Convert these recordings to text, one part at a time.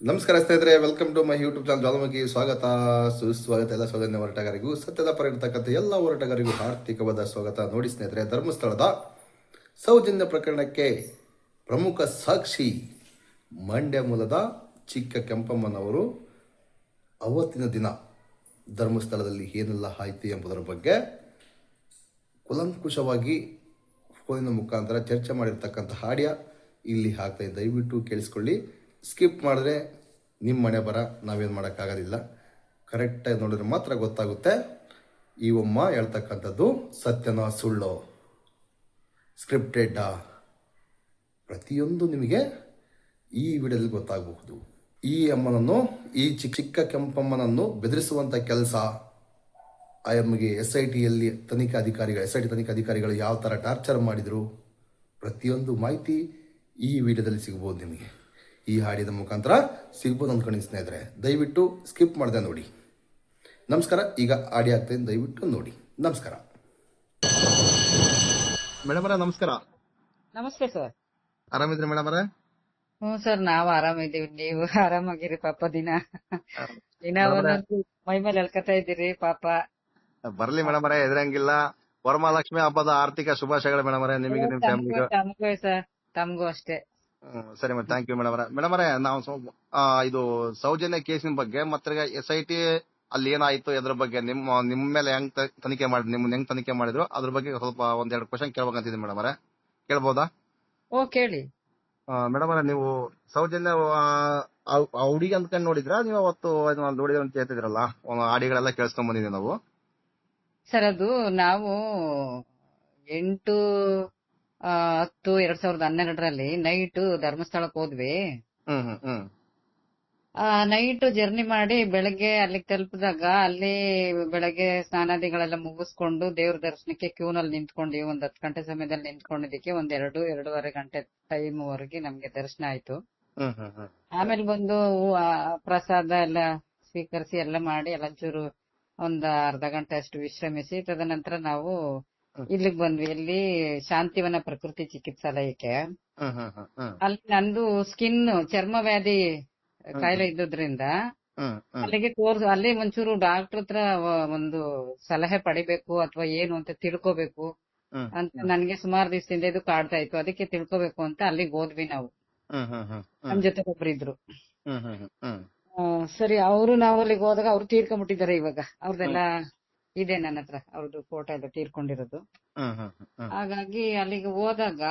ನಮಸ್ಕಾರ ಸ್ನೇಹಿತರೆ, welcome to my YouTube channel Jwalamukhi. ಸ್ವಾಗತ ಸುಸ್ವಾಗತ ಎಲ್ಲ ಸೌಜನ್ಯ ಹೋರಾಟಗಾರಿಗೂ, ಸತ್ಯದ ಪರ ಇರತಕ್ಕಂಥ ಎಲ್ಲ ಹೋರಾಟಗಾರಿಗೂ ಆರ್ಥಿಕವಾದ ಸ್ವಾಗತ. ನೋಡಿ ಸ್ನೇಹಿತರೆ, ಧರ್ಮಸ್ಥಳದ ಸೌಜನ್ಯ ಪ್ರಕರಣಕ್ಕೆ ಪ್ರಮುಖ ಸಾಕ್ಷಿ ಮಂಡ್ಯ ಮೂಲದ ಚಿಕ್ಕ ಕೆಂಪಮ್ಮನವರು ಅವತ್ತಿನ ದಿನ ಧರ್ಮಸ್ಥಳದಲ್ಲಿ ಏನೆಲ್ಲ ಆಯ್ತು ಎಂಬುದರ ಬಗ್ಗೆ ಕೂಲಂಕುಷವಾಗಿ ಫೋನಿನ ಮುಖಾಂತರ ಚರ್ಚೆ ಮಾಡಿರ್ತಕ್ಕಂಥ ಆಡಿಯೋ ಇಲ್ಲಿ ಹಾಕ್ತಾ. ದಯವಿಟ್ಟು ಕೇಳಿಸ್ಕೊಳ್ಳಿ. ಸ್ಕಿಪ್ ಮಾಡಿದ್ರೆ ನಿಮ್ಮ ಮನೆ ಬರ, ನಾವೇನು ಮಾಡೋಕ್ಕಾಗೋದಿಲ್ಲ. ಕರೆಕ್ಟಾಗಿ ನೋಡಿದ್ರೆ ಮಾತ್ರ ಗೊತ್ತಾಗುತ್ತೆ ಈ ಅಮ್ಮ ಹೇಳ್ತಕ್ಕಂಥದ್ದು ಸತ್ಯನ ಸುಳ್ಳು, ಸ್ಕ್ರಿಪ್ಟೆಡ್ಡಾ, ಪ್ರತಿಯೊಂದು ನಿಮಗೆ ಈ ವಿಡಿಯೋದಲ್ಲಿ ಗೊತ್ತಾಗಬಹುದು. ಈ ಅಮ್ಮನನ್ನು, ಈ ಚಿಕ್ಕ ಕೆಂಪಮ್ಮನನ್ನು ಬೆದರಿಸುವಂಥ ಕೆಲಸ ಆ ಎಮ್ಮಗೆ SITಯಲ್ಲಿ ತನಿಖಾಧಿಕಾರಿಗಳು ಯಾವ ಥರ ಟಾರ್ಚರ್ ಮಾಡಿದರು, ಪ್ರತಿಯೊಂದು ಮಾಹಿತಿ ಈ ವಿಡಿಯೋದಲ್ಲಿ ಸಿಗ್ಬೋದು. ನಿಮಗೆ ಈ ಹಾಡಿನ ಮುಖಾಂತರ ಸಿಗ್ಬೋದು ಅಂದ್ಕೊಂಡು ಸ್ನೇಹಿತರೆ, ದಯವಿಟ್ಟು ಸ್ಕಿಪ್ ಮಾಡದೆ ನೋಡಿ. ನಮಸ್ಕಾರ. ಈಗ ಆಡಿಯೋ ಆಗ್ತದೆ, ದಯವಿಟ್ಟು ನೋಡಿ. ನಮಸ್ಕಾರ ಮೇಡಮ್ ಅವರೇ. ನಮಸ್ಕಾರ. ನಮಸ್ತೆ ಸರ್. ಆರಾಮಿದ್ರಿ ಮೇಡಮ್ ಅವರೇ? ಹ್ಞೂ ಸರ್, ನಾವು ಆರಾಮಿದ್ದೀವಿ. ನೀವು ಆರಾಮಾಗಿರಿ ಪಾಪ. ದಿನ ಒಂದೊಂದು ಮೈ ಮೇಲೆ ಎಳ್ಕತಾ ಇದ್ದೀರಿ ಪಾಪ. ಬರ್ಲಿ ಮೇಡಮ್ ಅವರೇ, ಎದುರಂಗಿಲ್ಲ. ವರಮಹಾಲಕ್ಷ್ಮಿ ಹಬ್ಬದ ಆರ್ಥಿಕ ಶುಭಾಶಯಗಳು ಮೇಡಮ್ ಅವರೇ, ನಿಮಗೆ ನಿಮ್ಮ ಫ್ಯಾಮಿಲಿಗೆ. ತಮಗೂ ಸರ್, ತಮಗೂ ಅಷ್ಟೇ. ಸರಿ ಮೇಡಮ್, ಥ್ಯಾಂಕ್ ಯು ಮೇಡಮ್ ಅವರೇ. ಮೇಡಮ್ ಅವರೇ, ನಾವು ಇದು ಸೌಜನ್ಯ ಕೇಸಿನ ಬಗ್ಗೆ ಮತ್ತೆ SIT ಅಲ್ಲಿ ಏನಾಯ್ತು ಅದ್ರ ಬಗ್ಗೆ ನಿಮ್ಮ ಮೇಲೆ ಹೆಂಗ್ ತನಿಖೆ ಮಾಡಿದ್ರು, ನಿಮ್ಮನ್ನ ಹೆಂಗ್ ತನಿಖೆ ಮಾಡಿದ್ರು ಅದ್ರ ಬಗ್ಗೆ ಸ್ವಲ್ಪ ಒಂದೆರಡು ಕ್ವಶನ್ ಕೇಳ್ಬೇಕಂತಿದ್ದೀನಿ ಮೇಡಮ್ ಅವರೇ. ಕೇಳ್ಬೋದಾ? ಓ, ಕೇಳಿ ಮೇಡಮ್ ಅವರೇ. ನೀವು ಸೌಜನ್ಯ ಹುಡುಗಿ ಅಂದ್ಕೊಂಡು ನೋಡಿದ್ರ, ನೀವು ಅವತ್ತು ನೋಡಿದ್ರ ಅಂತ ಹೇಳ್ತಿದ್ರಲ್ಲ, ಆಡಿಗಳೆಲ್ಲ ಕೇಳಿಸ್ಕೊಂಡ್ ಬಂದಿದ್ದೀವಿ ನಾವು. ಸರ್. ಅದು ನಾವು 8/10/2012 ನೈಟ್ ಧರ್ಮಸ್ಥಳಕ್ಕೆ ಹೋದ್ವಿ. ನೈಟ್ ಜರ್ನಿ ಮಾಡಿ ಬೆಳಗ್ಗೆ ಅಲ್ಲಿಗೆ ತಲುಪಿದಾಗ, ಅಲ್ಲಿ ಬೆಳಗ್ಗೆ ಸ್ನಾನಾದಿಗಳೆಲ್ಲ ಮುಗಿಸ್ಕೊಂಡು ದೇವ್ರ ದರ್ಶನಕ್ಕೆ ಕ್ಯೂನಲ್ಲಿ ನಿಂತ್ಕೊಂಡ್ವಿ. 10 ಗಂಟೆ ಸಮಯದಲ್ಲಿ ನಿಂತ್ಕೊಂಡಿದ್ದಕ್ಕೆ 2.5 ಗಂಟೆ ಟೈಮ್ ವರೆಗೆ ನಮ್ಗೆ ದರ್ಶನ ಆಯ್ತು. ಆಮೇಲೆ ಬಂದು ಪ್ರಸಾದ ಎಲ್ಲ ಸ್ವೀಕರಿಸಿ ಎಲ್ಲ ಮಾಡಿ ಎಲ್ಲಂಚೂರು ಅರ್ಧ ಗಂಟೆ ಅಷ್ಟು ವಿಶ್ರಮಿಸಿ, ತದನಂತರ ನಾವು ಇಲ್ಲಿಗೆ ಬಂದ್ವಿ. ಇಲ್ಲಿ ಶಾಂತಿವನ ಪ್ರಕೃತಿ ಚಿಕಿತ್ಸಾಲಯಕ್ಕೆ. ಅಲ್ಲಿ ನಂದು ಸ್ಕಿನ್ ಚರ್ಮ ವ್ಯಾಧಿ ಕಾಯಿಲೆ ಇದ್ದುದ್ರಿಂದ ಅಲ್ಲಿಗೆ ಅಲ್ಲಿ ಒಂಚೂರು ಡಾಕ್ಟರ್ ಹತ್ರ ಒಂದು ಸಲಹೆ ಪಡಿಬೇಕು ಅಥವಾ ಏನು ಅಂತ ತಿಳ್ಕೋಬೇಕು ಅಂತ ನನ್ಗೆ ಸುಮಾರು ದಿವಸದಿಂದ ಇದು ಕಾಡ್ತಾ ಇತ್ತು. ಅದಕ್ಕೆ ತಿಳ್ಕೋಬೇಕು ಅಂತ ಅಲ್ಲಿಗೆ ಹೋದ್ವಿ ನಾವು. ನಮ್ ಜೊತೆ ಒಬ್ರಿದ್ರು. ಸರಿ, ನಾವು ಅಲ್ಲಿಗೆ ಹೋದಾಗ ಅವ್ರು ತೀರ್ಕೊಂಡ್ಬಿಟ್ಟಿದ್ದಾರೆ. ಇವಾಗ ಅವ್ರದೆಲ್ಲ ಇದೆ ನನ್ನ ಹತ್ರ, ಅವ್ರದ್ದು ಫೋಟೋ ಎಲ್ಲ ತೀರ್ಕೊಂಡಿರೋದು. ಹಾಗಾಗಿ ಅಲ್ಲಿಗೆ ಹೋದಾಗ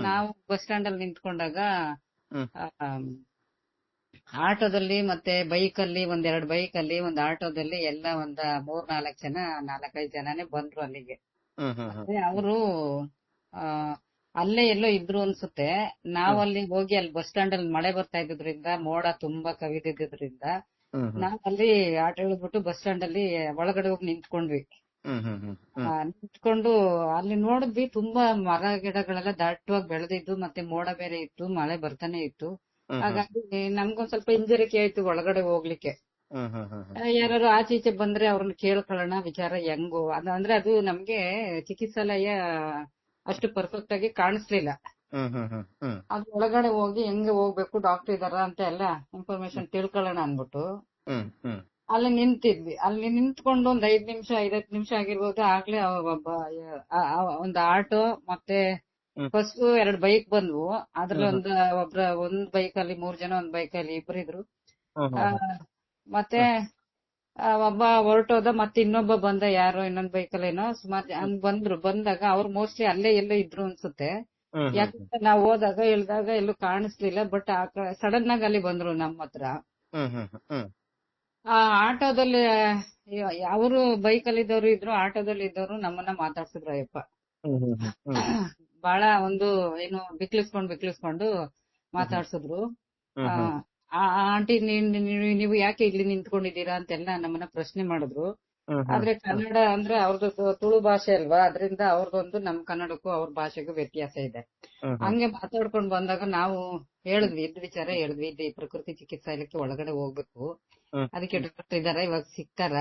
ನಾವು ಬಸ್ ಸ್ಟ್ಯಾಂಡ್ ಅಲ್ಲಿ ನಿಂತ್ಕೊಂಡಾಗ ಆಟೋದಲ್ಲಿ ಮತ್ತೆ ಬೈಕಲ್ಲಿ, 2 ಬೈಕಲ್ಲಿ, ಒಂದು ಆಟೋದಲ್ಲಿ ಎಲ್ಲ 3-4 ಜನ, 4-5 ಜನನೇ ಬಂದ್ರು ಅಲ್ಲಿಗೆ. ಅವರು ಅಲ್ಲೇ ಎಲ್ಲೋ ಇದ್ರು ಅನ್ಸುತ್ತೆ. ನಾವು ಅಲ್ಲಿ ಹೋಗಿ ಅಲ್ಲಿ ಬಸ್ ಸ್ಟ್ಯಾಂಡ್ ಅಲ್ಲಿ ಮಳೆ ಬರ್ತಾ ಇದ್ದಿದ್ರಿಂದ, ಮೋಡ ತುಂಬಾ ಕವಿದಿದ್ರಿಂದ ನಾವ್ ಅಲ್ಲಿ ಆಟೋ ಇಳಿದ್ಬಿಟ್ಟು ಬಸ್ ಸ್ಟ್ಯಾಂಡ್ ಅಲ್ಲಿ ಒಳಗಡೆ ಹೋಗಿ ನಿಂತ್ಕೊಂಡ್ವಿ. ನಿಂತ್ಕೊಂಡು ಅಲ್ಲಿ ನೋಡಿದ್ವಿ, ತುಂಬಾ ಮರ ಗಿಡಗಳೆಲ್ಲ ದಟ್ಟವಾಗಿ ಬೆಳೆದಿದ್ದು, ಮತ್ತೆ ಮೋಡ ಬೇರೆ ಇತ್ತು, ಮಳೆ ಬರ್ತಾನೆ ಇತ್ತು. ಹಾಗಾಗಿ ನಮ್ಗೊಂದ್ ಸ್ವಲ್ಪ ಹಿಂಜರಿಕೆ ಆಯ್ತು ಒಳಗಡೆ ಹೋಗ್ಲಿಕ್ಕೆ. ಯಾರು ಆಚೆ ಈಚೆ ಬಂದ್ರೆ ಅವ್ರನ್ನ ಕೇಳ್ಕೊಳ್ಳೋಣ ವಿಚಾರ ಹೆಂಗು ಅಂದ್ರೆ ಅದು ನಮ್ಗೆ ಚಿಕಿತ್ಸಾಲಯ ಅಷ್ಟು ಪರ್ಫೆಕ್ಟ್ ಆಗಿ ಕಾಣಿಸ್ಲಿಲ್ಲ. ಅದು ಒಳಗಡೆ ಹೋಗಿ ಹೆಂಗೆ ಹೋಗ್ಬೇಕು, ಡಾಕ್ಟರ್ ಇದಾರ ಅಂತ ಎಲ್ಲ ಇನ್ಫಾರ್ಮೇಶನ್ ತಿಳ್ಕೊಳ್ಳೋಣ ಅನ್ಬಿಟ್ಟು ಅಲ್ಲಿ ನಿಂತಿದ್ವಿ. ಅಲ್ಲಿ ನಿಂತ್ಕೊಂಡು 5 ನಿಮಿಷ ಆಗಿರ್ಬೋದು. ಆಗ್ಲೇ ಒಂದು ಆಟೋ ಮತ್ತೆ ಫಸ್ಟ್ 2 ಬೈಕ್ ಬಂದ್ವು. ಅದ್ರಲ್ಲಿ ಒಂದ್ ಬೈಕ್ ಅಲ್ಲಿ 3 ಜನ, ಒಂದ್ ಬೈಕ್ ಅಲ್ಲಿ 2 ಇದ್ರು. ಮತ್ತೆ ಒಬ್ಬ ಹೊರಟೋದ, ಮತ್ತೆ ಇನ್ನೊಬ್ಬ ಬಂದ, ಯಾರೋ ಇನ್ನೊಂದ್ ಬೈಕಲ್ಲಿ ಏನೋ ಸುಮಾರು ಬಂದ್ರು. ಬಂದಾಗ ಅವ್ರು ಮೋಸ್ಟ್ಲಿ ಅಲ್ಲೇ ಎಲ್ಲೋ ಇದ್ರು ಅನ್ಸುತ್ತೆ. ಯಾಕಂದ್ರೆ ನಾವು ಹೋದಾಗ ಇಳ್ದಾಗ ಎಲ್ಲೂ ಕಾಣಿಸ್ಲಿಲ್ಲ. ಬಟ್ ಸಡನ್ ಆಗಿ ಅಲ್ಲಿ ಬಂದ್ರು ನಮ್ಮ ಹತ್ರ. ಆ ಆಟೋದಲ್ಲಿ ಅವರು ಬೈಕಲ್ಲಿ ಇದ್ದವ್ರು ಇದ್ರು, ಆಟೋದಲ್ಲಿ ಇದ್ದವ್ರು ನಮ್ಮನ್ನ ಮಾತಾಡ್ಸಿದ್ರು. ಅಯ್ಯಪ್ಪ, ಬಹಳ ಏನು ಬಿಕ್ಲಿಸ್ಕೊಂಡು ಮಾತಾಡ್ಸಿದ್ರು. ಆಂಟಿ, ನೀವು ಯಾಕೆ ಇಲ್ಲಿ ನಿಂತ್ಕೊಂಡಿದ್ದೀರಾ ಅಂತೆಲ್ಲ ನಮ್ಮನ್ನ ಪ್ರಶ್ನೆ ಮಾಡಿದ್ರು. ಆದ್ರೆ ಕನ್ನಡ ಅಂದ್ರೆ ಅವ್ರದ್ದು ತುಳು ಭಾಷೆ ಅಲ್ವಾ, ಅದರಿಂದ ಅವ್ರದೊಂದು ನಮ್ ಕನ್ನಡಕ್ಕೂ ಅವ್ರ ಭಾಷೆಗೂ ವ್ಯತ್ಯಾಸ ಇದೆ. ಹಂಗೆ ಮಾತಾಡ್ಕೊಂಡ್ ಬಂದಾಗ ನಾವು ಹೇಳಿದ್ವಿ, ಇದ್ ವಿಚಾರ ಹೇಳಿದ್ವಿ. ಇಲ್ಲಿ ಪ್ರಕೃತಿ ಚಿಕಿತ್ಸಾಲಯಕ್ಕೆ ಒಳಗಡೆ ಹೋಗ್ಬೇಕು, ಅದಕ್ಕೆ ಡಾಕ್ಟರ್ ಇದಾರ, ಇವಾಗ ಸಿಕ್ತಾರ,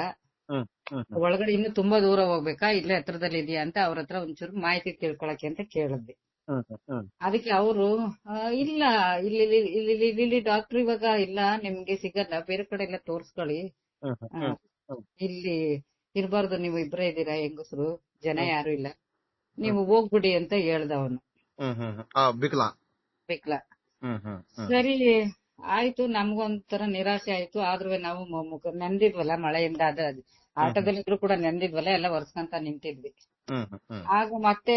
ಒಳಗಡೆ ಇನ್ನು ತುಂಬಾ ದೂರ ಹೋಗ್ಬೇಕಾ, ಇಲ್ಲೇ ಹತ್ರದಲ್ಲಿ ಇದೆಯಾ ಅಂತ ಅವ್ರ ಹತ್ರ ಒಂಚೂರು ಮಾಹಿತಿ ತಿಳ್ಕೊಳಕ್ಕೆ ಅಂತ ಕೇಳಿದ್ವಿ. ಹ್ಮ್ ಹ್ಮ್ ಹ್ಮ್ ಅದಕ್ಕೆ ಅವರು ಇಲ್ಲ ಇಲ್ಲಿ ಡಾಕ್ಟರ್ ಇವಾಗ ಇಲ್ಲ ನಿಮ್ಗೆ ಸಿಗಲ್ಲ, ಬೇರೆ ಕಡೆ ಎಲ್ಲ ತೋರ್ಸ್ಕೊಳ್ಳಿ, ಹ್ಮ್ ಹ್ಮ್ ಆ, ಹ್ಮ್ ಹ್ಮ್ ಇಲ್ಲಿ ಇರಬಾರ್ದು, ನೀವು ಇಬ್ಬರೇ ಇದ್ದೀರಾ ಹೆಂಗಸರು, ಜನ ಹ್ಮ್ ಯಾರು ಇಲ್ಲ, ಹ್ಮ್ ನೀವು ಹೋಗ್ಬಿಡಿ ಅಂತ ಹೇಳ್ದ ಅವನು ಹ್ಮ್ ಹ್ಮ್ ಹ್ಮ್ ಬಿಕ್ಲಾ. ಬಿಕ್ಲ. ಹ್ಮ್ ಹ್ಮ್ ಹ್ಮ್ ಸರಿ ಆಯ್ತು, ನಮ್ಗೊಂಥರ ನಿರಾಶೆ ಆಯ್ತು. ಆದ್ರೂ ನಾವು ನೆಂದಿದ್ವಲ್ಲ ಮಳೆಯಿಂದ, ಹ್ಮ್ ಹ್ಮ್ ಆಟೋದಲ್ಲಿದ್ರು ಕೂಡ ನೆಂದಿದ್ವಲ್ಲ, ಎಲ್ಲ ಒರ್ಸ್ಕೊಂತ ನಿಂತಿದ್ವಿ. ಹ್ಮ್ ಹ್ಮ್ ಹ್ಮ್ ಆಗ ಮತ್ತೆ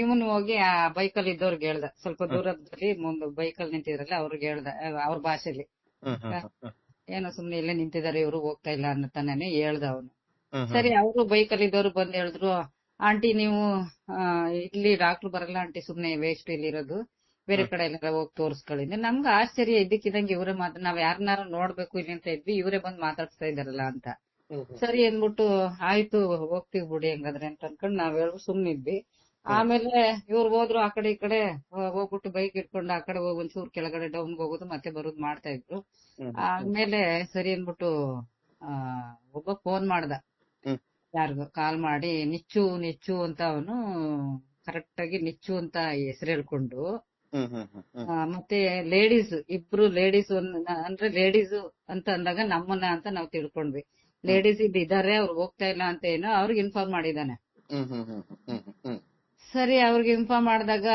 ಇವನು ಹೋಗಿ ಆ ಬೈಕಲ್ಲಿ ಇದ್ದವ್ರಿಗೆ ಹೇಳ್ದ, ಸ್ವಲ್ಪ ಹ್ಮ್ ದೂರದಲ್ಲಿ ಮುಂದೆ ಬೈಕಲ್ಲಿ ನಿಂತಿದ್ರಲ್ಲ ಅವ್ರಿಗೆ ಹೇಳ್ದ, ಅವ್ರ ಭಾಷೆಲಿ, ಹ್ಮ್ ಹ್ಮ್ ಆ, ಹ್ಮ್ ಏನೋ ಸುಮ್ನೆ ಇಲ್ಲೇ ನಿಂತಿದ್ದಾರೆ ಇವರು, ಹೋಗ್ತಾ ಇಲ್ಲ ಅನ್ನತಾನೆ ಹೇಳ್ದ ಅವನು. ಹ್ಮ್ ಹ್ಮ್ ಸರಿ, ಅವರು ಬೈಕಲ್ಲಿ ಇದ್ದವ್ರು ಬಂದ್ ಹೇಳಿದ್ರು, ಆಂಟಿ ನೀವು ಇಲ್ಲಿ ಡಾಕ್ಟರ್ ಬರಲ್ಲ ಆಂಟಿ, ಸುಮ್ನೆ ವೇಸ್ಟ್ ಇಲ್ಲಿರೋದು, ಬೇರೆ ಹ್ಮ್ ಕಡೆ ಎಲ್ಲ ಹೋಗಿ ತೋರ್ಸ್ಕೊಳ್ಳಿ. ನಮ್ಗೆ ಆಶ್ಚರ್ಯ, ಇದ್ದಕ್ಕಿದಂಗೆ ಇವರೇ ನಾವ್ ಯಾರನ್ನಾರು ನೋಡ್ಬೇಕು ಇಲ್ಲಿ ಅಂತ ಇದ್ವಿ, ಇವರೇ ಬಂದ್ ಮಾತಾಡ್ಸ್ತಾ ಇದಾರಲ್ಲ ಅಂತ. ಹ್ಮ್ ಹ್ಮ್ ಸರಿ ಅಂದ್ಬಿಟ್ಟು ಆಯ್ತು ಹೋಗ್ತೀವಿ ಬಿಡಿ ಹಂಗಾದ್ರೆ ಅಂತ ಅನ್ಕೊಂಡ್ ನಾವ್ ಹೇಳ್ಬಿಟ್ಟು ಸುಮ್ನಿದ್ವಿ. ಹ್ಮ್ ಆಮೇಲೆ ಇವ್ರು ಹೋದ್ರು ಆ ಕಡೆ ಈ ಕಡೆ, ಹೋಗ್ಬಿಟ್ಟು ಬೈಕ್ ಇಟ್ಕೊಂಡು ಆ ಕಡೆ ಹೋಗಿ ಒಂಚೂರು ಕೆಳಗಡೆ ಡೌನ್ ಹೋಗೋದು ಮತ್ತೆ ಬರೋದು ಮಾಡ್ತಾ ಇದ್ರು. ಹ್ಮ್ ಆಮೇಲೆ ಸರಿ ಅಂದ್ಬಿಟ್ಟು ಆ ಒಬ್ಬ ಫೋನ್ ಮಾಡ್ದ, ಹ್ಮ್ ಯಾರಿಗೋ ಕಾಲ್ ಮಾಡಿ, ನಿಚ್ಚು ನಿಚ್ಚು ಅಂತ, ಅವನು ಕರೆಕ್ಟ್ ಆಗಿ ನಿಚ್ಚು ಅಂತ ಹೆಸರು ಹೇಳ್ಕೊಂಡು, ಹ್ಮ್ ಹ್ಮ್ ಹ್ಮ್ ಮತ್ತೆ ಲೇಡೀಸ್ ಇಬ್ರು, ಲೇಡೀಸ್ ಅಂದ್ರೆ ಲೇಡೀಸ್ ಅಂತ ಅಂದಾಗ ನಮ್ಮನ್ನ ಅಂತ ನಾವ್ ತಿಳ್ಕೊಂಡ್ವಿ. ಲೇಡೀಸ್ ಇದ್ದಾರೆ, ಅವ್ರು ಹೋಗ್ತಾ ಇಲ್ಲ ಅಂತ ಏನೋ ಅವ್ರಿಗೆ ಇನ್ಫಾರ್ಮ್ ಮಾಡಿದಾನೆ. ಹ್ಮ್ ಹ್ಮ್ ಹ್ಮ್ ಹ್ಮ್ ಹ್ಮ್ ಸರಿ, ಅವ್ರಿಗೆ ಇನ್ಫಾರ್ಮ್ ಮಾಡಿದಾಗ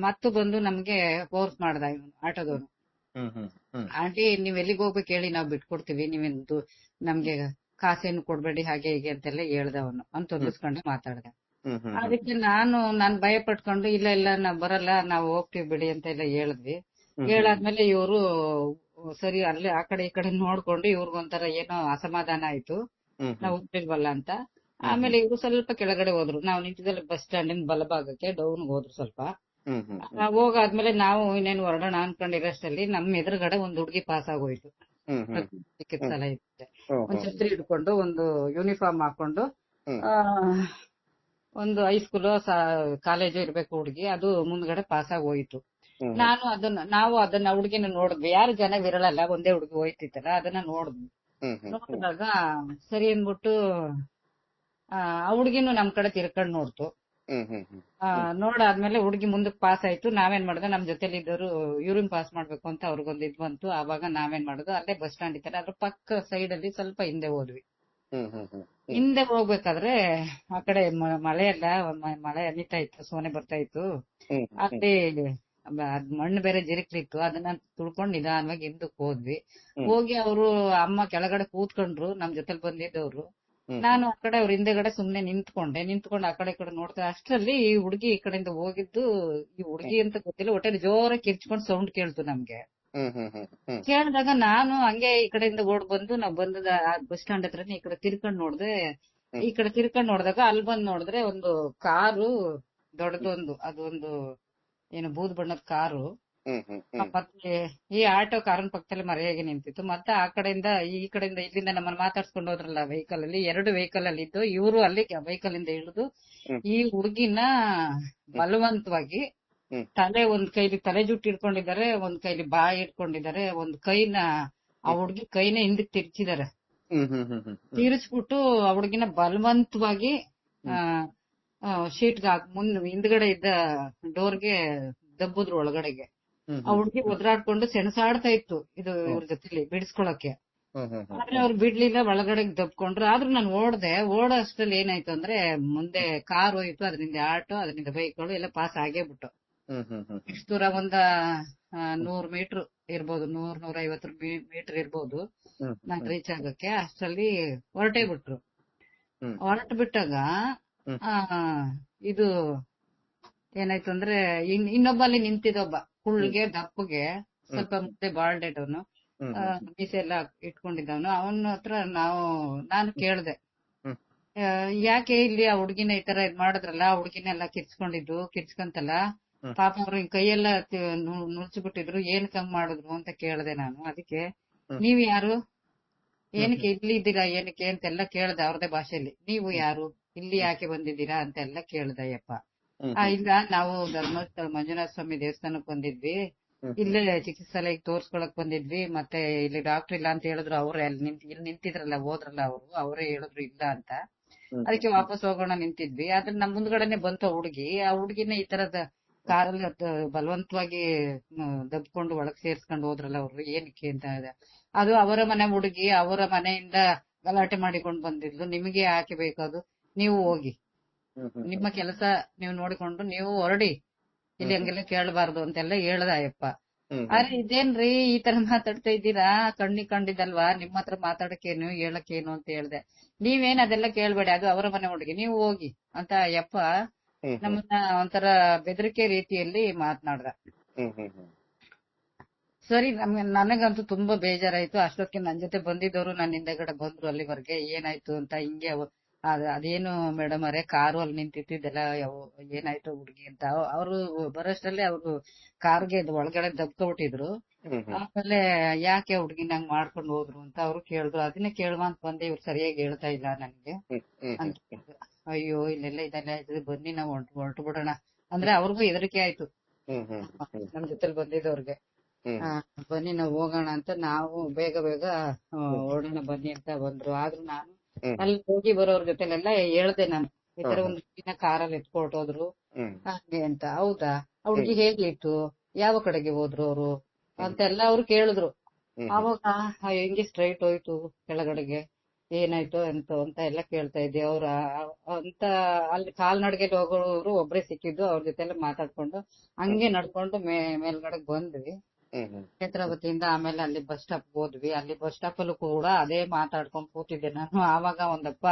ಮತ್ತು ಬಂದು ನಮ್ಗೆ ಫೋರ್ಸ್ ಮಾಡ್ದ ಇವನು ಆಟೋದವನು. ಹ್ಮ್ ಹ್ಮ್ ಹ್ಮ್ ಆಂಟಿ ನೀವ್ ಎಲ್ಲಿಗೆ ಹೋಗ್ಬೇಕು ಹೇಳಿ, ನಾವ್ ಬಿಟ್ಕೊಡ್ತೀವಿ, ನೀವೆಂದು ನಮ್ಗೆ ಕಾಸೇನು ಕೊಡ್ಬೇಡಿ, ಹಾಗೆ ಹೀಗೆ ಅಂತೆಲ್ಲ ಹೇಳ್ದ ಅವನು. ಅಂತ ಹೊಂದಿಸ್ಕೊಂಡು ಮಾತಾಡ್ದ. ಹ್ಮ್ ಹ್ಮ್ ಅದಕ್ಕೆ ನಾನ್ ಭಯ ಪಟ್ಕೊಂಡು, ಇಲ್ಲ ಇಲ್ಲ ನಾವ್ ಬರಲ್ಲ, ನಾವು ಹೋಗ್ತೀವಿ ಬಿಡಿ ಅಂತ ಎಲ್ಲ ಹೇಳಿದ್ವಿ. ಹೇಳಾದ್ಮೇಲೆ ಇವರು ಸರಿ ಅಲ್ಲೇ ಆ ಕಡೆ ಈ ಕಡೆ ನೋಡ್ಕೊಂಡು, ಇವ್ರಿಗೊಂಥರ ಏನೋ ಅಸಮಾಧಾನ ಆಯ್ತು, ಹ್ಮ್ ನಾವು ಹೋಗ್ತಿಲ್ವಲ್ಲ ಅಂತ. ಆಮೇಲೆ ಇವರು ಸ್ವಲ್ಪ ಕೆಳಗಡೆ ಹೋದ್ರು, ನಾವು ನಿಂತಿದ್ದಲ್ಲಿ ಬಸ್ ಸ್ಟ್ಯಾಂಡಿನ ಬಲಭಾಗಕ್ಕೆ ಡೌನ್ ಹೋದ್ರು ಸ್ವಲ್ಪ. ಹ್ಮ್ ಹ್ಮ್ ಹೋಗಾದ್ಮೇಲೆ ನಾವು ಇನ್ನೇನು ಹೊರಡೋಣ ಅನ್ಕೊಂಡಿರೋಷ್ಟರಲ್ಲಿ ನಮ್ಮ ಎದುರುಗಡೆ ಒಂದು ಹುಡುಗಿ ಪಾಸ್ ಆಗೋಯ್ತು. ಹ್ಮ್ ಹ್ಮ್ ಚಿಕಿತ್ಸಾಲ ಇರುತ್ತೆ, ಹ್ಮ್ ಒಂದ್ ಛತ್ರಿ ಹಿಡ್ಕೊಂಡು, ಒಂದು ಯೂನಿಫಾರ್ಮ್ ಹಾಕೊಂಡು, ಹ್ಮ್ ಆ ಒಂದು ಹೈಸ್ಕೂಲ್ ಕಾಲೇಜು ಇರ್ಬೇಕು ಹುಡುಗಿ, ಅದು ಮುಂದ್ಗಡೆ ಪಾಸ್ ಆಗಿ ಹೋಯ್ತು. ಹ್ಮ್ ನಾವು ಅದನ್ನ ಹುಡುಗಿನ ನೋಡಿದ್ವಿ, ಯಾರು ಜನ ವಿರಳಲ್ಲ, ಒಂದೇ ಹುಡುಗಿ ಹೋಯ್ತಿತ್ತಲ್ಲ, ಅದನ್ನ ನೋಡಿದ್ವಿ. ಹ್ಮ್ ಹ್ಮ್ ನೋಡಿದಾಗ ಸರಿ ಅಂದ್ಬಿಟ್ಟು ಆ ಹುಡುಗಿನೂ ನಮ್ ಕಡೆ ತಿರ್ಕೊಂಡ್ ನೋಡ್ತು. ಹ್ಮ್ ಹ್ಮ್ ಹ್ಮ್ ನೋಡಾದ್ಮೇಲೆ ಹುಡುಗಿ ಮುಂದಕ್ಕೆ ಪಾಸ್ ಆಯ್ತು. ನಾವೇನ್ ಮಾಡಿದ್ವಿ, ನಮ್ ಜೊತೆಲಿ ಇದ್ದವರು ಯೂರಿನ್ ಪಾಸ್ ಮಾಡ್ಬೇಕು ಅಂತ ಅವ್ರಿಗೊಂದು ಇದ್ ಬಂತು. ಆವಾಗ ನಾವೇನ್ ಮಾಡುದು, ಅಲ್ಲೇ ಬಸ್ ಸ್ಟ್ಯಾಂಡ್ ಇತ್ತಲ್ಲ ಅದ್ರ ಪಕ್ಕ ಸೈಡ್ ಅಲ್ಲಿ ಸ್ವಲ್ಪ ಹಿಂದೆ ಹೋದ್ವಿ. ಹ್ಮ್ ಹ್ಮ್ ಹ್ಮ್ ಹಿಂದೆ ಹೋಗ್ಬೇಕಾದ್ರೆ ಆ ಕಡೆ ಮಳೆ ಎಲ್ಲ ಮಳೆ ಹನಿತಾ ಇತ್ತು, ಸೋನೆ ಬರ್ತಾ ಇತ್ತು. ಹ್ಮ್ ಅಲ್ಲಿ ಅದ್ ಮಣ್ಣು ಬೇರೆ ಜಿರಿಕ್ಲಿತ್ತು, ಅದನ್ನ ತುಳ್ಕೊಂಡ್ ನಿಧಾನವಾಗಿ ಹಿಂದಕ್ ಹೋದ್ವಿ. ಹೋಗಿ ಅವರು ಅಮ್ಮ ಕೆಳಗಡೆ ಕೂತ್ಕೊಂಡ್ರು, ನಮ್ ಜೊತೆಲಿ ಬಂದಿದ್ದವ್ರು. ನಾನು ಆ ಕಡೆ ಅವ್ರ ಹಿಂದೆಗಡೆ ಸುಮ್ನೆ ನಿಂತ್ಕೊಂಡು ಆ ಕಡೆ ಈ ಕಡೆ ನೋಡ್ತಾ ಅಷ್ಟರಲ್ಲಿ ಈ ಹುಡುಗಿ ಈ ಕಡೆಯಿಂದ ಹೋಗಿದ್ದು, ಈ ಹುಡುಗಿ ಅಂತ ಗೊತ್ತಿಲ್ಲ, ಹೊಟ್ಟೆ ಜೋರಾಗಿ ಕಿರ್ಚ್ಕೊಂಡ್ ಸೌಂಡ್ ಕೇಳ್ತು ನಮ್ಗೆ. ಹ್ಮ್ ಹ್ಮ್ ಹ್ಮ್ ಹ್ಮ್ ಕೇಳಿದಾಗ ನಾನು ಹಂಗೆ ಈ ಕಡೆಯಿಂದ ಓಡ್ ಬಂದು, ನಾವ್ ಬಂದದ ಬಸ್ ಸ್ಟ್ಯಾಂಡ್ ಹತ್ರನೇ ಈ ಕಡೆ ತಿರ್ಕೊಂಡ್ ನೋಡ್ದೆ. ಈ ಕಡೆ ತಿರ್ಕೊಂಡ್ ನೋಡಿದಾಗ ಅಲ್ಲಿ ಬಂದ್ ನೋಡಿದ್ರೆ ಒಂದು ಕಾರು, ದೊಡ್ಡದೊಂದು, ಅದೊಂದು ಏನು ಬೂದ್ ಬಣ್ಣದ ಕಾರು, ಹ್ಮ್ ಹ್ಮ್ ಹ್ಮ್ ಮತ್ತೆ ಈ ಆಟೋ ಕಾರಿನ ಪಕ್ಕದಲ್ಲಿ ಮರೆಯಾಗಿ ನಿಂತಿತ್ತು. ಮತ್ತೆ ಆ ಕಡೆಯಿಂದ ಈ ಕಡೆಯಿಂದ ಇಲ್ಲಿಂದ ನಮ್ಮನ್ನ ಮಾತಾಡ್ಸ್ಕೊಂಡು ಹೋದ್ರಲ್ಲ ವೆಹಿಕಲ್ ಅಲ್ಲಿ, 2 ವೆಹಿಕಲ್ ಅಲ್ಲಿ ಇದ್ದು, ಇವರು ಅಲ್ಲಿ ವೆಹಿಕಲ್ ಇಂದ ಇಳಿದು ಈ ಹುಡುಗಿನ ಬಲವಂತವಾಗಿ ಒಂದ್ ಕೈಲಿ ತಲೆ ಜುಟ್ಟು ಇಟ್ಕೊಂಡಿದ್ದಾರೆ, ಒಂದ್ ಕೈಲಿ ಬಾಯಿ ಇಟ್ಕೊಂಡಿದ್ದಾರೆ, ಒಂದ್ ಕೈನ ಆ ಹುಡುಗಿ ಕೈನ ಹಿಂದಕ್ ತಿರ್ಚಿದ್ದಾರೆ. ಹ್ಮ್ ಹ್ಮ್ ಹ್ಮ್ ಹ್ಮ್ ತಿರ್ಚ್ಬಿಟ್ಟು ಆ ಹುಡುಗಿನ ಬಲವಂತವಾಗಿ ಶೀಟ್ಗೆ ಹಿಂದ್ಗಡೆ ಇದ್ದ ಡೋರ್ಗೆ ದಬ್ಬುದ್ರು ಒಳಗಡೆಗೆ. ಆ ಹುಡುಗಿ ಒದ್ರಾಡ್ಕೊಂಡು ಸೆಣಸಾಡ್ತಾ ಇತ್ತು ಇದು ಇವ್ರ ಜೊತೆಲಿ ಬಿಡಿಸ್ಕೊಳಕ್ಕೆ. ಆದ್ರೆ ಅವ್ರು ಬಿಡ್ಲಿಲ್ಲ, ಒಳಗಡೆ ದಬ್ಕೊಂಡ್ರು. ಆದ್ರೂ ನಾನು ಓಡೋ ಅಷ್ಟ್ರಲ್ಲಿ ಏನಾಯ್ತು ಅಂದ್ರೆ, ಮುಂದೆ ಕಾರ್ ಹೋಯ್ತು, ಅದರಿಂದ ಆಟೋ, ಅದರಿಂದ ಬೈಕ್ಗಳು ಎಲ್ಲ ಪಾಸ್ ಆಗೇ ಬಿಟ್ಟು. ಇಷ್ಟು ದೂರ ಒಂದ 100 ಮೀಟರ್ ಇರ್ಬೋದು, 100-150 ಮೀಟರ್ ಇರ್ಬೋದು ನಾನ್ ರೀಚ್ ಆಗಕ್ಕೆ. ಅಷ್ಟ್ರಲ್ಲಿ ಹೊರಟೇ ಬಿಟ್ರು. ಹೊರಟು ಬಿಟ್ಟಾಗ ಇದು ಏನಾಯ್ತು ಅಂದ್ರೆ, ಇನ್ನೊಬ್ಬ ಅಲ್ಲಿ ನಿಂತಿದ್ದೊಬ್ಬ ಕುಳ್ಗೆ ದಪ್ಪಗೆ ಸ್ವಲ್ಪ ಮುದ್ದೆ ಬಾಳ್ಡೆಟ್ ಅವನು, ಮೀಸೆ ಎಲ್ಲ ಇಟ್ಕೊಂಡಿದ್ದವನು. ಅವನ ಹತ್ರ ನಾನು ಕೇಳ್ದೆ, ಯಾಕೆ ಇಲ್ಲಿ ಆ ಹುಡ್ಗಿನ ಈ ತರ ಇದ್ ಮಾಡಿದ್ರಲ್ಲ, ಆ ಹುಡ್ಗಿನೆಲ್ಲ ಕಿರ್ಚ್ಕೊಂತಲ್ಲ ಪಾಪ, ಅವ್ರು ಕೈಯೆಲ್ಲ ನುಳ್ಸಿಬಿಟ್ಟಿದ್ರು, ಏನಕ್ಕೆ ಹಂಗ್ ಮಾಡಿದ್ರು ಅಂತ ಕೇಳ್ದೆ ನಾನು. ಅದಕ್ಕೆ ನೀವ್ ಯಾರು, ಏನಕ್ಕೆ ಇಲ್ಲಿ ಇದ್ದೀರಾ, ಏನಕ್ಕೆ ಅಂತೆಲ್ಲ ಕೇಳ್ದೆ ಅವ್ರದೇ ಭಾಷೆಯಲ್ಲಿ. ನೀವು ಯಾರು, ಇಲ್ಲಿ ಯಾಕೆ ಬಂದಿದ್ದೀರಾ ಅಂತೆಲ್ಲ ಕೇಳ್ದಯ್ಯಪ್ಪ. ಇಲ್ಲ, ನಾವು ಧರ್ಮಸ್ಥಳ ಮಂಜುನಾಥ ಸ್ವಾಮಿ ದೇವಸ್ಥಾನಕ್ ಬಂದಿದ್ವಿ, ಇಲ್ಲೇ ಚಿಕಿತ್ಸಾಲಯಕ್ಕೆ ತೋರ್ಸ್ಕೊಳಕ್ ಬಂದಿದ್ವಿ, ಮತ್ತೆ ಇಲ್ಲಿ ಡಾಕ್ಟರ್ ಇಲ್ಲ ಅಂತ ಹೇಳಿದ್ರು. ಅವ್ರೆ ಇಲ್ಲಿ ನಿಂತಿದ್ರಲ್ಲ, ಹೋದ್ರಲ್ಲ ಅವರೇ ಹೇಳಿದ್ರು ಇಲ್ಲ ಅಂತ. ಅದಕ್ಕೆ ವಾಪಸ್ ಹೋಗೋಣ ನಿಂತಿದ್ವಿ. ಆದ್ರೆ ನಮ್ ಮುಂದ್ಗಡೆನೆ ಬಂತು ಹುಡುಗಿ. ಆ ಹುಡುಗಿನ ಈ ತರದ ಕಾರಲ್ಲಿ ಬಲವಂತವಾಗಿ ದಬ್ಕೊಂಡು ಒಳಗ್ ಸೇರ್ಸ್ಕೊಂಡು ಹೋದ್ರಲ್ಲ ಅವ್ರು, ಏನಕ್ಕೆ ಅಂತ ಇದೆ. ಅದು ಅವರ ಮನೆ ಹುಡುಗಿ, ಅವರ ಮನೆಯಿಂದ ಗಲಾಟೆ ಮಾಡಿಕೊಂಡು ಬಂದಿದ್ಲು. ನಿಮಗೆ ಯಾಕೆ ಬೇಕದು? ನೀವು ಹೋಗಿ, ನಿಮ್ಮ ಕೆಲಸ ನೀವು ನೋಡಿಕೊಂಡು ನೀವು ಹೊರಡಿ, ಇಲ್ಲಿ ಹಂಗೆಲ್ಲ ಕೇಳಬಾರ್ದು ಅಂತೆಲ್ಲ ಹೇಳ್ದ ಅಯ್ಯಪ್ಪ. ಅರೆ ಇದೇನ್ರಿ ಈ ತರ ಮಾತಾಡ್ತಾ ಇದ್ದೀರಾ, ಕಂಡಿದ್ದಲ್ವಾ, ನಿಮ್ಮ ಹತ್ರ ಮಾತಾಡಕ್ಕೇನು ಹೇಳಕ್ಕೇನು ಅಂತ ಹೇಳ್ದೆ. ನೀವೇನ್ ಅದೆಲ್ಲ ಕೇಳ್ಬೇಡಿ, ಅದು ಅವರ ಮನೆ ಹುಡುಗಿ, ನೀವು ಹೋಗಿ ಅಂತ ಅಯ್ಯಪ್ಪ ನಮ್ಮನ್ನ ಒಂಥರ ಬೆದರಿಕೆ ರೀತಿಯಲ್ಲಿ ಮಾತನಾಡ್ದ. ಸರಿ, ನನಗಂತೂ ತುಂಬಾ ಬೇಜಾರಾಯ್ತು. ಅಷ್ಟೊತ್ತಿಗೆ ನನ್ ಜೊತೆ ಬಂದಿದ್ದವರು ನನ್ನ ಹಿಂದೆಗಡೆ ಬಂದ್ರು ಅಲ್ಲಿವರೆಗೆ. ಏನಾಯ್ತು ಅಂತ ಹಿಂಗೆ ಅದೇನು ಮೇಡಮ್ ಅವರೇ, ಕಾರು ಅಲ್ಲಿ ನಿಂತಿದ್ದೆಲ್ಲ ಏನಾಯ್ತು ಹುಡುಗಿ ಅಂತ. ಅವರು ಬರೋಷ್ಟರಲ್ಲಿ ಅವರು ಕಾರ್ಗೆ ಒಳಗಡೆ ದಬ್ಕೊಬಿಟ್ಟಿದ್ರು. ಆಮೇಲೆ ಯಾಕೆ ಹುಡುಗಿನ ಹಂಗ್ ಮಾಡ್ಕೊಂಡು ಹೋದ್ರು ಅಂತ ಅವ್ರು ಕೇಳಿದ್ರು. ಅದನ್ನೇ ಕೇಳುವ ಅಂತ ಬಂದೆ, ಇವ್ರು ಸರಿಯಾಗಿ ಹೇಳ್ತಾ ಇಲ್ಲ ನನ್ಗೆ ಅಂತ. ಅಯ್ಯೋ ಇದೆಲ್ಲ ಇದು, ಬನ್ನಿ ನಾವು ಹೊರಟು ಬಿಡೋಣ ಅಂದ್ರೆ ಅವ್ರಿಗೂ ಹೆದರಿಕೆ ಆಯ್ತು ನಮ್ ಜೊತೆಲಿ ಬಂದಿದ್ದವ್ರಿಗೆ. ಬನ್ನಿ ನಾವು ಹೋಗೋಣ ಅಂತ, ನಾವು ಬೇಗ ಹೊರಡೋಣ ಬನ್ನಿ ಅಂತ ಬಂದ್ರು. ಆದ್ರೂ ನಾನು ಅಲ್ಲಿ ಹೋಗಿ ಬರೋರ್ ಜೊತೆಲೆಲ್ಲ ಹೇಳ್ದೆ ನಾನು, ಈ ತರ ಒಂದು ಹುಡುಗಿನ ಕಾರಲ್ಲಿ ಎತ್ಕೊಟ್ಟೋದ್ರು ಹಾಗೆ ಅಂತ. ಹೌದಾ, ಹುಡುಗಿ ಹೇಗಿತ್ತು, ಯಾವ ಕಡೆಗೆ ಹೋದ್ರು ಅವರು ಅಂತೆಲ್ಲ ಅವ್ರು ಕೇಳಿದ್ರು. ಅವಾಗ ಹೆಂಗೆ ಸ್ಟ್ರೈಟ್ ಹೋಯ್ತು ಕೆಳಗಡೆಗೆ, ಏನಾಯ್ತು ಅಂತ ಎಲ್ಲ ಕೇಳ್ತಾ ಇದ್ದೆ. ಅವ್ರ ಅಂತ ಅಲ್ಲಿ ಕಾಲ್ನಡಿಗೆಲಿ ಹೋಗೋರು ಒಬ್ರೇ ಸಿಕ್ಕಿದ್ದು, ಅವ್ರ ಜೊತೆ ಎಲ್ಲ ಮಾತಾಡ್ಕೊಂಡು ಹಂಗೆ ನಡ್ಕೊಂಡು ಮೇಲ್ಗಡೆಗೆ ಬಂದ್ವಿ ನೇತ್ರಾವತಿಯಿಂದ. ಆಮೇಲೆ ಅಲ್ಲಿ ಬಸ್ ಸ್ಟಾಪ್ ಹೋದ್ವಿ. ಅಲ್ಲಿ ಬಸ್ ಸ್ಟಾಪ್ ಅಲ್ಲೂ ಕೂಡ ಅದೇ ಮಾತಾಡ್ಕೊಂಡ್ ಕೂತಿದ್ದೆ ನಾನು. ಆವಾಗ ಒಂದಪ್ಪ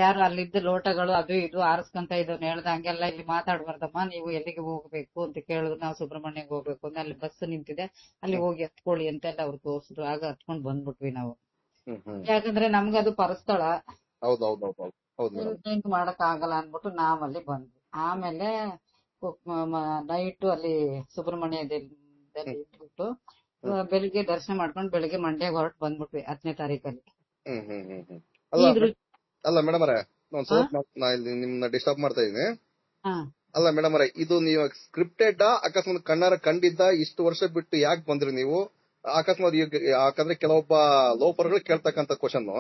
ಯಾರು ಅಲ್ಲಿದ್ದ ಲೋಟಗಳು ಅದು ಇದು ಆರಿಸ್ಕೊಂತ ಇದ್ದವ್ನು ಹೇಳ್ದ, ಹಂಗೆಲ್ಲ ಇಲ್ಲಿ ಮಾತಾಡ್ಬಾರ್ದಮ್ಮ, ನೀವು ಎಲ್ಲಿಗೆ ಹೋಗ್ಬೇಕು ಅಂತ ಕೇಳಿದ್ರು. ನಾವು ಸುಬ್ರಹ್ಮಣ್ಯಗೆ ಹೋಗ್ಬೇಕು ಅಂದ್ರೆ ಅಲ್ಲಿ ಬಸ್ ನಿಂತಿದೆ, ಅಲ್ಲಿ ಹೋಗಿ ಹತ್ಕೊಳ್ಳಿ ಅಂತೆಲ್ಲ ಅವ್ರು ತೋರ್ಸಿದ್ರು. ಆಗ ಹತ್ಕೊಂಡ್ ಬಂದ್ಬಿಟ್ವಿ ನಾವು. ಯಾಕಂದ್ರೆ ನಮ್ಗೆ ಅದು ಪರಸ್ಥಳ, ಏನ್ ಮಾಡಕ್ ಆಗಲ್ಲ ಅನ್ಬಿಟ್ಟು ನಾವಲ್ಲಿ ಬಂದ್ವಿ. ಆಮೇಲೆ ನೈಟ್ ಅಲ್ಲಿ ಸುಬ್ರಹ್ಮಣ್ಯದಲ್ಲಿ ಇಟ್ಬಿಟ್ಟು ಬೆಳಿಗ್ಗೆ ದರ್ಶನ ಮಾಡ್ಕೊಂಡು ಬೆಳಿಗ್ಗೆ ಮಂಡ್ಯಗೆ ಹೊರಟು ಬಂದ್ಬಿಟ್ವಿ 10ನೇ ತಾರೀಕಲ್ಲಿ. ಅಲ್ಲ ಮೇಡಮ್ ಅವರೇ, ನಿಮ್ನ ಡಿಸ್ಟರ್ಬ್ ಮಾಡ್ತಾ ಇದೀನಿ. ಅಲ್ಲ ಮೇಡಮ್ ಅವರೇ, ಇದು ನೀವು ಸ್ಕ್ರಿಪ್ಟೆಡ್ ಅಕಸ್ಮಾತ್ ಕಣ್ಣಾರ ಕಂಡಿದ್ದ ಇಷ್ಟು ವರ್ಷ ಬಿಟ್ಟು ಯಾಕೆ ಬಂದ್ರಿ ನೀವು? ಅಕಸ್ಮಾತ್ ಯಾಕಂದ್ರೆ ಕೆಲವೊಬ್ಬ ಲೋಪರ್ಗಳು ಕೇಳ್ತಕ್ಕಂತ ಕ್ವಶನ್,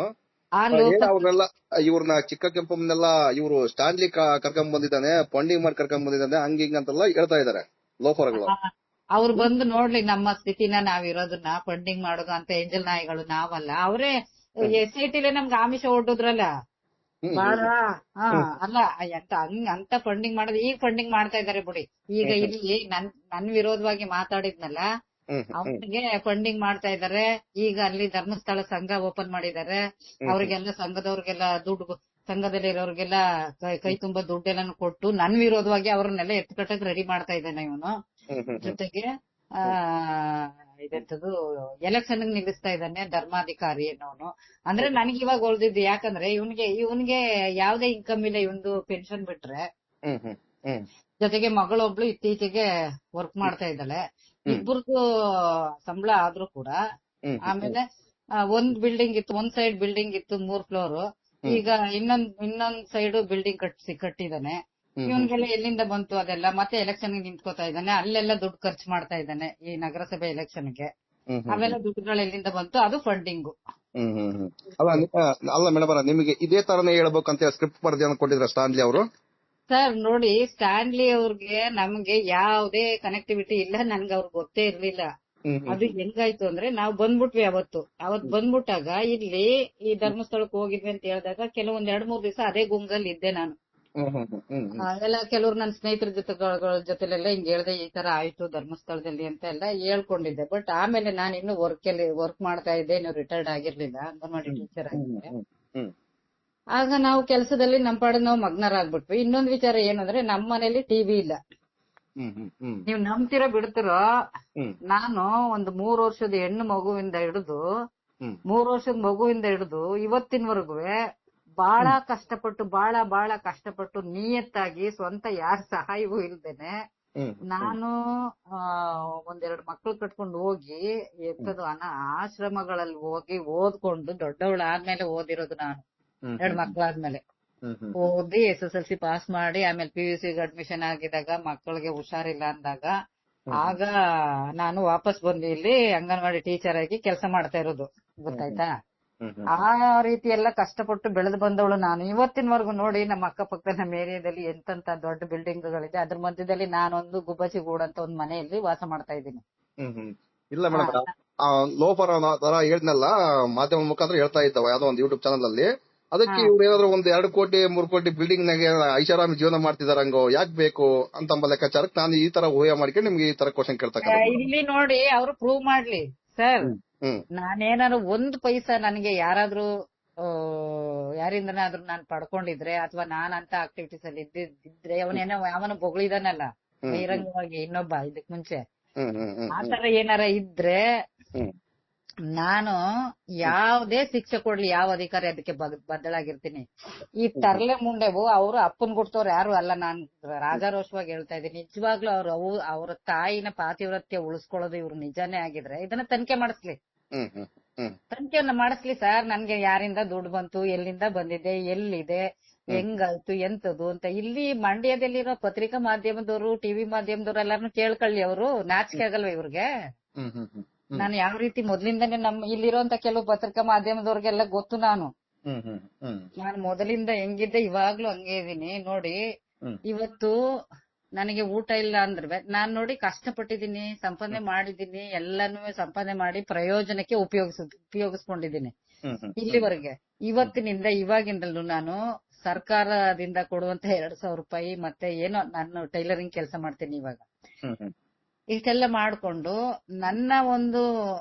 ಅವ್ರನ್ನೆಲ್ಲ ಇವ್ರನ್ನ ಚಿಕ್ಕ ಕೆಂಪಮ್ಮನೆಲ್ಲ ಇವ್ರು ಸ್ಟ್ಯಾನ್ಲಿ ಕರ್ಕೊಂಡ್ ಬಂದಿದ್ದಾನೆ, ಫಂಡಿಂಗ್ ಮಾಡಿ ಕರ್ಕೊಂಡ್ ಬಂದಿದ್ದಾನೆ, ಹಂಗ ಹಿಂಗ ಅಂತೆಲ್ಲ ಹೇಳ್ತಾ ಇದಾರೆ ಲೋಪರ್ಗಳು. ಅವ್ರು ಬಂದು ನೋಡ್ಲಿ ನಮ್ಮ ಸ್ಥಿತಿನ, ನಾವಿರೋದನ್ನ ಫಂಡಿಂಗ್ ಮಾಡೋದು ಅಂತ ಏಂಜಲ್ ನಾಯಿಗಳು ನಾವಲ್ಲ. ಅವರೇ SITಲೇ ನಮ್ಗೆ ಆಮಿಷ ಒಡ್ಡುದ್ರಲ್ಲ ಬಾಳ. ಅಲ್ಲ ಅಂತ ಫಂಡಿಂಗ್ ಮಾಡೋದು ಈಗ ಫಂಡಿಂಗ್ ಮಾಡ್ತಾ ಇದಾರೆ ಬಿಡಿ. ಈಗ ಇಲ್ಲಿ ನನ್ ವಿರೋಧವಾಗಿ ಮಾತಾಡಿದ್ನಲ್ಲ ಅವ್ರಿಗೆ ಫಂಡಿಂಗ್ ಮಾಡ್ತಾ ಇದಾರೆ. ಈಗ ಅಲ್ಲಿ ಧರ್ಮಸ್ಥಳ ಸಂಘ ಓಪನ್ ಮಾಡಿದ್ದಾರೆ. ಅವ್ರಿಗೆಲ್ಲ ಸಂಘದವ್ರಿಗೆಲ್ಲ ದುಡ್ಡು, ಸಂಘದಲ್ಲಿ ಇರೋರ್ಗೆಲ್ಲ ಕೈ ತುಂಬಾ ದುಡ್ಡೆಲ್ಲ ಕೊಟ್ಟು ನನ್ ವಿರೋಧವಾಗಿ ಅವ್ರನ್ನೆಲ್ಲ ಎತ್ಕಟ್ಟಕ್ ರೆಡಿ ಮಾಡ್ತಾ ಇದ್ದಾನೆ ಇವನು. ಜೊತೆಗೆ ಇದೆಂತದು ಎಲೆಕ್ಷನ್ ನಿಲ್ಲಿಸ್ತಾ ಇದ್ದಾನೆ ಧರ್ಮಾಧಿಕಾರಿ ಅನ್ನೋನು. ಅಂದ್ರೆ ನನಗೆ ಇವಾಗ ಹೊಳ್ದಿದ್ದು, ಯಾಕಂದ್ರೆ ಇವನ್ಗೆ ಯಾವ್ದೇ ಇನ್ಕಮ್ ಇಲ್ಲ, ಇವಂದು ಪೆನ್ಷನ್ ಬಿಟ್ರೆ. ಜೊತೆಗೆ ಮಗಳೊಬ್ಳು ಇತ್ತೀಚೆಗೆ ವರ್ಕ್ ಮಾಡ್ತಾ ಇದ್ದಾಳೆ. ಇಬ್ಬರದು ಸಂಬಳ ಆದ್ರೂ ಕೂಡ. ಆಮೇಲೆ ಒಂದ್ ಬಿಲ್ಡಿಂಗ್ ಇತ್ತು, ಒಂದ್ ಸೈಡ್ ಬಿಲ್ಡಿಂಗ್ ಇತ್ತು 3 ಫ್ಲೋರ್. ಈಗ ಇನ್ನೊಂದ್ ಸೈಡ್ ಬಿಲ್ಡಿಂಗ್ ಕಟ್ಟಿದಾನೆ. ಇವನ್ಗೆಲ್ಲ ಎಲ್ಲಿಂದ ಬಂತು ಅದೆಲ್ಲ? ಮತ್ತೆ ಎಲೆಕ್ಷನ್ ನಿಂತ್ಕೋತಾ ಇದ್ದಾನೆ, ಅಲ್ಲೆಲ್ಲ ದುಡ್ಡು ಖರ್ಚು ಮಾಡ್ತಾ ಇದ್ದಾನೆ ಈ ನಗರಸಭೆ ಎಲೆಕ್ಷನ್ಗೆ. ಅವೆಲ್ಲ ದುಡ್ಡುಗಳು ಎಲ್ಲಿಂದ ಬಂತು? ಅದು ಫಂಡಿಂಗು. ಅಲ್ಲ ಮೇಡಮ್, ನಿಮಗೆ ಇದೇ ತರನೇ ಹೇಳ್ಬೇಕಂತ ಸ್ಕ್ರಿಪ್ಟ್ ಬರ್ದೇನ ಕೊಟ್ಟಿದ್ರ ಸ್ಟಾನ್ಲಿ ಅವರು? ಸರ್ ನೋಡಿ, ಸ್ಟ್ಯಾನ್ಲಿ ಅವ್ರಿಗೆ ನಮ್ಗೆ ಯಾವುದೇ ಕನೆಕ್ಟಿವಿಟಿ ಇಲ್ಲ, ನನ್ಗೆ ಅವ್ರಿಗೆ ಗೊತ್ತೇ ಇರ್ಲಿಲ್ಲ. ಅದು ಹೆಂಗಾಯ್ತು ಅಂದ್ರೆ, ನಾವು ಬಂದ್ಬಿಟ್ವಿ ಅವತ್ ಬಂದ್ಬಿಟ್ಟಾಗ ಇಲ್ಲಿ ಈ ಧರ್ಮಸ್ಥಳಕ್ಕೆ ಹೋಗಿದ್ವಿ ಅಂತ ಹೇಳಿದಾಗ ಕೆಲವೊಂದ್ 2-3 ದಿವಸ ಅದೇ ಗುಂಗಲ್ಲಿ ಇದ್ದೆ ನಾನು. ಎಲ್ಲ ಕೆಲವ್ರು ನನ್ನ ಸ್ನೇಹಿತರ ಜೊತೆಲೆಲ್ಲ ಹಿಂಗ್ ಹೇಳ್ದೆ, ಈ ತರ ಆಯ್ತು ಧರ್ಮಸ್ಥಳದಲ್ಲಿ ಅಂತ ಎಲ್ಲ ಹೇಳ್ಕೊಂಡಿದ್ದೆ. ಬಟ್ ಆಮೇಲೆ ನಾನು ಇನ್ನು ವರ್ಕ್ ಮಾಡ್ತಾ ಇದ್ದೆ, ಇನ್ನು ರಿಟೈರ್ಡ್ ಆಗಿರ್ಲಿಲ್ಲ, ಅಂಗನವಾಡಿ ಟೀಚರ್ ಆಗಿದ್ದೆ. ಆಗ ನಾವು ಕೆಲಸದಲ್ಲಿ ನಮ್ಮ ಪಾಡ ನಾವು ಮಗ್ನರಾಗ್ಬಿಟ್ವಿ. ಇನ್ನೊಂದ್ ವಿಚಾರ ಏನಂದ್ರೆ, ನಮ್ಮ ಮನೇಲಿ ಟಿವಿ ಇಲ್ಲ. ನೀವ್ ನಂಬ್ತಿರೋ ಬಿಡ್ತಿರೋ, ನಾನು ಒಂದು 3 ವರ್ಷದ ಹೆಣ್ಣು ಮಗುವಿಂದ ಹಿಡಿದು 3 ವರ್ಷದ ಮಗುವಿಂದ ಹಿಡಿದು ಇವತ್ತಿನವರೆಗೂ ಬಹಳ ಕಷ್ಟಪಟ್ಟು ನಿಯತ್ತಾಗಿ ಸ್ವಂತ ಯಾರ ಸಹಾಯವೂ ಇಲ್ದೇನೆ ನಾನು 1-2 ಮಕ್ಳು ಕಟ್ಕೊಂಡು ಹೋಗಿ ಆಶ್ರಮಗಳಲ್ಲಿ ಹೋಗಿ ಓದ್ಕೊಂಡು ದೊಡ್ಡವಳಾದ್ಮೇಲೆ ಓದಿರೋದು ನಾನು. 2 ಮಕ್ಳಾದ್ಮೇಲೆ ಓದಿ SSLC ಪಾಸ್ ಮಾಡಿ ಆಮೇಲೆ PUC ಅಡ್ಮಿಷನ್ ಆಗಿದಾಗ ಮಕ್ಕಳಿಗೆ ಹುಷಾರಿಲ್ಲ ಅಂದಾಗ ಆಗ ನಾನು ವಾಪಸ್ ಬಂದು ಇಲ್ಲಿ ಅಂಗನವಾಡಿ ಟೀಚರ್ ಆಗಿ ಕೆಲಸ ಮಾಡ್ತಾ ಇರೋದು, ಗೊತ್ತಾಯ್ತಾ? ಆ ರೀತಿ ಎಲ್ಲ ಕಷ್ಟಪಟ್ಟು ಬೆಳೆದು ಬಂದವಳು ನಾನು. ಇವತ್ತಿನವರೆಗೂ ನೋಡಿ ನಮ್ಮ ಅಕ್ಕಪಕ್ಕ ನಮ್ಮ ಏರಿಯಾದಲ್ಲಿ ಎಂತೆಂತ ದೊಡ್ಡ ಬಿಲ್ಡಿಂಗ್ ಗಳಿದೆ, ಅದ್ರ ಮಧ್ಯದಲ್ಲಿ ನಾನೊಂದು ಗುಬ್ಬಚ್ಚಿ ಗೂಡು ಅಂತ ಒಂದು ಮನೆಯಲ್ಲಿ ವಾಸ ಮಾಡ್ತಾ ಇದ್ದೀನಿ. ಇಲ್ಲ ಮೇಡಮ್, ಲೋಫರ್ ತರ ಹೇಳಿದ್ನಲ್ಲ, ಮಾಧ್ಯಮ ಮುಖಾಂತರ ಹೇಳ್ತಾ ಇದ್ದಾವ ಯಾವ್ದೋ ಒಂದು ಯೂಟ್ಯೂಬ್ ಚಾನಲ್ ಅಲ್ಲಿ. ಅದಕ್ಕೆ ಇವ್ರು ಏನಾದ್ರು ಒಂದು 2 ಕೋಟಿ 3 ಕೋಟಿ ಬಿಲ್ಡಿಂಗ್ ನಾಗೆ ಐಷಾರಾಮಿ ಜೀವನ ಮಾಡ್ತಿದಾರಂಗೋ, ಯಾಕೆ ಬೇಕು ಅಂತ ಲೆಕ್ಕಾಚಾರಕ್ಕೆ ನಾನು ಈ ತರ ಊಹೆ ಮಾಡ್ಕೊಂಡು ನಿಮ್ಗೆ ಈ ತರ ಕ್ವಶನ್ ಕೇಳ್ತಕ್ಕ. ಇಲ್ಲಿ ನೋಡಿ ಅವ್ರು ಪ್ರೂವ್ ಮಾಡ್ಲಿ ಸರ್. ನಾನೇನಾದ್ರು ಒಂದು ಪೈಸಾ ನನಗೆ ಯಾರಾದ್ರೂ ಯಾರಿಂದನಾದ್ರೂ ನಾನು ಪಡ್ಕೊಂಡಿದ್ರೆ ಅಥವಾ ನಾನಂತ ಆಕ್ಟಿವಿಟೀಸ್ ಅಲ್ಲಿ ಇದ್ದಿದ್ರೆ ಅವನು ಬೊಗಳಿದಾನಲ್ಲ ಬಹಿರಂಗವಾಗಿ ಇನ್ನೊಬ್ಬ ಇದಕ್ ಮುಂಚೆ ಆತರ ಏನಾರ ಇದ್ರೆ ನಾನು ಯಾವ್ದೇ ಶಿಕ್ಷೆ ಕೊಡ್ಲಿ, ಯಾವ ಅಧಿಕಾರಿ ಅದಕ್ಕೆ ಬದ್ಧಳಾಗಿರ್ತೀನಿ. ಈ ತರ್ಲೆ ಮುಂಡೆವು ಅವರು ಅಪ್ಪನ್ ಕೊಡ್ತವ್ರು ಯಾರು ಅಲ್ಲ. ನಾನ್ ರಾಜಾರೋಷವಾಗಿ ಹೇಳ್ತಾ ಇದ್ದೀನಿ, ನಿಜವಾಗ್ಲೂ ಅವ್ರ ತಾಯಿನ ಪಾತಿವ್ರತ್ಯ ಉಳಿಸ್ಕೊಳ್ಳೋದು ಇವ್ರು ನಿಜಾನೇ ಆಗಿದ್ರೆ ಇದನ್ನ ತನಿಖೆ ಮಾಡಿಸ್ಲಿ, ತನಿಖೆಯನ್ನ ಮಾಡಿಸ್ಲಿ ಸರ್. ನನ್ಗೆ ಯಾರಿಂದ ದುಡ್ಡು ಬಂತು, ಎಲ್ಲಿಂದ ಬಂದಿದೆ, ಎಲ್ಲಿದೆ, ಹೆಂಗಾಯ್ತು, ಎಂತದು ಅಂತ ಇಲ್ಲಿ ಮಂಡ್ಯದಲ್ಲಿರೋ ಪತ್ರಿಕಾ ಮಾಧ್ಯಮದವರು, ಟಿವಿ ಮಾಧ್ಯಮದವ್ರು ಎಲ್ಲಾರು ಕೇಳ್ಕೊಳ್ಳಿ. ಅವರು ನಾಚಿಕೆ ಆಗಲ್ವ ಇವ್ರಿಗೆ? ನಾನು ಯಾವ ರೀತಿ ಮೊದ್ಲಿಂದಾನೇ ಇಲ್ಲಿರೋಂತ ಕೆಲವು ಪತ್ರಿಕಾ ಮಾಧ್ಯಮದವ್ರಿಗೆಲ್ಲ ಗೊತ್ತು. ನಾನು ಮೊದಲಿಂದ ಹೆಂಗಿದ್ದೆ ಇವಾಗ್ಲೂ ಹಂಗೆ ಇದೀನಿ ನೋಡಿ. ಇವತ್ತು ನನಗೆ ಊಟ ಇಲ್ಲ ಅಂದ್ರೆ ನಾನ್ ನೋಡಿ ಕಷ್ಟಪಟ್ಟಿದ್ದೀನಿ, ಸಂಪಾದನೆ ಮಾಡಿದ್ದೀನಿ, ಎಲ್ಲಾನು ಸಂಪಾದನೆ ಮಾಡಿ ಪ್ರಯೋಜನಕ್ಕೆ ಉಪಯೋಗಿಸ್ಕೊಂಡಿದ್ದೀನಿ ಇಲ್ಲಿವರೆಗೆ. ಇವತ್ತಿನಿಂದ ಇವಾಗಿಂದಲೂ ನಾನು ಸರ್ಕಾರದಿಂದ ಕೊಡುವಂತ 2,000 ರೂಪಾಯಿ ಮತ್ತೆ ಏನೋ ನಾನು ಟೈಲರಿಂಗ್ ಕೆಲಸ ಮಾಡ್ತೀನಿ ಇವಾಗ. ಇಷ್ಟೆಲ್ಲ ಮಾಡ್ಕೊಂಡು ನನ್ನ ಒಂದು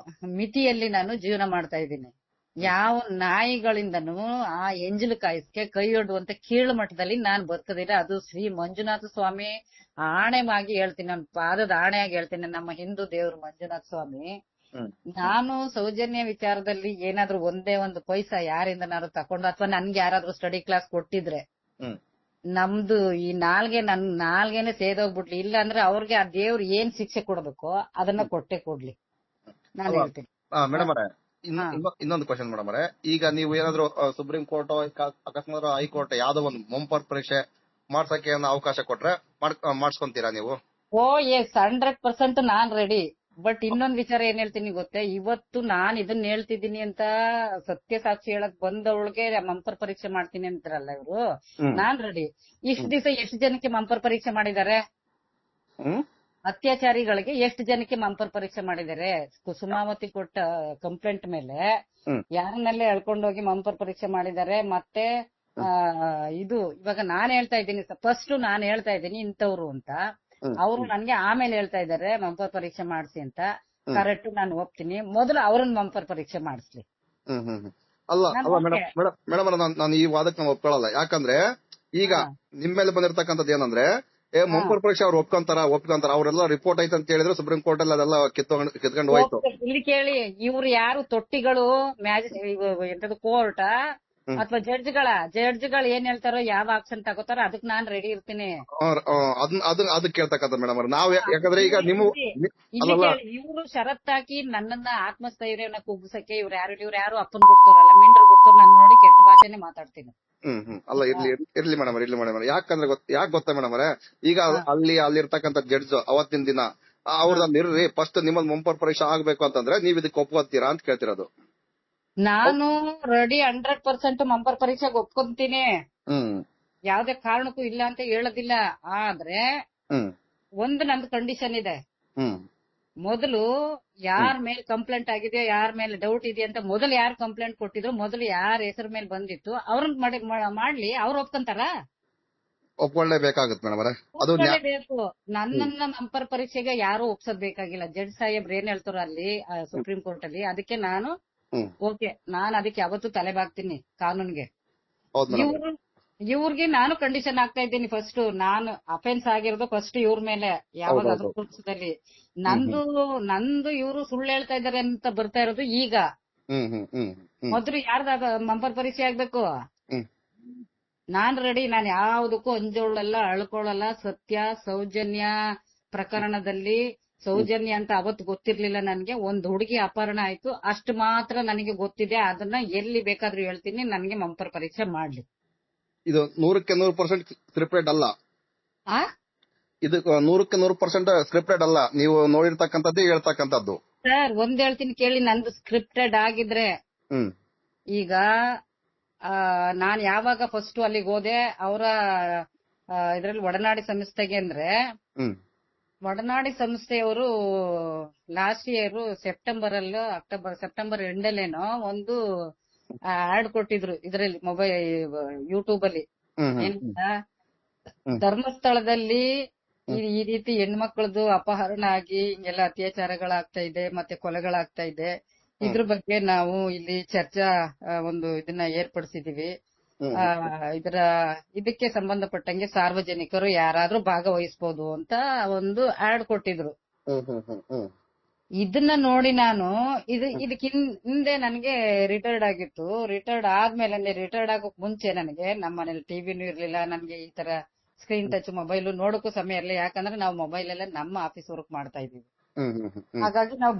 ಮಿತಿಯಲ್ಲಿ ನಾನು ಜೀವನ ಮಾಡ್ತಾ ಇದ್ದೀನಿ. ಯಾವ ನಾಯಿಗಳಿಂದನೂ ಆ ಎಂಜಲು ಕಾಯಿಸ್ಕೆ ಕೈ ಒಡ್ಡುವಂತ ಕೀಳು ಮಟ್ಟದಲ್ಲಿ ನಾನ್ ಬದುಕದಿರ. ಅದು ಶ್ರೀ ಮಂಜುನಾಥ ಸ್ವಾಮಿ ಆಣೆಮಾಗಿ ಹೇಳ್ತೀನಿ, ನನ್ನ ಪಾದದ ಆಣೆಯಾಗಿ ಹೇಳ್ತೀನಿ, ನಮ್ಮ ಹಿಂದೂ ದೇವ್ರು ಮಂಜುನಾಥ ಸ್ವಾಮಿ. ನಾನು ಸೌಜನ್ಯ ವಿಚಾರದಲ್ಲಿ ಏನಾದ್ರೂ ಒಂದೇ ಒಂದು ಪೈಸಾ ಯಾರಿಂದನಾದ್ರು ತಕೊಂಡು ಅಥವಾ ನನ್ಗೆ ಯಾರಾದ್ರೂ ಸ್ಟಡಿ ಕ್ಲಾಸ್ ಕೊಟ್ಟಿದ್ರೆ ನಮ್ದು ಈ ನನ್ ನಾಲ್ಗೆನೆ ಸೇದೋಗ್ಬಿಡ್ಲಿ. ಇಲ್ಲ ಅಂದ್ರೆ ಅವ್ರಿಗೆ ಆ ದೇವ್ರು ಏನ್ ಶಿಕ್ಷೆ ಕೊಡ್ಬೇಕೋ ಅದನ್ನ ಕೊಟ್ಟೆ ಕೊಡ್ಲಿ ನಾನು ಹೇಳ್ತೀನಿ. ಮೇಡಮ್ ಇನ್ನೊಂದು ಕ್ವಶನ್ ಮೇಡಮ್, ಈಗ ನೀವು ಏನಾದ್ರು ಸುಪ್ರೀಂ ಕೋರ್ಟ್ ಅಕಸ್ಮಾತ್ ಹೈಕೋರ್ಟ್ ಯಾವ್ದೋ ಒಂದು ಮಂಪರ್ ಪರೀಕ್ಷೆ ಮಾಡ್ಸಕ್ಕೆ ಅವಕಾಶ ಕೊಟ್ರೆ ಮಾಡ್ಸ್ಕೊಂತೀರಾ ನೀವು? ಓ ಎಸ್, 100% ನಾನ್ ರೆಡಿ. ಬಟ್ ಇನ್ನೊಂದ್ ವಿಚಾರ ಏನ್ ಹೇಳ್ತೀನಿ ಗೊತ್ತೇ, ಇವತ್ತು ನಾನ್ ಇದನ್ನ ಹೇಳ್ತಿದ್ದೀನಿ ಅಂತ ಸತ್ಯ ಸಾಕ್ಷಿ ಹೇಳಕ್ ಬಂದವಳಿಗೆ ಮಂಪರ್ ಪರೀಕ್ಷೆ ಮಾಡ್ತೀನಿ ಅಂತಾರಲ್ಲ ಇವ್ರು, ನಾನ್ ರೆಡಿ. ಇಷ್ಟ ದಿವಸ ಎಷ್ಟು ಜನಕ್ಕೆ ಮಂಪರ್ ಪರೀಕ್ಷೆ ಮಾಡಿದ್ದಾರೆ? ಅತ್ಯಾಚಾರಿಗಳಿಗೆ ಎಷ್ಟು ಜನಕ್ಕೆ ಮಂಪರ್ ಪರೀಕ್ಷೆ ಮಾಡಿದ್ದಾರೆ? ಕುಸುಮಾವತಿ ಕೊಟ್ಟ ಕಂಪ್ಲೇಂಟ್ ಮೇಲೆ ಯಾರನ್ನೆಲ್ಲ ಎಳ್ಕೊಂಡೋಗಿ ಮಂಪರ್ ಪರೀಕ್ಷೆ ಮಾಡಿದ್ದಾರೆ. ಮತ್ತೆ ಇದು ಇವಾಗ ನಾನ್ ಹೇಳ್ತಾ ಇದ್ದೀನಿ, ಫಸ್ಟ್ ನಾನ್ ಹೇಳ್ತಾ ಇದ್ದೀನಿ ಇಂಥವ್ರು ಅಂತ, ಅವರು ನನ್ಗೆ ಆಮೇಲೆ ಹೇಳ್ತಾ ಇದ್ದಾರೆ ಮಂಪರ್ ಪರೀಕ್ಷೆ ಮಾಡಿಸಿ ಅಂತ. ಕರೆಕ್ಟ್, ನಾನು ಒಪ್ತೀನಿ. ಮೊದಲು ಅವ್ರನ್ನ ಮಂಪರ್ ಪರೀಕ್ಷೆ ಮಾಡಿಸ್ಲಿ. ಅಲ್ಲ ಮೇಡಮ್, ನಾನು ಈ ವಾದಕ್ಕೆ ನಾನು ಒಪ್ಕೊಳ್ಳಲ್ಲ. ಯಾಕಂದ್ರೆ ಈಗ ನಿಮ್ ಮೇಲೆ ಬಂದಿರ್ತಕ್ಕಂಥದ್ದು ಏನಂದ್ರೆ ಮಂಪರ್ ಪರೀಕ್ಷೆ ಅವ್ರು ಒಪ್ಕೊಂತಾರ ಅವರೆಲ್ಲ ರಿಪೋರ್ಟ್ ಐತೆ ಅಂತ ಹೇಳಿದ್ರೆ ಸುಪ್ರೀಂ ಕೋರ್ಟ್ ಅಲ್ಲಿ ಅದೆಲ್ಲ ಕಿತ್ಕೊಂಡು ಹೋಯ್ತು. ಇಲ್ಲಿ ಕೇಳಿ, ಇವ್ರು ಯಾರು ತೊಟ್ಟಿಗಳು? ಎಂತದ್ದು ಕೋರ್ಟ ಅಥವಾ ಜಡ್ಜ್ಗಳು ಏನ್ ಹೇಳ್ತಾರೋ, ಯಾವ ಆಕ್ಷನ್ ತಗೋತಾರೋ ಅದಕ್ಕೆ ನಾನ್ ರೆಡಿ ಇರ್ತೀನಿ. ಅದಕ್ಕೆ ಕೇಳ್ತಕ್ಕಂಥ ಮೇಡಮ್ ನಾವ್, ಯಾಕಂದ್ರೆ ಈಗ ಇವ್ರು ಷರತ್ತಾಕಿ ನನ್ನನ್ನ ಆತ್ಮಸ್ಥೈರ್ಯವನ್ನ ಕುಗ್ಸಕ್ಕೆ ಇವ್ರು ಯಾರು ಅಪ್ಪನ್ ಕೊಡ್ತಾರಲ್ಲ, ಮಿಂಡ್ರು ಕೊಡ್ತಾರ, ನನ್ನ ನೋಡಿ ಕೆಟ್ಟ ಭಾಷೆನೆ ಮಾತಾಡ್ತೀನಿ. ಅಲ್ಲ ಇರ್ಲಿ ಮೇಡಮ್, ಯಾಕಂದ್ರೆ ಯಾಕೆ ಗೊತ್ತಾ ಮೇಡಮ್, ಈಗ ಅಲ್ಲಿರ್ತಕ್ಕಂಥ ಜಡ್ಜ್ ಅವತ್ತಿನ ದಿನ ಅವ್ರದ್ದು ಇರ್ರಿ, ಫಸ್ಟ್ ನಿಮ್ಮದ್ ಮಂಪರ್ ಪರೀಕ್ಷೆ ಆಗ್ಬೇಕು ಅಂತಂದ್ರೆ ನೀವ್ ಇದಕ್ಕೆ ಒಪ್ಕೋತೀರಾ ಅಂತ ಕೇಳ್ತಿರೋದು. ನಾನು ರೆಡಿ 100% ಮಂಪರ್ ಪರೀಕ್ಷೆಗೆ ಒಪ್ಕೊಂತೀನಿ. ಯಾವ್ದೇ ಕಾರಣಕ್ಕೂ ಇಲ್ಲ ಅಂತ ಹೇಳೋದಿಲ್ಲ. ಆದ್ರೆ ಒಂದು ನಂದು ಕಂಡೀಷನ್ ಇದೆ. ಮೊದಲು ಯಾರ ಮೇಲೆ ಕಂಪ್ಲೇಂಟ್ ಆಗಿದೆ, ಯಾರ ಮೇಲೆ ಡೌಟ್ ಇದೆ ಅಂತ ಮೊದಲು ಯಾರು ಕಂಪ್ಲೇಂಟ್ ಕೊಟ್ಟಿದ್ರು, ಮೊದಲು ಯಾರ ಹೆಸರು ಮೇಲೆ ಬಂದಿತ್ತು ಅವ್ರನ್ನ ಮಾಡ್ಲಿ. ಅವ್ರು ಒಪ್ಕೊಂತಾರ? ಒಪ್ಕೊಳ್ಳೇಬೇಕಾಗುತ್ತೆ ಮೇಡಮ್. ಒಪ್ಕೊಳ್ಳೇಬೇಕು. ನನ್ನನ್ನ ಮಂಪರ್ ಪರೀಕ್ಷೆಗೆ ಯಾರು ಒಪ್ಸೋದ್ ಬೇಕಾಗಿಲ್ಲ. ಜಡ್ಜ್ ಸಾಹೇಬ್ರು ಏನ್ ಹೇಳ್ತಾರೋ ಅಲ್ಲಿ ಸುಪ್ರೀಂ ಕೋರ್ಟ್ ಅಲ್ಲಿ, ಅದಕ್ಕೆ ನಾನು ಓಕೆ, ನಾನು ಅದಕ್ಕೆ ಯಾವತ್ತೂ ತಲೆ ಬಾಗ್ತೀನಿ ಕಾನೂನ್ಗೆ. ಇವ್ರಿಗೆ ನಾನು ಕಂಡೀಷನ್ ಆಗ್ತಾ ಇದ್ದೀನಿ. ಫಸ್ಟ್ ನಾನು ಅಫೆನ್ಸ್ ಆಗಿರೋದು ಫಸ್ಟ್ ಇವ್ರ ಮೇಲೆ, ಯಾವಾಗ ಅದ್ರ ಪಕ್ಷದಲ್ಲಿ ನಂದು ಇವರು ಸುಳ್ಳು ಹೇಳ್ತಾ ಇದಾರೆ ಅಂತ ಬರ್ತಾ ಇರೋದು ಈಗ. ಮೊದ್ಲು ಯಾರ್ದ ಮಂಪರ್ ಪರೀಕ್ಷೆ ಆಗ್ಬೇಕು? ನಾನ್ ರೆಡಿ. ನಾನ್ ಯಾವ್ದಕ್ಕೂ ಅಂಜೋಳಲ್ಲ, ಅಳ್ಕೊಳ್ಳಲ್ಲ. ಸತ್ಯ ಸೌಜನ್ಯ ಪ್ರಕರಣದಲ್ಲಿ ಸೌಜನ್ಯ ಅಂತ ಅವತ್ತು ಗೊತ್ತಿರ್ಲಿಲ್ಲ ನನ್ಗೆ. ಒಂದ್ ಹುಡುಗಿ ಅಪಹರಣ ಆಯ್ತು, ಅಷ್ಟು ಮಾತ್ರ ನನಗೆ ಗೊತ್ತಿದೆ. ಅದನ್ನ ಎಲ್ಲಿ ಬೇಕಾದ್ರೂ ಹೇಳ್ತೀನಿ, ನನ್ಗೆ ಮಂಪರ್ ಪರೀಕ್ಷೆ ಮಾಡ್ಲಿ. ಇದು 100% ಸ್ಕ್ರಿಪ್ಟೆಡ್ ಅಲ್ಲ. ಇದು 100% ಸ್ಕ್ರಿಪ್ಟೆಡ್ ಅಲ್ಲ, ನೀವು ನೋಡಿರ್ತಕ್ಕಂಥದ್ದೇ ಹೇಳ್ತಕ್ಕಂಥದ್ದು. ಸರ್ ಒಂದ್ ಹೇಳ್ತೀನಿ ಕೇಳಿ, ನಂದು ಸ್ಕ್ರಿಪ್ಟೆಡ್ ಆಗಿದ್ರೆ ಈಗ ನಾನ್ ಯಾವಾಗ ಫಸ್ಟ್ ಅಲ್ಲಿಗೆ ಹೋದೆ ಅವರ ಇದ್ರಲ್ಲಿ ಒಡನಾಡಿ ಸಂಸ್ಥೆಗೆ ಅಂದ್ರೆ ಹ್ಮ್ ಒಡನಾಡಿ ಸಂಸ್ಥೆಯವರು ಲಾಸ್ಟ್ ಇಯರ್ ಸೆಪ್ಟೆಂಬರ್ ಎಂಡಲ್ಲೇನೋ ಒಂದು ಆಡ್ ಕೊಟ್ಟಿದ್ರು ಇದರಲ್ಲಿ ಮೊಬೈಲ್ ಯೂಟ್ಯೂಬ್ ಅಲ್ಲಿ ಹ್ಮ್ ಏನಂತ ಹ್ಮ್. ಧರ್ಮಸ್ಥಳದಲ್ಲಿ ಈ ರೀತಿ ಹೆಣ್ಮಕ್ಳದು ಅಪಹರಣ ಆಗಿ ಹಿಂಗೆಲ್ಲ ಅತ್ಯಾಚಾರಗಳಾಗ್ತಾ ಇದೆ ಮತ್ತೆ ಕೊಲೆಗಳಾಗ್ತಾ ಇದೆ. ಇದ್ರ ಬಗ್ಗೆ ನಾವು ಇಲ್ಲಿ ಚರ್ಚಾ ಒಂದು ಇದನ್ನ ಏರ್ಪಡಿಸಿದೀವಿ. ಇದಕ್ಕೆ ಸಂಬಂಧಪಟ್ಟಂಗೆ ಸಾರ್ವಜನಿಕರು ಯಾರಾದ್ರೂ ಭಾಗವಹಿಸಬಹುದು ಅಂತ ಒಂದು ಆಡ್ ಕೊಟ್ಟಿದ್ರು. ಇದನ್ನ ನೋಡಿ ನಾನು ಇದಕ್ಕೆ ಹಿಂದೆ ನನಗೆ ರಿಟೈರ್ಡ್ ಆಗಿತ್ತು. ರಿಟೈರ್ಡ್ ಆದ್ಮೇಲೆ ರಿಟೈರ್ಡ್ ಆಗೋಕ್ ಮುಂಚೆ ನನಗೆ ನಮ್ಮ ಮನೇಲಿ ಟಿವಿನೂ ಇರ್ಲಿಲ್ಲ. ನನ್ಗೆ ಈ ತರ ಸ್ಕ್ರೀನ್ ಟಚ್ ಮೊಬೈಲ್ ನೋಡೋಕ್ಕೂ ಸಮಯ ಇರಲಿಲ್ಲ. ಯಾಕಂದ್ರೆ ನಾವು ಮೊಬೈಲ್ ಎಲ್ಲ ನಮ್ಮ ಆಫೀಸ್ ವರ್ಕ್ ಮಾಡ್ತಾ ಇದೀವಿ. ಹಾಗಾಗಿ ನಾವು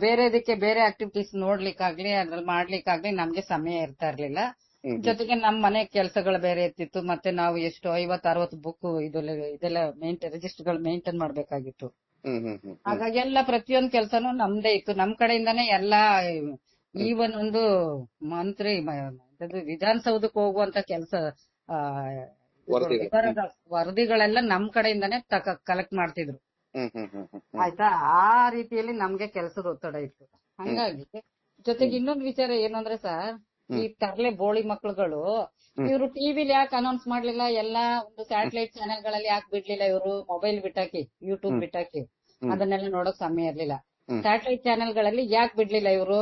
ಬೇರೆ ಆಕ್ಟಿವಿಟೀಸ್ ನೋಡ್ಲಿಕ್ಕಾಗ್ಲಿ ಅದ್ರಲ್ಲಿ ಮಾಡ್ಲಿಕ್ಕಾಗ್ಲಿ ನಮ್ಗೆ ಸಮಯ ಇರ್ತಾ ಇರ್ಲಿಲ್ಲ. ಜೊತೆಗೆ ನಮ್ಮ ಮನೆ ಕೆಲಸಗಳು ಬೇರೆ ಇರ್ತಿತ್ತು. ಮತ್ತೆ ನಾವು ಎಷ್ಟು 50-60 ಬುಕ್ ಇದೆಲ್ಲ ರಿಜಿಸ್ಟರ್ ಗಳು ಮೇಂಟೈನ್ ಮಾಡ್ಬೇಕಾಗಿತ್ತು. ಹಾಗಾಗಿ ಎಲ್ಲ ಪ್ರತಿಯೊಂದು ಕೆಲಸನೂ ನಮ್ದೇ ಇತ್ತು. ನಮ್ ಕಡೆಯಿಂದಾನೇ ಎಲ್ಲಾ ಈವನ್ ಒಂದು ಮಂತ್ರಿ ವಿಧಾನಸೌಧಕ್ಕೆ ಹೋಗುವಂತ ಕೆಲಸ ವರದಿಗಳೆಲ್ಲ ನಮ್ ಕಡೆಯಿಂದಾನೇ ಕಲೆಕ್ಟ್ ಮಾಡ್ತಿದ್ರು. ಆಯ್ತಾ, ಆ ರೀತಿಯಲ್ಲಿ ನಮ್ಗೆ ಕೆಲಸದ ಒತ್ತಡ ಇತ್ತು. ಹಂಗಾಗಿ ಜೊತೆಗೆ ಇನ್ನೊಂದು ವಿಚಾರ ಏನು ಅಂದ್ರೆ ಸರ್, ಈ ತರ್ಲೆ ಬೋಳಿ ಮಕ್ಳುಗಳು ಇವರು ಟಿವಿಲಿ ಯಾಕೆ ಅನೌನ್ಸ್ ಮಾಡ್ಲಿಲ್ಲ? ಎಲ್ಲಾ ಒಂದು ಸ್ಯಾಟಲೈಟ್ ಚಾನೆಲ್ ಗಳಲ್ಲಿ ಯಾಕೆ ಬಿಡ್ಲಿಲ್ಲ? ಇವರು ಮೊಬೈಲ್ ಬಿಟ್ಟಾಕಿ, ಯೂಟ್ಯೂಬ್ ಬಿಟ್ಟಾಕಿ, ಅದನ್ನೆಲ್ಲ ನೋಡೋಕ್ ಸಮಯ ಇರ್ಲಿಲ್ಲ. ಸ್ಯಾಟಲೈಟ್ ಚಾನೆಲ್ ಗಳಲ್ಲಿ ಯಾಕೆ ಬಿಡ್ಲಿಲ್ಲ ಇವರು?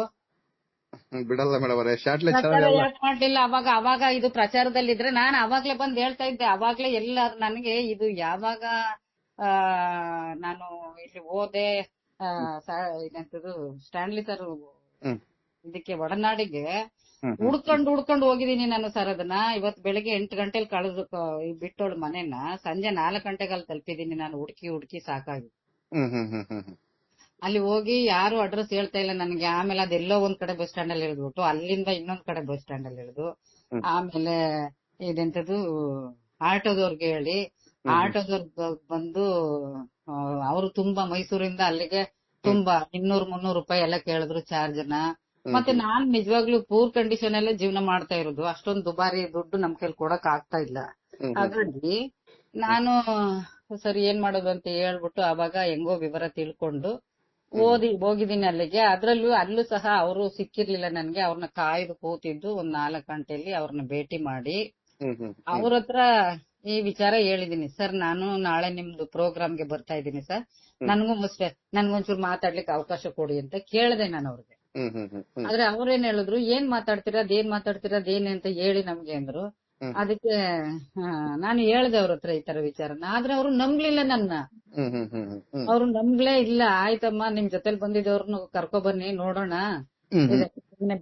ಬಿಡಲ್ಲ ಮೇಡಮ್ ಅವರೇ, ಸ್ಯಾಟಲೈಟ್ ಯಾಕೆ ಮಾಡ್ಲಿಲ್ಲ? ಅವಾಗ ಇದು ಪ್ರಚಾರದಲ್ಲಿದ್ರೆ ನಾನು ಅವಾಗ್ಲೇ ಬಂದ್ ಹೇಳ್ತಾ ಇದ್ದೆ. ಅವಾಗ್ಲೇ ಎಲ್ಲ ನನಗೆ ಇದು ಯಾವಾಗ ನಾನು ಇಲ್ಲಿ ಹೋದೆ ಏನಂತದ್ದು ಸ್ಟ್ಯಾನ್ಲಿ ಸರ್ ಇದಕ್ಕೆ ಒಡನಾಡಿಗೆ ಹುಡ್ಕೊಂಡು ಹೋಗಿದೀನಿ ನಾನು ಸರ್. ಅದನ್ನ ಇವತ್ ಬೆಳಿಗ್ಗೆ 8 ಗಂಟೆಲಿ ಕಳೆದು ಬಿಟ್ಟೋಳು ಮನೆನ ಸಂಜೆ 4 ಗಂಟೆಗೆ ಅಲ್ಲಿ ತಲುಪಿದೀನಿ ನಾನು. ಹುಡುಕಿ ಸಾಕಾಗಿ ಅಲ್ಲಿ ಹೋಗಿ ಯಾರು ಅಡ್ರೆಸ್ ಹೇಳ್ತಾ ಇಲ್ಲ ನನಗೆ. ಆಮೇಲೆ ಅದೆಲ್ಲೋ ಒಂದ್ ಕಡೆ ಬಸ್ ಸ್ಟ್ಯಾಂಡ್ ಅಲ್ಲಿ ಇಳಿದ್ಬಿಟ್ಟು ಅಲ್ಲಿಂದ ಇನ್ನೊಂದ್ ಕಡೆ ಬಸ್ ಸ್ಟ್ಯಾಂಡ್ ಅಲ್ಲಿ ಇಳಿದು ಆಮೇಲೆ ಇದೆಂತದ್ದು ಆಟೋದವ್ರಿಗೆ ಹೇಳಿ ಆಟೋದವ್ರ ಬಂದು ಅವರು ತುಂಬಾ ಮೈಸೂರಿಂದ ಅಲ್ಲಿಗೆ ತುಂಬಾ 200-300 ರೂಪಾಯಿ ಎಲ್ಲ ಕೇಳಿದ್ರು ಚಾರ್ಜ್ನ. ಮತ್ತೆ ನಾನ್ ನಿಜವಾಗ್ಲೂ ಪೂರ್ ಕಂಡೀಷನ್ ಅಲ್ಲೇ ಜೀವನ ಮಾಡ್ತಾ ಇರೋದು. ಅಷ್ಟೊಂದು ದುಬಾರಿ ದುಡ್ಡು ನಮ್ ಕೈಲಿ ಕೊಡಕ್ ಆಗ್ತಾ ಇಲ್ಲ. ಹಾಗಾಗಿ ನಾನು ಸರಿ ಏನ್ ಮಾಡೋದು ಅಂತ ಹೇಳ್ಬಿಟ್ಟು ಅವಾಗ ಹೆಂಗೋ ವಿವರ ತಿಳ್ಕೊಂಡು ಹೋಗಿದ್ದೀನಿ ಅಲ್ಲಿಗೆ. ಅಲ್ಲೂ ಸಹ ಅವರು ಸಿಕ್ಕಿರ್ಲಿಲ್ಲ ನನ್ಗೆ. ಅವ್ರನ್ನ ಕಾಯ್ದು ಕೂತಿದ್ದು ಒಂದ್ 4 ಗಂಟೆಯಲ್ಲಿ ಅವ್ರನ್ನ ಭೇಟಿ ಮಾಡಿ ಅವ್ರ ಹತ್ರ ಈ ವಿಚಾರ ಹೇಳಿದೀನಿ. ಸರ್, ನಾನು ನಾಳೆ ನಿಮ್ದು ಪ್ರೋಗ್ರಾಮ್ಗೆ ಬರ್ತಾ ಇದ್ದೀನಿ ಸರ್, ನನ್ಗೊಂಚೂರು ಮಾತಾಡ್ಲಿಕ್ಕೆ ಅವಕಾಶ ಕೊಡಿ ಅಂತ ಕೇಳಿದೆ ನಾನು ಅವ್ರಿಗೆ. ಆದ್ರೆ ಅವ್ರೇನ್ ಹೇಳಿದ್ರು, ಏನ್ ಮಾತಾಡ್ತೀರಾ ಅದೇನೆ ಅಂತ ಹೇಳಿ ನಮ್ಗೆ ಅಂದ್ರು. ಅದಕ್ಕೆ ನಾನು ಹೇಳ್ದೆ ಅವ್ರ ಹತ್ರ ಈ ತರ ವಿಚಾರನ. ಆದ್ರೆ ಅವ್ರು ನಂಬ್ಲಿಲ್ಲ ನನ್ನ. ಅವ್ರು ನಂಬ್ಲೇ ಇಲ್ಲ. ಆಯ್ತಮ್ಮ, ನಿಮ್ ಜೊತೆಲಿ ಬಂದಿದ್ದವ್ರನ್ನು ಕರ್ಕೊ ಬನ್ನಿ ನೋಡೋಣ,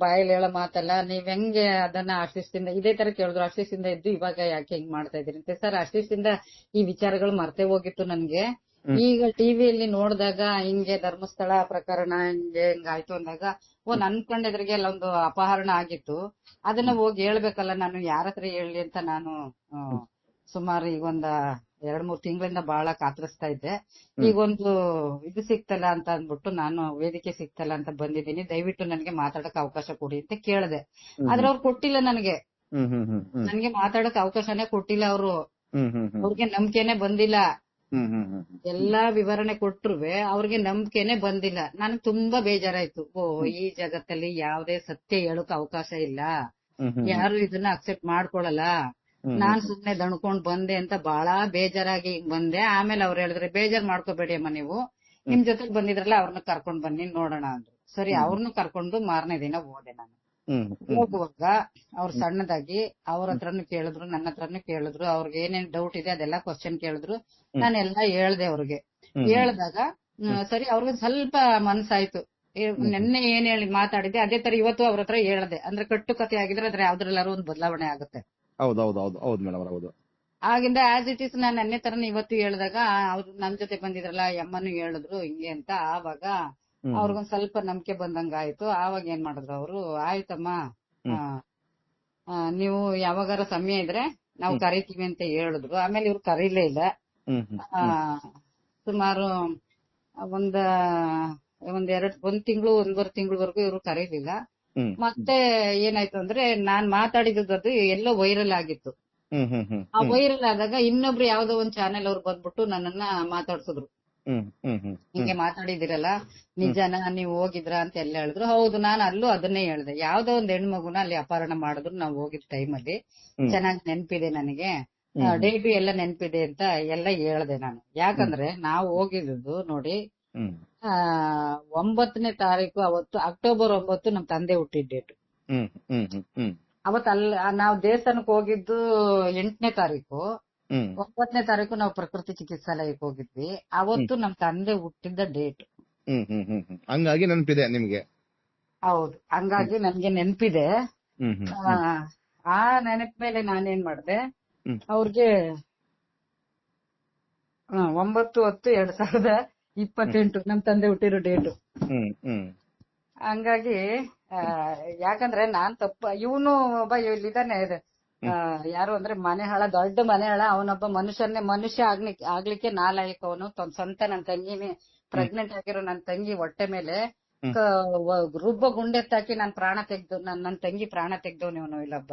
ಬಾಯಲ್ಲಿ ಹೇಳೋ ಮಾತಲ್ಲ, ನೀವ್ ಹೆಂಗೆ ಅದನ್ನ ಅಷ್ಟಿಷ್ಟಿಂದ ಇದೇ ತರ ಕೇಳಿದ್ರು. ಅಷ್ಟಿಷ್ಟಿಂದ ಇದ್ದು ಇವಾಗ ಯಾಕೆ ಹೆಂಗ್ ಮಾಡ್ತಾ ಇದೀರಿ ಅಂತ. ಸರ್, ಅಷ್ಟಿಷ್ಟಿಂದ ಈ ವಿಚಾರಗಳು ಮರ್ತೇ ಹೋಗಿತ್ತು ನನ್ಗೆ. ಈಗ ಟಿವಿಯಲ್ಲಿ ನೋಡಿದಾಗ ಹಿಂಗೆ ಧರ್ಮಸ್ಥಳ ಪ್ರಕರಣ ಹಿಂಗಾಯ್ತು ಅಂದಾಗ ಅನ್ಕೊಂಡಿದ್ರಿಗೆ ಎಲ್ಲ ಒಂದು ಅಪಹರಣ ಆಗಿತ್ತು. ಅದನ್ನ ಹೋಗಿ ಹೇಳ್ಬೇಕಲ್ಲ, ನಾನು ಯಾರ ಹತ್ರ ಹೇಳಿ ಅಂತ ನಾನು ಸುಮಾರು ಈಗ ಒಂದ 2-3 ತಿಂಗಳಿಂದ ಬಹಳ ಕಾತರಿಸ್ತಾ ಇದ್ದೆ. ಈಗೊಂದು ಇದು ಸಿಕ್ತಲ್ಲ ಅಂತ ಅಂದ್ಬಿಟ್ಟು ನಾನು ವೇದಿಕೆ ಸಿಕ್ತಲ್ಲ ಅಂತ ಬಂದಿದ್ದೀನಿ. ದಯವಿಟ್ಟು ನನಗೆ ಮಾತಾಡಕ್ ಅವಕಾಶ ಕೊಡಿ ಅಂತ ಕೇಳಿದೆ. ಆದ್ರೆ ಅವ್ರು ಕೊಟ್ಟಿಲ್ಲ ನನಗೆ ಮಾತಾಡಕ್ ಅವಕಾಶನೇ ಕೊಟ್ಟಿಲ್ಲ. ಅವ್ರಿಗೆ ನಂಬಿಕೆನೆ ಬಂದಿಲ್ಲ. ಎಲ್ಲಾ ವಿವರಣೆ ಕೊಟ್ರುವೆ ಅವ್ರಿಗೆ ನಂಬಿಕೆನೆ ಬಂದಿಲ್ಲ. ನನಗೆ ತುಂಬಾ ಬೇಜಾರಾಯ್ತು. ಈ ಜಗತ್ತಲ್ಲಿ ಯಾವುದೇ ಸತ್ಯ ಹೇಳಕ್ ಅವಕಾಶ ಇಲ್ಲ, ಯಾರು ಇದನ್ನ ಅಕ್ಸೆಪ್ಟ್ ಮಾಡ್ಕೊಳಲ್ಲ. ನಾನ್ ಸುಮ್ನೆ ದಣ್ಕೊಂಡ್ ಬಂದೆ ಅಂತ ಬಹಳ ಬೇಜಾರಾಗಿ ಬಂದೆ. ಆಮೇಲೆ ಅವ್ರು ಹೇಳಿದ್ರೆ, ಬೇಜಾರ್ ಮಾಡ್ಕೋಬೇಡಿ ಅಮ್ಮ, ನೀವು ನಿಮ್ ಜೊತೆಗೆ ಬಂದಿದ್ರಲ್ಲ ಅವ್ರನ್ನ ಕರ್ಕೊಂಡ್ ಬನ್ನಿ ನೋಡೋಣ ಅಂದ್ರು. ಸರಿ, ಅವ್ರನ್ನ ಕರ್ಕೊಂಡು ಮಾರನೇ ದಿನ ಹೋದೆ ನಾನು. ಹೋಗುವಾಗ ಅವ್ರು ಸಣ್ಣದಾಗಿ ಅವ್ರ ಹತ್ರನು ಕೇಳಿದ್ರು, ನನ್ನ ಹತ್ರನು ಕೇಳಿದ್ರು. ಅವ್ರಿಗೆ ಏನೇನ್ ಡೌಟ್ ಇದೆ ಅದೆಲ್ಲ ಕ್ವಶನ್ ಕೇಳಿದ್ರು. ನಾನೆಲ್ಲಾ ಹೇಳ್ದೆ ಅವ್ರಿಗೆ. ಹೇಳ್ದಾಗ ಸರಿ, ಅವ್ರಿಗೆ ಸ್ವಲ್ಪ ಮನ್ಸಾಯ್ತು. ನೆನ್ನೆ ಏನ್ ಹೇಳಿ ಮಾತಾಡಿದ್ದೆ ಅದೇ ತರ ಇವತ್ತು ಅವ್ರ ಹತ್ರ ಹೇಳ್ದೆ. ಅಂದ್ರೆ ಕಟ್ಟುಕತೆ ಆಗಿದ್ರೆ ಅದ್ರ ಯಾವ್ದ್ರಲ್ಲಾರು ಒಂದು ಬದಲಾವಣೆ ಆಗುತ್ತೆ. ಆಗಿಂದ ಆಸ್ ಇಟ್ ಈಸ್ ನಾನು ನೆನ್ನೆ ತರ ಇವತ್ತು ಹೇಳಿದಾಗ ಅವ್ರು ನಮ್ ಜೊತೆ ಬಂದಿದ್ರಲ್ಲ ಅಮ್ಮನು ಹೇಳಿದ್ರು ಹಿಂಗೆ ಅಂತ. ಆವಾಗ ಅವ್ರಿಗೊಂದ್ ಸ್ವಲ್ಪ ನಂಬಿಕೆ ಬಂದಂಗ ಆಯ್ತು. ಆವಾಗ ಏನ್ ಮಾಡಿದ್ರು ಅವರು, ಆಯ್ತಮ್ಮ, ನೀವು ಯಾವಾಗಾರ ಸಮಯ ಇದ್ರೆ ನಾವು ಕರಿತೀವಿ ಅಂತ ಹೇಳಿದ್ರು. ಆಮೇಲೆ ಇವ್ರು ಕರೀಲೇ ಇಲ್ಲ. ಸುಮಾರು ಒಂದ್ ತಿಂಗಳು 1.5 ತಿಂಗಳವರೆಗೂ ಇವ್ರು ಕರೀಲಿಲ್ಲ. ಹ್ಮ್ ಮತ್ತೆ ಏನಾಯ್ತು ಅಂದ್ರೆ ನಾನ್ ಮಾತಾಡಿದ್ದು ಎಲ್ಲೋ ವೈರಲ್ ಆಗಿತ್ತು. ಹ್ಮ್ ಹ್ಮ್ ಹ್ಮ್ ಆ ವೈರಲ್ ಆದಾಗ ಇನ್ನೊಬ್ರು ಯಾವ್ದೋ ಒಂದ್ ಚಾನೆಲ್ ಅವ್ರು ಬಂದ್ಬಿಟ್ಟು ನನ್ನನ್ನ ಮಾತಾಡ್ಸಿದ್ರು. ಹ್ಮ್ ಹ್ಮ್ ಹ್ಮ್ ಹಿಂಗೆ ಮಾತಾಡಿದಿರಲ್ಲ, ನಿಜಾನ, ನೀವು ಹೋಗಿದ್ರ ಅಂತ ಎಲ್ಲ ಹೇಳಿದ್ರು. ಹೌದು, ನಾನು ಅಲ್ಲೂ ಅದನ್ನೇ ಹೇಳ್ದೆ. ಯಾವ್ದೋ ಒಂದ್ ಹೆಣ್ಮಗುನ ಅಲ್ಲಿ ಅಪಹರಣ ಮಾಡಿದ್ರು ನಾವು ಹೋಗಿದ್ ಟೈಮಲ್ಲಿ. ಚೆನ್ನಾಗಿ ನೆನ್ಪಿದೆ ನನಗೆ, ಡೇಟು ಎಲ್ಲ ನೆನ್ಪಿದೆ ಅಂತ ಎಲ್ಲ ಹೇಳ್ದೆ ನಾನು. ಯಾಕಂದ್ರೆ ನಾವು ಹೋಗಿದ್ದು ನೋಡಿ, ಹ್ಮ್ 9ನೇ ತಾರೀಕು, ಅವತ್ತು ಅಕ್ಟೋಬರ್ 9 ನಮ್ ತಂದೆ ಹುಟ್ಟಿದ ಡೇಟು. ಹ್ಮ್ ಹ್ಮ್ ಹ್ಮ್ ಹ್ಮ್ ಅವತ್ತು ನಾವು ದೇವಸ್ಥಾನಕ್ಕೆ ಹೋಗಿದ್ದು 8ನೇ ತಾರೀಕು. ಹ್ಮ್ 9ನೇ ತಾರೀಕು ನಾವು ಪ್ರಕೃತಿ ಚಿಕಿತ್ಸಾಲಯಕ್ಕೆ ಹೋಗಿದ್ವಿ. ಅವತ್ತು ನಮ್ ತಂದೆ ಹುಟ್ಟಿದ್ದ ಡೇಟ್. ಹ್ಮ್ ಹ್ಮ್ ಹ್ಮ್ ಹ್ಮ್ ಹಂಗಾಗಿ ನೆನಪಿದೆ ನಿಮ್ಗೆ. ಹೌದು, ಹಂಗಾಗಿ ನನ್ಗೆ ನೆನ್ಪಿದೆ. ಹ್ಮ್ ಹ್ಮ್ ಆ ನೆನಪ ಮೇಲೆ ನಾನೇನ್ ಮಾಡ್ದೆ, ಹ್ಮ್ ಅವ್ರಿಗೆ 9/10/2028 ನಮ್ ತಂದೆ ಹುಟ್ಟಿರೋ ಡೇಟು. ಹ್ಮ್ ಹ್ಮ್ ಹಂಗಾಗಿ ಯಾಕಂದ್ರೆ ನಾನ್ ಇವನು ಒಬ್ಬ ಇಲ್ಲಿದ್ದಾನೆ, ಯಾರು ಅಂದ್ರೆ ಮನೆಹಾಳ, ದೊಡ್ಡ ಮನೆಹಾಳ. ಅವನೊಬ್ಬ ಮನುಷ್ಯ ಆಗ್ಲಿಕ್ಕೆ ನಾಲಾಯಕ. ಅವನು ಸ್ವಂತ ನನ್ ತಂಗಿನೇ, ಪ್ರೆಗ್ನೆಂಟ್ ಆಗಿರೋ ನನ್ ತಂಗಿ ಹೊಟ್ಟೆ ಮೇಲೆ ರುಬ್ಬ ಗುಂಡೆತ್ತಾಕಿ ನನ್ ತಂಗಿ ಪ್ರಾಣ ತೆಗ್ದವನು ಇಲ್ಲೊಬ್ಬ.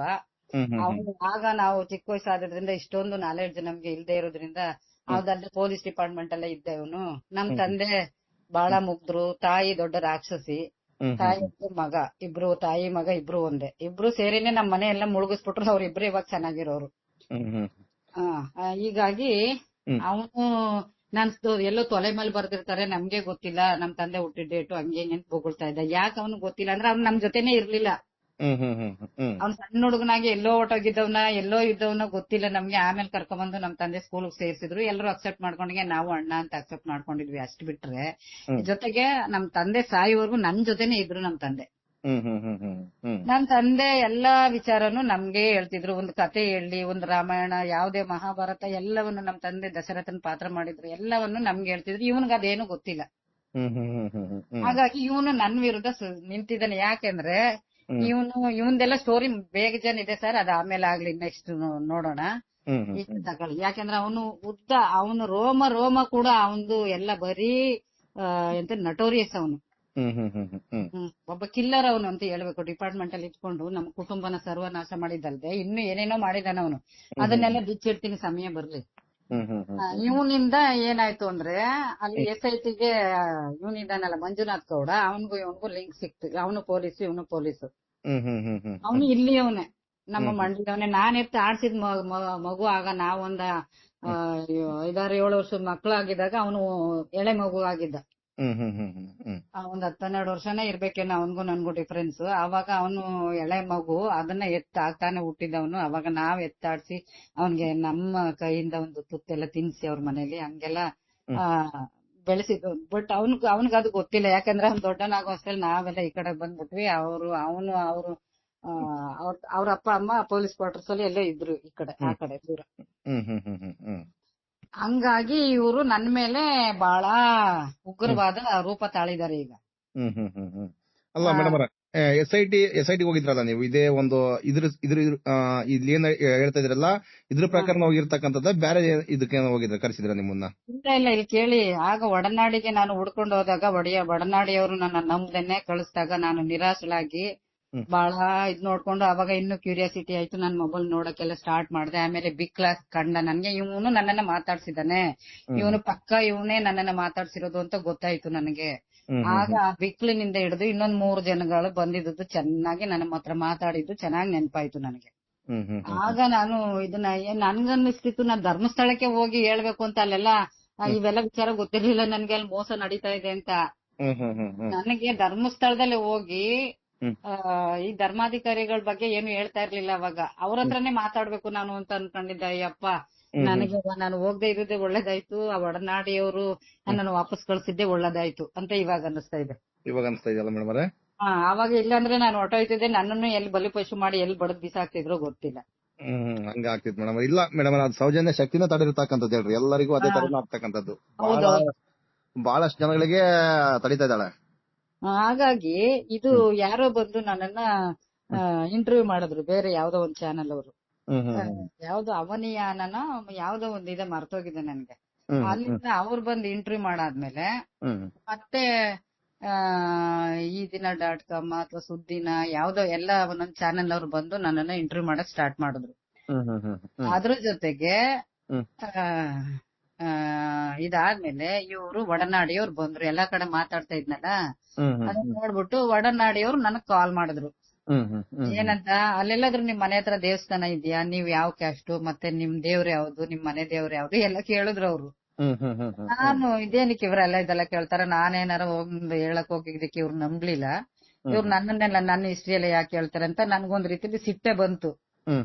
ಅವನು ಆಗ ನಾವು ಚಿಕ್ಕ ವಯಸ್ಸಾದ್ರಿಂದ ಇಷ್ಟೊಂದು ನಾಲೆಡ್ಜ್ ನಮ್ಗೆ ಇಲ್ದೇ ಇರೋದ್ರಿಂದ ಯಾವ್ದಲ್ಲೇ ಪೊಲೀಸ್ ಡಿಪಾರ್ಟ್ಮೆಂಟ್ ಅಲ್ಲೇ ಇದ್ದವನು. ನಮ್ ತಂದೆ ಬಹಳ ಮುಗ್ದ್ರು, ತಾಯಿ ದೊಡ್ಡ ರಾಕ್ಷಸಿ, ತಾಯಿ ಮಗ ಇಬ್ರು, ತಾಯಿ ಮಗ ಇಬ್ರು ಒಂದೇ. ಇಬ್ರು ಸೇರಿನೇ ನಮ್ ಮನೆ ಎಲ್ಲ ಮುಳುಗಿಸ್ಬಿಟ್ರು. ಅವ್ರಿಬ್ರು ಇವಾಗ ಚೆನ್ನಾಗಿರೋರು. ಹೀಗಾಗಿ ಅವನು ಎಲ್ಲೋ ತೊಲೆ ಮೇಲೆ ಬರ್ದಿರ್ತಾರೆ, ನಮ್ಗೆ ಗೊತ್ತಿಲ್ಲ ನಮ್ ತಂದೆ ಹುಟ್ಟಿದ ಡೇಟು, ಹಂಗೆ ಅಂತ ಬೊಗಳ್ತಾ ಇದ್ದ. ಯಾಕೆ ಅವನು ಗೊತ್ತಿಲ್ಲ ಅಂದ್ರೆ ಅವ್ನು ನಮ್ ಜೊತೆನೆ ಇರ್ಲಿಲ್ಲ. ಅವ್ನ್ ಸಣ್ಣ ಹುಡುಗನಾಗಿ ಎಲ್ಲೋ ಹೊಟ್ಟೋಗಿದ್ದವನ, ಎಲ್ಲೋ ಇದ್ದವನ ಗೊತ್ತಿಲ್ಲ ನಮ್ಗೆ. ಆಮೇಲೆ ಕರ್ಕೊಂಡ್ಬಂದು ನಮ್ ತಂದೆ ಸ್ಕೂಲ್ ಸೇರ್ಸಿದ್ರು. ಎಲ್ಲರೂ ಅಕ್ಸೆಪ್ಟ್ ಮಾಡ್ಕೊಂಡ್ಗೆ, ನಾವು ಅಣ್ಣ ಅಂತ ಅಕ್ಸೆಪ್ಟ್ ಮಾಡ್ಕೊಂಡಿದ್ವಿ. ಅಷ್ಟ್ ಬಿಟ್ರೆ ಜೊತೆಗೆ ನಮ್ ತಂದೆ ಸಾಯುವವರೆಗೂ ನನ್ ಜೊತೆನೆ ಇದ್ರು ನಮ್ ತಂದೆ. ನನ್ ತಂದೆ ಎಲ್ಲಾ ವಿಚಾರನು ನಮ್ಗೆ ಹೇಳ್ತಿದ್ರು. ಒಂದು ಕತೆ ಹೇಳಿ, ಒಂದು ರಾಮಾಯಣ, ಯಾವ್ದೇ ಮಹಾಭಾರತ, ಎಲ್ಲವನ್ನು ನಮ್ ತಂದೆ ದಶರಥನ್ ಪಾತ್ರ ಮಾಡಿದ್ರು, ಎಲ್ಲವನ್ನು ನಮ್ಗೆ ಹೇಳ್ತಿದ್ರು. ಇವನ್ಗ ಅದೇನು ಗೊತ್ತಿಲ್ಲ. ಹಾಗಾಗಿ ಇವನು ನನ್ ವಿರುದ್ಧ ನಿಂತಿದ್ದಾನೆ. ಯಾಕೆಂದ್ರೆ ಇವಂದೆಲ್ಲ ಸ್ಟೋರಿ ಬೇಜಾನ್ ಇದೆ ಸರ್, ಅದ ಆಮೇಲೆ ಆಗ್ಲಿ, ನೆಕ್ಸ್ಟ್ ನೋಡೋಣ. ಈಗ ತಗೊಳ್ಳಿ. ಯಾಕೆಂದ್ರೆ ಅವನು ರೋಮ ಕೂಡ ಅವಂದು ಎಲ್ಲ ಬರೀ ಎಂತ ನಟೋರಿಯಸ್. ಅವನು ಒಬ್ಬ ಕಿಲ್ಲರ್ ಅವನು ಅಂತ ಹೇಳ್ಬೇಕು. ಡಿಪಾರ್ಟ್ಮೆಂಟ್ ಅಲ್ಲಿ ಇಟ್ಕೊಂಡು ನಮ್ಮ ಕುಟುಂಬನ ಸರ್ವನಾಶ ಮಾಡಿದ್ದಲ್ದೆ ಇನ್ನು ಏನೇನೋ ಮಾಡಿದಾನ ಅವನು. ಅದನ್ನೆಲ್ಲ ಬಿಚ್ಚಿಡ್ತೀನಿ ಸಮಯ ಬರ್ಲಿ. ಇವನಿಂದ ಏನಾಯ್ತು ಅಂದ್ರೆ, ಅಲ್ಲಿ SIT ಗೆ ಇವನಿದ್ದಾನಲ್ಲ ಮಂಜುನಾಥ್ ಗೌಡ, ಇವನ್ಗೂ ಲಿಂಕ್ ಸಿಕ್ತು. ಅವನು ಪೊಲೀಸ್, ಇವನು ಪೊಲೀಸ್. ಅವನು ಇಲ್ಲಿ ಅವನೇ, ನಮ್ಮ ಮಂಡ್ಯದವನೇ. ನಾನ್ ಎತ್ತು ಆಡ್ಸಿದ್ ಮಗು. ಆಗ ನಾವೊಂದ 5-7 ವರ್ಷದ ಮಕ್ಕಳಾಗಿದ್ದಾಗ ಅವನು ಎಳೆ ಮಗು ಆಗಿದ್ದ. ಒಂದ್ 10-12 ವರ್ಷನೇ ಇರ್ಬೇಕೇನೋ ಅವನ್ಗೂ ನನ್ಗೂ ಡಿಫ್ರೆನ್ಸ್. ಅವಾಗ ಅವನು ಎಳೆ ಮಗು, ಅದನ್ನ ಆಗ್ತಾನೆ ಹುಟ್ಟಿದವನು. ಅವಾಗ ನಾವ್ ಎತ್ತಾಡ್ಸಿ ಅವನ್ಗೆ ನಮ್ಮ ಕೈಯಿಂದ ಒಂದು ತುತ್ತೆಲ್ಲ ತಿನ್ಸಿ ಅವ್ರ ಮನೇಲಿ ಹಂಗೆಲ್ಲ ಬೆಳೆಸಿದ್ದು. ಬಟ್ ಅವನ್ಗ ಅದು ಗೊತ್ತಿಲ್ಲ. ಯಾಕಂದ್ರೆ ಅವ್ನು ದೊಡ್ಡನಾಗೋ ಅಷ್ಟರಲ್ಲಿ ನಾವೆಲ್ಲ ಈ ಕಡೆ ಬಂದ್ಬಿಟ್ವಿ. ಅವ್ರ ಅಪ್ಪ ಅಮ್ಮ ಪೊಲೀಸ್ ಕ್ವಾರ್ಟರ್ಸ್ ಅಲ್ಲಿ ಎಲ್ಲೋ ಇದ್ರು, ಈ ಕಡೆ ಆ ಕಡೆ ದೂರ. ಹಂಗಾಗಿ ಇವರು ನನ್ ಮೇಲೆ ಬಹಳ ಉಗ್ರವಾದ ರೂಪ ತಾಳಿದ್ದಾರೆ ಈಗ. ಅಲ್ಲ ಮೇಡಮ್, SIT ಹೋಗಿದ್ರಲ್ಲ ನೀವು, ಇದೇ ಒಂದು ಇಲ್ಲಿ ಏನ್ ಹೇಳ್ತಾ ಇದ್ರಲ್ಲ, ಇದ್ರ ಪ್ರಕಾರ ಹೋಗಿರ್ತಕ್ಕಂಥದ್ದು ಬೇರೆ ಇದಕ್ಕೆ ಹೋಗಿದ್ರ, ಕರೆಸಿದ್ರ ನಿಮ್ಮನ್ನ? ಇಲ್ಲ ಇಲ್ಲಿ ಕೇಳಿ. ಆಗ ಒಡನಾಡಿಗೆ ನಾನು ಹುಡ್ಕೊಂಡು ಹೋದಾಗ ಒಡನಾಡಿಯವರು ನನ್ನ ನಂಬದೇನೆ ಕಳಿಸಿದಾಗ ನಾನು ನಿರಾಶಳಾಗಿ ಬಹಳ ನೋಡ್ಕೊಂಡು, ಅವಾಗ ಇನ್ನು ಕ್ಯೂರಿಯಾಸಿಟಿ ಆಯ್ತು. ನನ್ ಮೊಬೈಲ್ ನೋಡಕ್ಕೆಲ್ಲ ಸ್ಟಾರ್ಟ್ ಮಾಡಿದೆ. ಆಮೇಲೆ ಬಿಗ್ ಕ್ಲಾಸ್ ಕಂಡ ನನ್ಗೆ. ಇವನು ನನ್ನನ್ನ ಮಾತಾಡ್ಸಿದಾನೆ, ಇವನು ಪಕ್ಕ ಇವನೇ ನನ್ನನ್ನ ಮಾತಾಡ್ಸಿರೋದು ಅಂತ ಗೊತ್ತಾಯ್ತು ನನಗೆ. ಆಗ ಆ ಬಿಕ್ಲಿನಿಂದ ಹಿಡಿದು ಇನ್ನೊಂದ್ 3 ಜನಗಳು ಬಂದಿದ್ದು ಚೆನ್ನಾಗಿ ನನ್ನ ಹತ್ರ ಮಾತಾಡಿದ್ದು ಚೆನ್ನಾಗಿ ನೆನಪಾಯ್ತು ನನಗೆ. ಆಗ ನಾನು ಇದನ್ನ ನನ್ಗನ್ನಿಸ್ತಿತ್ತು, ನಾನ್ ಧರ್ಮಸ್ಥಳಕ್ಕೆ ಹೋಗಿ ಹೇಳ್ಬೇಕು ಅಂತ. ಅಲ್ಲೆಲ್ಲ ಇವೆಲ್ಲ ವಿಚಾರ ಗೊತ್ತಿರ್ಲಿಲ್ಲ ನನ್ಗೆ, ಅಲ್ಲಿ ಮೋಸ ನಡೀತಾ ಇದೆ ಅಂತ. ನನಗೆ ಧರ್ಮಸ್ಥಳದಲ್ಲಿ ಹೋಗಿ ಈ ಧರ್ಮಾಧಿಕಾರಿಗಳ ಬಗ್ಗೆ ಏನು ಹೇಳ್ತಾ ಇರ್ಲಿಲ್ಲ. ಅವಾಗ ಅವ್ರ ಹತ್ರನೇ ಮಾತಾಡ್ಬೇಕು ನಾನು ಅಂತ ಅನ್ಕೊಂಡಿದ್ದೆ. ಅಯ್ಯಪ್ಪ, ನನಗೆ ನಾನು ಹೋಗದೆ ಇರೋದೇ ಒಳ್ಳೇದಾಯ್ತು. ಆ ಒಡನಾಡಿಯವರು ನನ್ನನ್ನು ವಾಪಸ್ ಕಳ್ಸಿದ್ದೆ ಒಳ್ಳೇದಾಯ್ತು ಅಂತ ಇವಾಗ ಅನ್ನಿಸ್ತಾ ಇದೆ. ಇವಾಗ ಅನಿಸ್ತಾ ಇದೆಯಲ್ಲ ಮೇಡಮ್? ಅವಾಗ ಇಲ್ಲಾಂದ್ರೆ ನಾನು ಹೊಟ್ಟೋಯ್ತಿದ್ದೆ. ನನ್ನನ್ನು ಎಲ್ಲಿ ಬಲಿಪಶು ಮಾಡಿ ಎಲ್ಲಿ ಬಡದ್ ಬಿಸಾಕ್ತಿದ್ರು ಗೊತ್ತಿಲ್ಲ. ಹಂಗ ಆಗ್ತಿದ್ ಮೇಡಮ್. ಇಲ್ಲ ಮೇಡಮ್, ಅದು ಸೌಜನ್ಯ ಶಕ್ತಿನ ತಡೆದಿರ್ತಕ್ಕಂಥದ್ದು ಹೇಳ್ರಿ, ಎಲ್ಲರಿಗೂ ಅದೇ ತರ ಆಗ್ತಕ್ಕಂಥದ್ದು. ಬಹಳಷ್ಟು ಜನಗಳಿಗೆ ತಡೀತಾ ಇದ್ದಾಳೆ. ಹಾಗಾಗಿ ಇದು ಯಾರೋ ಬಂದು ನನ್ನನ್ನ ಇಂಟರ್ವ್ಯೂ ಮಾಡಿದ್ರು, ಬೇರೆ ಯಾವ್ದೋ ಒಂದ್ ಚಾನಲ್ ಅವರು. ಯಾವ್ದೋ ಅವನಿಯಾನನೋ ಯಾವ್ದೋ ಒಂದ್ ಇದೆ, ಮರ್ತೋಗಿದೆ ನನ್ಗೆ. ಅಲ್ಲಿಂದ ಅವ್ರು ಬಂದು ಇಂಟರ್ವ್ಯೂ ಮಾಡಾದ್ಮೇಲೆ ಮತ್ತೆ ಆ, ಈ ದಿನ .com ಅಥವಾ ಸುದ್ದಿನ ಯಾವ್ದೋ ಎಲ್ಲ ಒಂದೊಂದ್ ಚಾನೆಲ್ ಅವ್ರು ಬಂದು ನನ್ನನ್ನ ಇಂಟರ್ವ್ಯೂ ಮಾಡಕ್ ಸ್ಟಾರ್ಟ್ ಮಾಡಿದ್ರು. ಅದ್ರ ಜೊತೆಗೆ ಆ, ಆ, ಇದಾದ್ಮೇಲೆ ಇವ್ರು ಒಡನಾಡಿಯವ್ರು ಬಂದ್ರು. ಎಲ್ಲಾ ಕಡೆ ಮಾತಾಡ್ತಾ ಇದ್ನಲ್ಲ, ಅದನ್ನ ನೋಡ್ಬಿಟ್ಟು ಒಡನಾಡಿಯವ್ರು ನನಗ್ ಕಾಲ್ ಮಾಡಿದ್ರು. ಏನಂತ, ಅಲ್ಲೆಲ್ಲಾದ್ರೂ ನಿಮ್ ಮನೆ ಹತ್ರ ದೇವಸ್ಥಾನ ಇದೆಯಾ, ನೀವ್ ಯಾವ ಕ್ಯಾಸ್ಟ್, ಮತ್ತೆ ನಿಮ್ ದೇವ್ರ ಯಾವ್ದು, ನಿಮ್ ಮನೆ ದೇವ್ರ ಯಾವ್ದು ಎಲ್ಲ ಕೇಳಿದ್ರು ಅವ್ರು. ನಾನು ಇದೇನಕ್ಕೆ ಇವರೆಲ್ಲ ಇದೆಲ್ಲ ಕೇಳ್ತಾರ, ನಾನೇನಾರ ಒಂದ್ ಹೇಳಕ್ ಹೋಗಿದ್ದಕ್ಕೆ ಇವ್ರು ನಂಬ್ಲಿಲ್ಲ. ಇವ್ರು ನನ್ನನ್ನೆಲ್ಲ ನನ್ನ ಹಿಸ್ಟ್ರಿ ಎಲ್ಲ ಯಾಕೆ ಹೇಳ್ತಾರೆ ಅಂತ ನನ್ಗೊಂದ್ ರೀತಿಲಿ ಸಿಟ್ಟೆ ಬಂತು.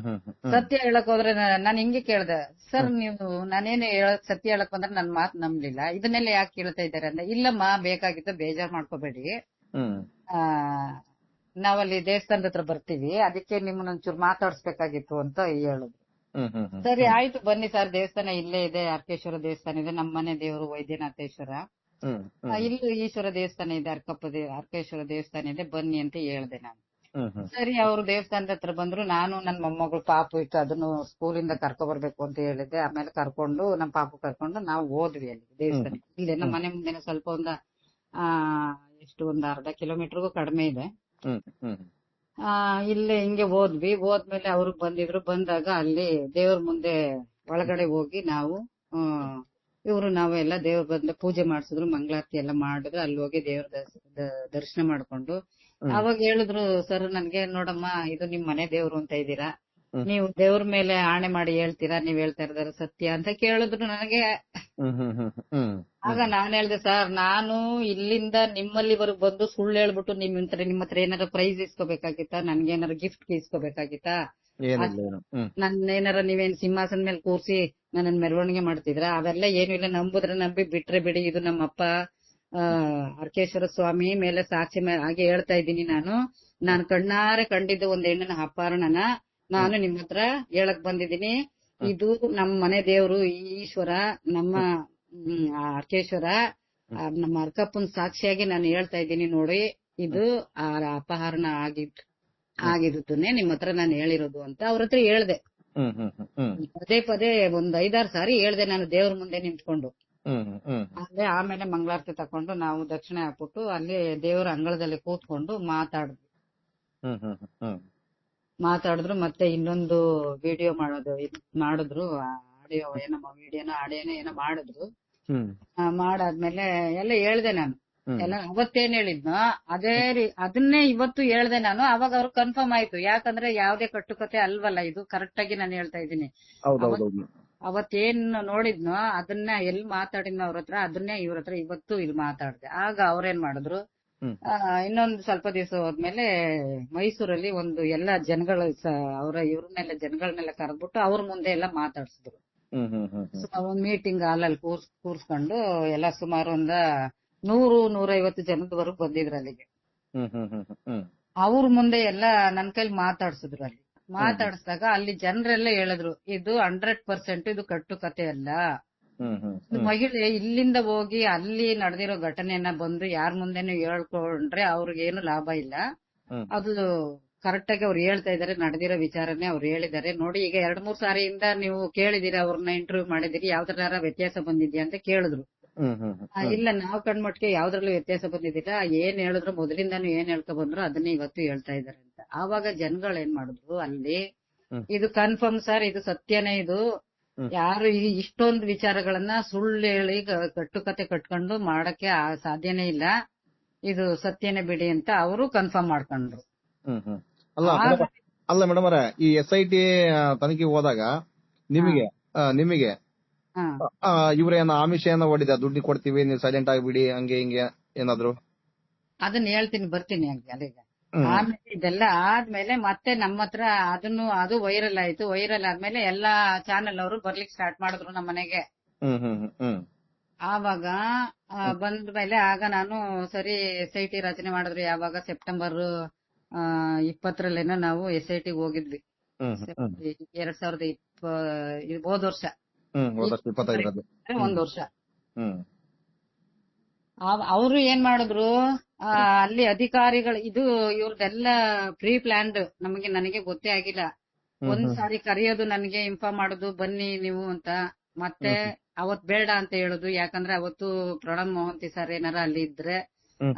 ಸತ್ಯ ಹೇಳಕ್ ಹೋದ್ರೆ ನಾನು ಹಿಂಗೆ ಕೇಳ್ದೆ, ಸರ್ ನೀವು ನಾನೇನು ಸತ್ಯ ಹೇಳಕ್ ಬಂದ್ರೆ ನನ್ ಮಾತ್ ನಂಬ್ಲಿಲ್ಲ, ಇದನ್ನೆಲ್ಲ ಯಾಕೆ ಕೇಳ್ತಾ ಇದ್ದಾರೆ ಅಂದ್ರೆ, ಇಲ್ಲಮ್ಮ ಬೇಕಾಗಿತ್ತು, ಬೇಜಾರ್ ಮಾಡ್ಕೋಬೇಡಿ, ಆ ನಾವಲ್ಲಿ ದೇವಸ್ಥಾನದ ಹತ್ರ ಬರ್ತೀವಿ, ಅದಕ್ಕೆ ನಿಮ್ಮನ್ನ ಒಂಚೂರು ಮಾತಾಡ್ಸ್ಬೇಕಾಗಿತ್ತು ಅಂತ ಹೇಳಿದ್ರು. ಸರಿ ಆಯ್ತು, ಬನ್ನಿ ಸರ್, ದೇವಸ್ಥಾನ ಇಲ್ಲೇ ಇದೆ, ಅರ್ಕೇಶ್ವರ ದೇವಸ್ಥಾನ ಇದೆ, ನಮ್ಮನೆ ದೇವರು ವೈದ್ಯನಾಥೇಶ್ವರ, ಇಲ್ಲಿ ಈಶ್ವರ ದೇವಸ್ಥಾನ ಇದೆ, ಅರ್ಕೇಶ್ವರ ದೇವಸ್ಥಾನ ಇದೆ, ಬನ್ನಿ ಅಂತ ಹೇಳ್ದೆ ನಾನು. ಸರಿ, ಅವರು ದೇವಸ್ಥಾನದ ಹತ್ರ ಬಂದ್ರು. ನಾನು ನನ್ನ ಮೊಮ್ಮಗಳು ಪಾಪು ಇತ್ತು, ಅದನ್ನು ಸ್ಕೂಲಿಂದ ಕರ್ಕೊ ಬರ್ಬೇಕು ಅಂತ ಹೇಳಿದ್ದೆ. ಆಮೇಲೆ ಕರ್ಕೊಂಡು ನಮ್ಮ ಪಾಪು ಕರ್ಕೊಂಡು ನಾವು ಹೋದ್ವಿ ಅಲ್ಲಿ ದೇವಸ್ಥಾನ. ಇಲ್ಲೇ ನಮ್ಮ ಮನೆ ಮುಂದೆ ಸ್ವಲ್ಪ ಒಂದು ಅರ್ಧ ಕಿಲೋಮೀಟರ್ಗೂ ಕಡಿಮೆ ಇದೆ. ಇಲ್ಲೇ ಹಿಂಗೆ ಹೋದ್ಮೇಲೆ ಅವ್ರು ಬಂದಿದ್ರು. ಬಂದಾಗ ಅಲ್ಲಿ ದೇವ್ರ ಮುಂದೆ ಒಳಗಡೆ ಹೋಗಿ ನಾವೆಲ್ಲ ದೇವ್ರ ಬಂದು ಪೂಜೆ ಮಾಡ್ಸಿದ್ರು, ಮಂಗಳಾರತಿ ಎಲ್ಲ ಮಾಡಿದ್ರು. ಅಲ್ಲಿ ಹೋಗಿ ದೇವ್ರ ದರ್ಶನ ಮಾಡ್ಕೊಂಡು ಅವಾಗ ಹೇಳಿದ್ರು, ಸರ್ ನನ್ಗೆ ನೋಡಮ್ಮ, ಇದು ನಿಮ್ ಮನೆ ದೇವ್ರು ಅಂತ ಇದ್ದೀರಾ, ನೀವು ದೇವ್ರ ಮೇಲೆ ಆಣೆ ಮಾಡಿ ಹೇಳ್ತೀರಾ, ನೀವ್ ಹೇಳ್ತಾ ಇದಾರೆ ಸತ್ಯ ಅಂತ ಕೇಳಿದ್ರು ನನಗೆ. ಆಗ ನಾನ್ ಹೇಳ್ದೆ, ಸರ್ ನಾನು ಇಲ್ಲಿಂದ ನಿಮ್ಮಲ್ಲಿವರೆಗೂ ಬಂದು ಸುಳ್ಳು ಹೇಳ್ಬಿಟ್ಟು ನಿಮ್ಮ ಹತ್ರ ಏನಾರ ಪ್ರೈಸ್ ಇಸ್ಕೋಬೇಕಾಗಿತ್ತಾ, ನನ್ಗೇನಾರ ಗಿಫ್ಟ್ ಇಸ್ಕೋಬೇಕಾಗಿತ್ತಾ, ನನ್ನೇನಾರ ನೀವೇನ್ ಸಿಂಹಾಸನ ಮೇಲೆ ಕೂರ್ಸಿ ನನ್ನ ಮೆರವಣಿಗೆ ಮಾಡ್ತಿದ್ರ, ಅವೆಲ್ಲ ಏನು ಇಲ್ಲ. ನಂಬುದ್ರೆ ನಂಬಿ, ಬಿಟ್ರೆ ಬಿಡಿ. ಇದು ನಮ್ಮಪ್ಪ ಅರ್ಕೇಶ್ವರ ಸ್ವಾಮಿ ಮೇಲೆ ಸಾಕ್ಷಿ ಹಾಗೆ ಹೇಳ್ತಾ ಇದ್ದೀನಿ. ನಾನು ಕಣ್ಣಾರೆ ಕಂಡಿದ್ದು ಒಂದ್ ಹೆಣ್ಣಿನ ಅಪಹರಣನ ನಾನು ನಿಮ್ ಹತ್ರ ಹೇಳಕ್ ಬಂದಿದ್ದೀನಿ. ಇದು ನಮ್ಮ ಮನೆ ದೇವ್ರು ಈಶ್ವರ, ನಮ್ಮ ಅರ್ಕೇಶ್ವರ, ನಮ್ಮ ಅರ್ಕಪ್ಪನ್ ಸಾಕ್ಷಿಯಾಗಿ ನಾನು ಹೇಳ್ತಾ ಇದ್ದೀನಿ ನೋಡಿ, ಇದು ಅಪಹರಣ ಆಗಿದ್ದನ್ನೇ ನಿಮ್ ಹತ್ರ ನಾನು ಹೇಳಿರೋದು ಅಂತ ಅವ್ರ ಹತ್ರ ಹೇಳ್ದೆ. ಪದೇ ಪದೇ ಒಂದ್ 5-6 ಸಾರಿ ಹೇಳ್ದೆ ನಾನು ದೇವ್ರ ಮುಂದೆ ನಿಂತ್ಕೊಂಡು. ಅಲ್ಲೇ ಆಮೇಲೆ ಮಂಗಳಾರತಿ ತಕೊಂಡು ನಾವು ದಕ್ಷಿಣೆ ಹಾಕ್ಬಿಟ್ಟು ಅಲ್ಲಿ ದೇವರ ಅಂಗಳದಲ್ಲಿ ಕೂತ್ಕೊಂಡು ಮಾತಾಡಿದ್ರು. ಮತ್ತೆ ಇನ್ನೊಂದು ವಿಡಿಯೋ ಮಾಡಿದ್ರು, ಆಡಿಯೋನ ಏನೋ ಮಾಡಿದ್ರು. ಮಾಡಾದ್ಮೇಲೆ ಎಲ್ಲ ಹೇಳ್ದೆ ನಾನು, ಎಲ್ಲ ಅವತ್ತೇನ್ ಹೇಳಿದ್ನೋ ಅದನ್ನೇ ಇವತ್ತು ಹೇಳ್ದೆ ನಾನು. ಅವಾಗ ಅವ್ರು ಕನ್ಫರ್ಮ್ ಆಯ್ತು, ಯಾಕಂದ್ರೆ ಯಾವ್ದೇ ಕಟ್ಟುಕತೆ ಅಲ್ವಲ್ಲ ಇದು, ಕರೆಕ್ಟ್ ಆಗಿ ನಾನು ಹೇಳ್ತಾ ಇದ್ದೀನಿ. ಅವತ್ತೇನ್ ನೋಡಿದ್ನೋ ಅದನ್ನ ಎಲ್ಲಿ ಮಾತಾಡಿದ್ನೋ ಅವ್ರ ಹತ್ರ, ಅದನ್ನೇ ಇವ್ರ ಹತ್ರ ಇವತ್ತು ಇಲ್ಲಿ ಮಾತಾಡ್ದೆ. ಆಗ ಅವ್ರೇನ್ ಮಾಡಿದ್ರು, ಇನ್ನೊಂದು ಸ್ವಲ್ಪ ದಿವಸ ಹೋದ್ಮೇಲೆ ಮೈಸೂರಲ್ಲಿ ಒಂದು ಎಲ್ಲ ಜನಗಳು ಇವ್ರನ್ನೆಲ್ಲ ಜನಗಳನ್ನೆಲ್ಲ ಕರೆದ್ಬಿಟ್ಟು ಅವ್ರ ಮುಂದೆ ಎಲ್ಲ ಮಾತಾಡ್ಸಿದ್ರು. ಒಂದ್ ಮೀಟಿಂಗ್ ಹಾಲಲ್ಲಿ ಕೂರ್ಸ್ಕೊಂಡು ಎಲ್ಲ ಸುಮಾರು 100-150 ಜನದವರೆಗೂ ಬಂದಿದ್ರು ಅಲ್ಲಿಗೆ. ಅವ್ರ ಮುಂದೆ ಎಲ್ಲ ನನ್ ಕೈಲಿ ಮಾತಾಡ್ಸಿದ್ರು. ಅಲ್ಲಿ ಮಾತಾಡ್ಸಿದಾಗ ಅಲ್ಲಿ ಜನರೆಲ್ಲ ಹೇಳಿದ್ರು, ಇದು 100% ಇದು ಕಟ್ಟುಕತೆ ಅಲ್ಲ. ಮಹಿಳೆ ಇಲ್ಲಿಂದ ಹೋಗಿ ಅಲ್ಲಿ ನಡೆದಿರೋ ಘಟನೆಯನ್ನ ಬಂದು ಯಾರ ಮುಂದೆನೂ ಹೇಳ್ಕೊಂಡ್ರೆ ಅವ್ರಿಗೇನು ಲಾಭ ಇಲ್ಲ. ಅದು ಕರೆಕ್ಟ್ ಆಗಿ ಅವ್ರು ಹೇಳ್ತಾ ಇದಾರೆ, ನಡೆದಿರೋ ವಿಚಾರನೆ ಅವ್ರು ಹೇಳಿದ್ದಾರೆ ನೋಡಿ. ಈಗ 2-3 ಸಾರಿಯಿಂದ ನೀವು ಕೇಳಿದಿರಿ, ಅವ್ರನ್ನ ಇಂಟರ್ವ್ಯೂ ಮಾಡಿದಿರಿ, ಯಾವ್ದಾರ ವ್ಯತ್ಯಾಸ ಬಂದಿದ್ಯಾ ಅಂತ ಕೇಳಿದ್ರು. ಇಲ್ಲ, ನಾವ್ ಕಣ್ಮಟ್ಟಿಗೆ ಯಾವ್ದ್ರಲ್ಲೂ ವ್ಯತ್ಯಾಸ ಬಂದಿದ್ದಿಲ್ಲ, ಏನ್ ಹೇಳಿದ್ರು ಮೊದಲಿಂದಾನು ಏನ್ ಹೇಳ್ಕೊ ಬಂದ್ರು ಅದನ್ನೇ ಇವತ್ತು ಹೇಳ್ತಾ ಇದಾರೆ ಅಂತ. ಆವಾಗ ಜನಗಳು ಏನ್ ಮಾಡಿದ್ರು, ಅಲ್ಲಿ ಇದು ಕನ್ಫರ್ಮ್ ಸರ್, ಇದು ಸತ್ಯನೇ, ಇದು ಯಾರು ಇಷ್ಟೊಂದು ವಿಚಾರಗಳನ್ನ ಸುಳ್ಳು ಹೇಳಿ ಕಟ್ಟುಕತೆ ಕಟ್ಕೊಂಡು ಮಾಡಕ್ಕೆ ಸಾಧ್ಯನೇ ಇಲ್ಲ, ಇದು ಸತ್ಯನೇ ಬಿಡಿ ಅಂತ ಅವರು ಕನ್ಫರ್ಮ್ ಮಾಡ್ಕೊಂಡ್ರು. ಅಲ್ಲ ಮೇಡಮ್ ಅವರೇ, ಈ SIT ತನಿಖೆ ಹೋದಾಗ ನಿಮಗೆ ಇವ್ರೇನ ಆಮಿಷ ಏನೋ ಹೊಡಿದ, ದುಡ್ಡು ಕೊಡ್ತೀವಿ ನೀವು ಸೈಲೆಂಟ್ ಆಗಿಬಿಡಿ ಹಂಗೆ ಹಿಂಗೆ ಏನಾದ್ರು? ಅದನ್ನ ಹೇಳ್ತೀನಿ, ಬರ್ತೀನಿ ಅಲ್ಲಿಗ. ಆಮೇಲೆ ಇದೆಲ್ಲ ಆದ್ಮೇಲೆ ಮತ್ತೆ ನಮ್ಮ ಹತ್ರ ಅದು ವೈರಲ್ ಆಯ್ತು. ವೈರಲ್ ಆದ್ಮೇಲೆ ಎಲ್ಲಾ ಚಾನೆಲ್ ಅವರು ಬರ್ಲಿಕ್ಕೆ ಸ್ಟಾರ್ಟ್ ಮಾಡಿದ್ರು ನಮ್ಮ ಮನೆಗೆ. ಆವಾಗ ಬಂದ್ಮೇಲೆ ಆಗ ನಾನು ಸರಿ SIT ರಚನೆ ಮಾಡಿದ್ರು. ಯಾವಾಗ ಸೆಪ್ಟೆಂಬರ್ 20 ನಾವು SIT ಹೋಗಿದ್ವಿ. 2020 ಹೋದ ವರ್ಷ, 1 ವರ್ಷ. ಅವರು ಏನ್ ಮಾಡಿದ್ರು, ಅಲ್ಲಿ ಅಧಿಕಾರಿಗಳು ಇವ್ರದೆಲ್ಲ ಪ್ರೀ ಪ್ಲಾನ್ಡ್, ನನಗೆ ಗೊತ್ತೇ ಆಗಿಲ್ಲ. ಒಂದ್ ಸಾರಿ ಕರೆಯೋದು, ನನಗೆ ಇನ್ಫಾರ್ಮ್ ಮಾಡೋದು, ಬನ್ನಿ ನೀವು ಅಂತ, ಮತ್ತೆ ಅವತ್ ಬೇಡ ಅಂತ ಹೇಳುದು. ಯಾಕಂದ್ರೆ ಅವತ್ತು ಪ್ರಣಬ್ ಮೊಹಂತಿ ಸರ್ ಏನಾರ ಅಲ್ಲಿ ಇದ್ರೆ ಹ್ಮ್.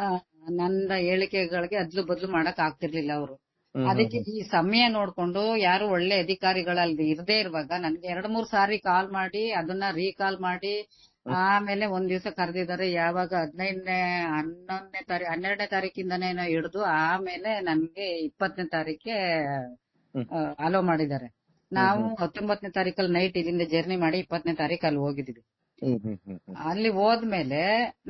ನನ್ನ ಹೇಳಿಕೆಗಳಿಗೆ ಅದ್ಲು ಬದ್ಲು ಮಾಡಕ್ ಆಗ್ತಿರ್ಲಿಲ್ಲ ಅವರು. ಅದಕ್ಕೆ ಈ ಸಮಯ ನೋಡ್ಕೊಂಡು ಯಾರು ಒಳ್ಳೆ ಅಧಿಕಾರಿಗಳಲ್ಲಿ ಇರದೇ ಇರುವಾಗ ನನ್ಗೆ 2-3 ಸಾರಿ ಕಾಲ್ ಮಾಡಿ ಅದನ್ನ ರೀಕಾಲ್ ಮಾಡಿ ಆಮೇಲೆ ಒಂದ್ ದಿವಸ ಕರೆದಿದ್ದಾರೆ. ಯಾವಾಗ 12ನೇ ತಾರೀಕಿಂದನೇ ಹಿಡಿದು ಆಮೇಲೆ ನನ್ಗೆ 20ನೇ ತಾರೀಕೆ ಅಲೋ ಮಾಡಿದ್ದಾರೆ. ನಾವು 19ನೇ ತಾರೀಕಲ್ಲಿ ನೈಟ್ ಇಲ್ಲಿಂದ ಜರ್ನಿ ಮಾಡಿ 20ನೇ ತಾರೀಕು ಅಲ್ಲಿ ಹೋಗಿದ್ವಿ. ಅಲ್ಲಿ ಹೋದ್ಮೇಲೆ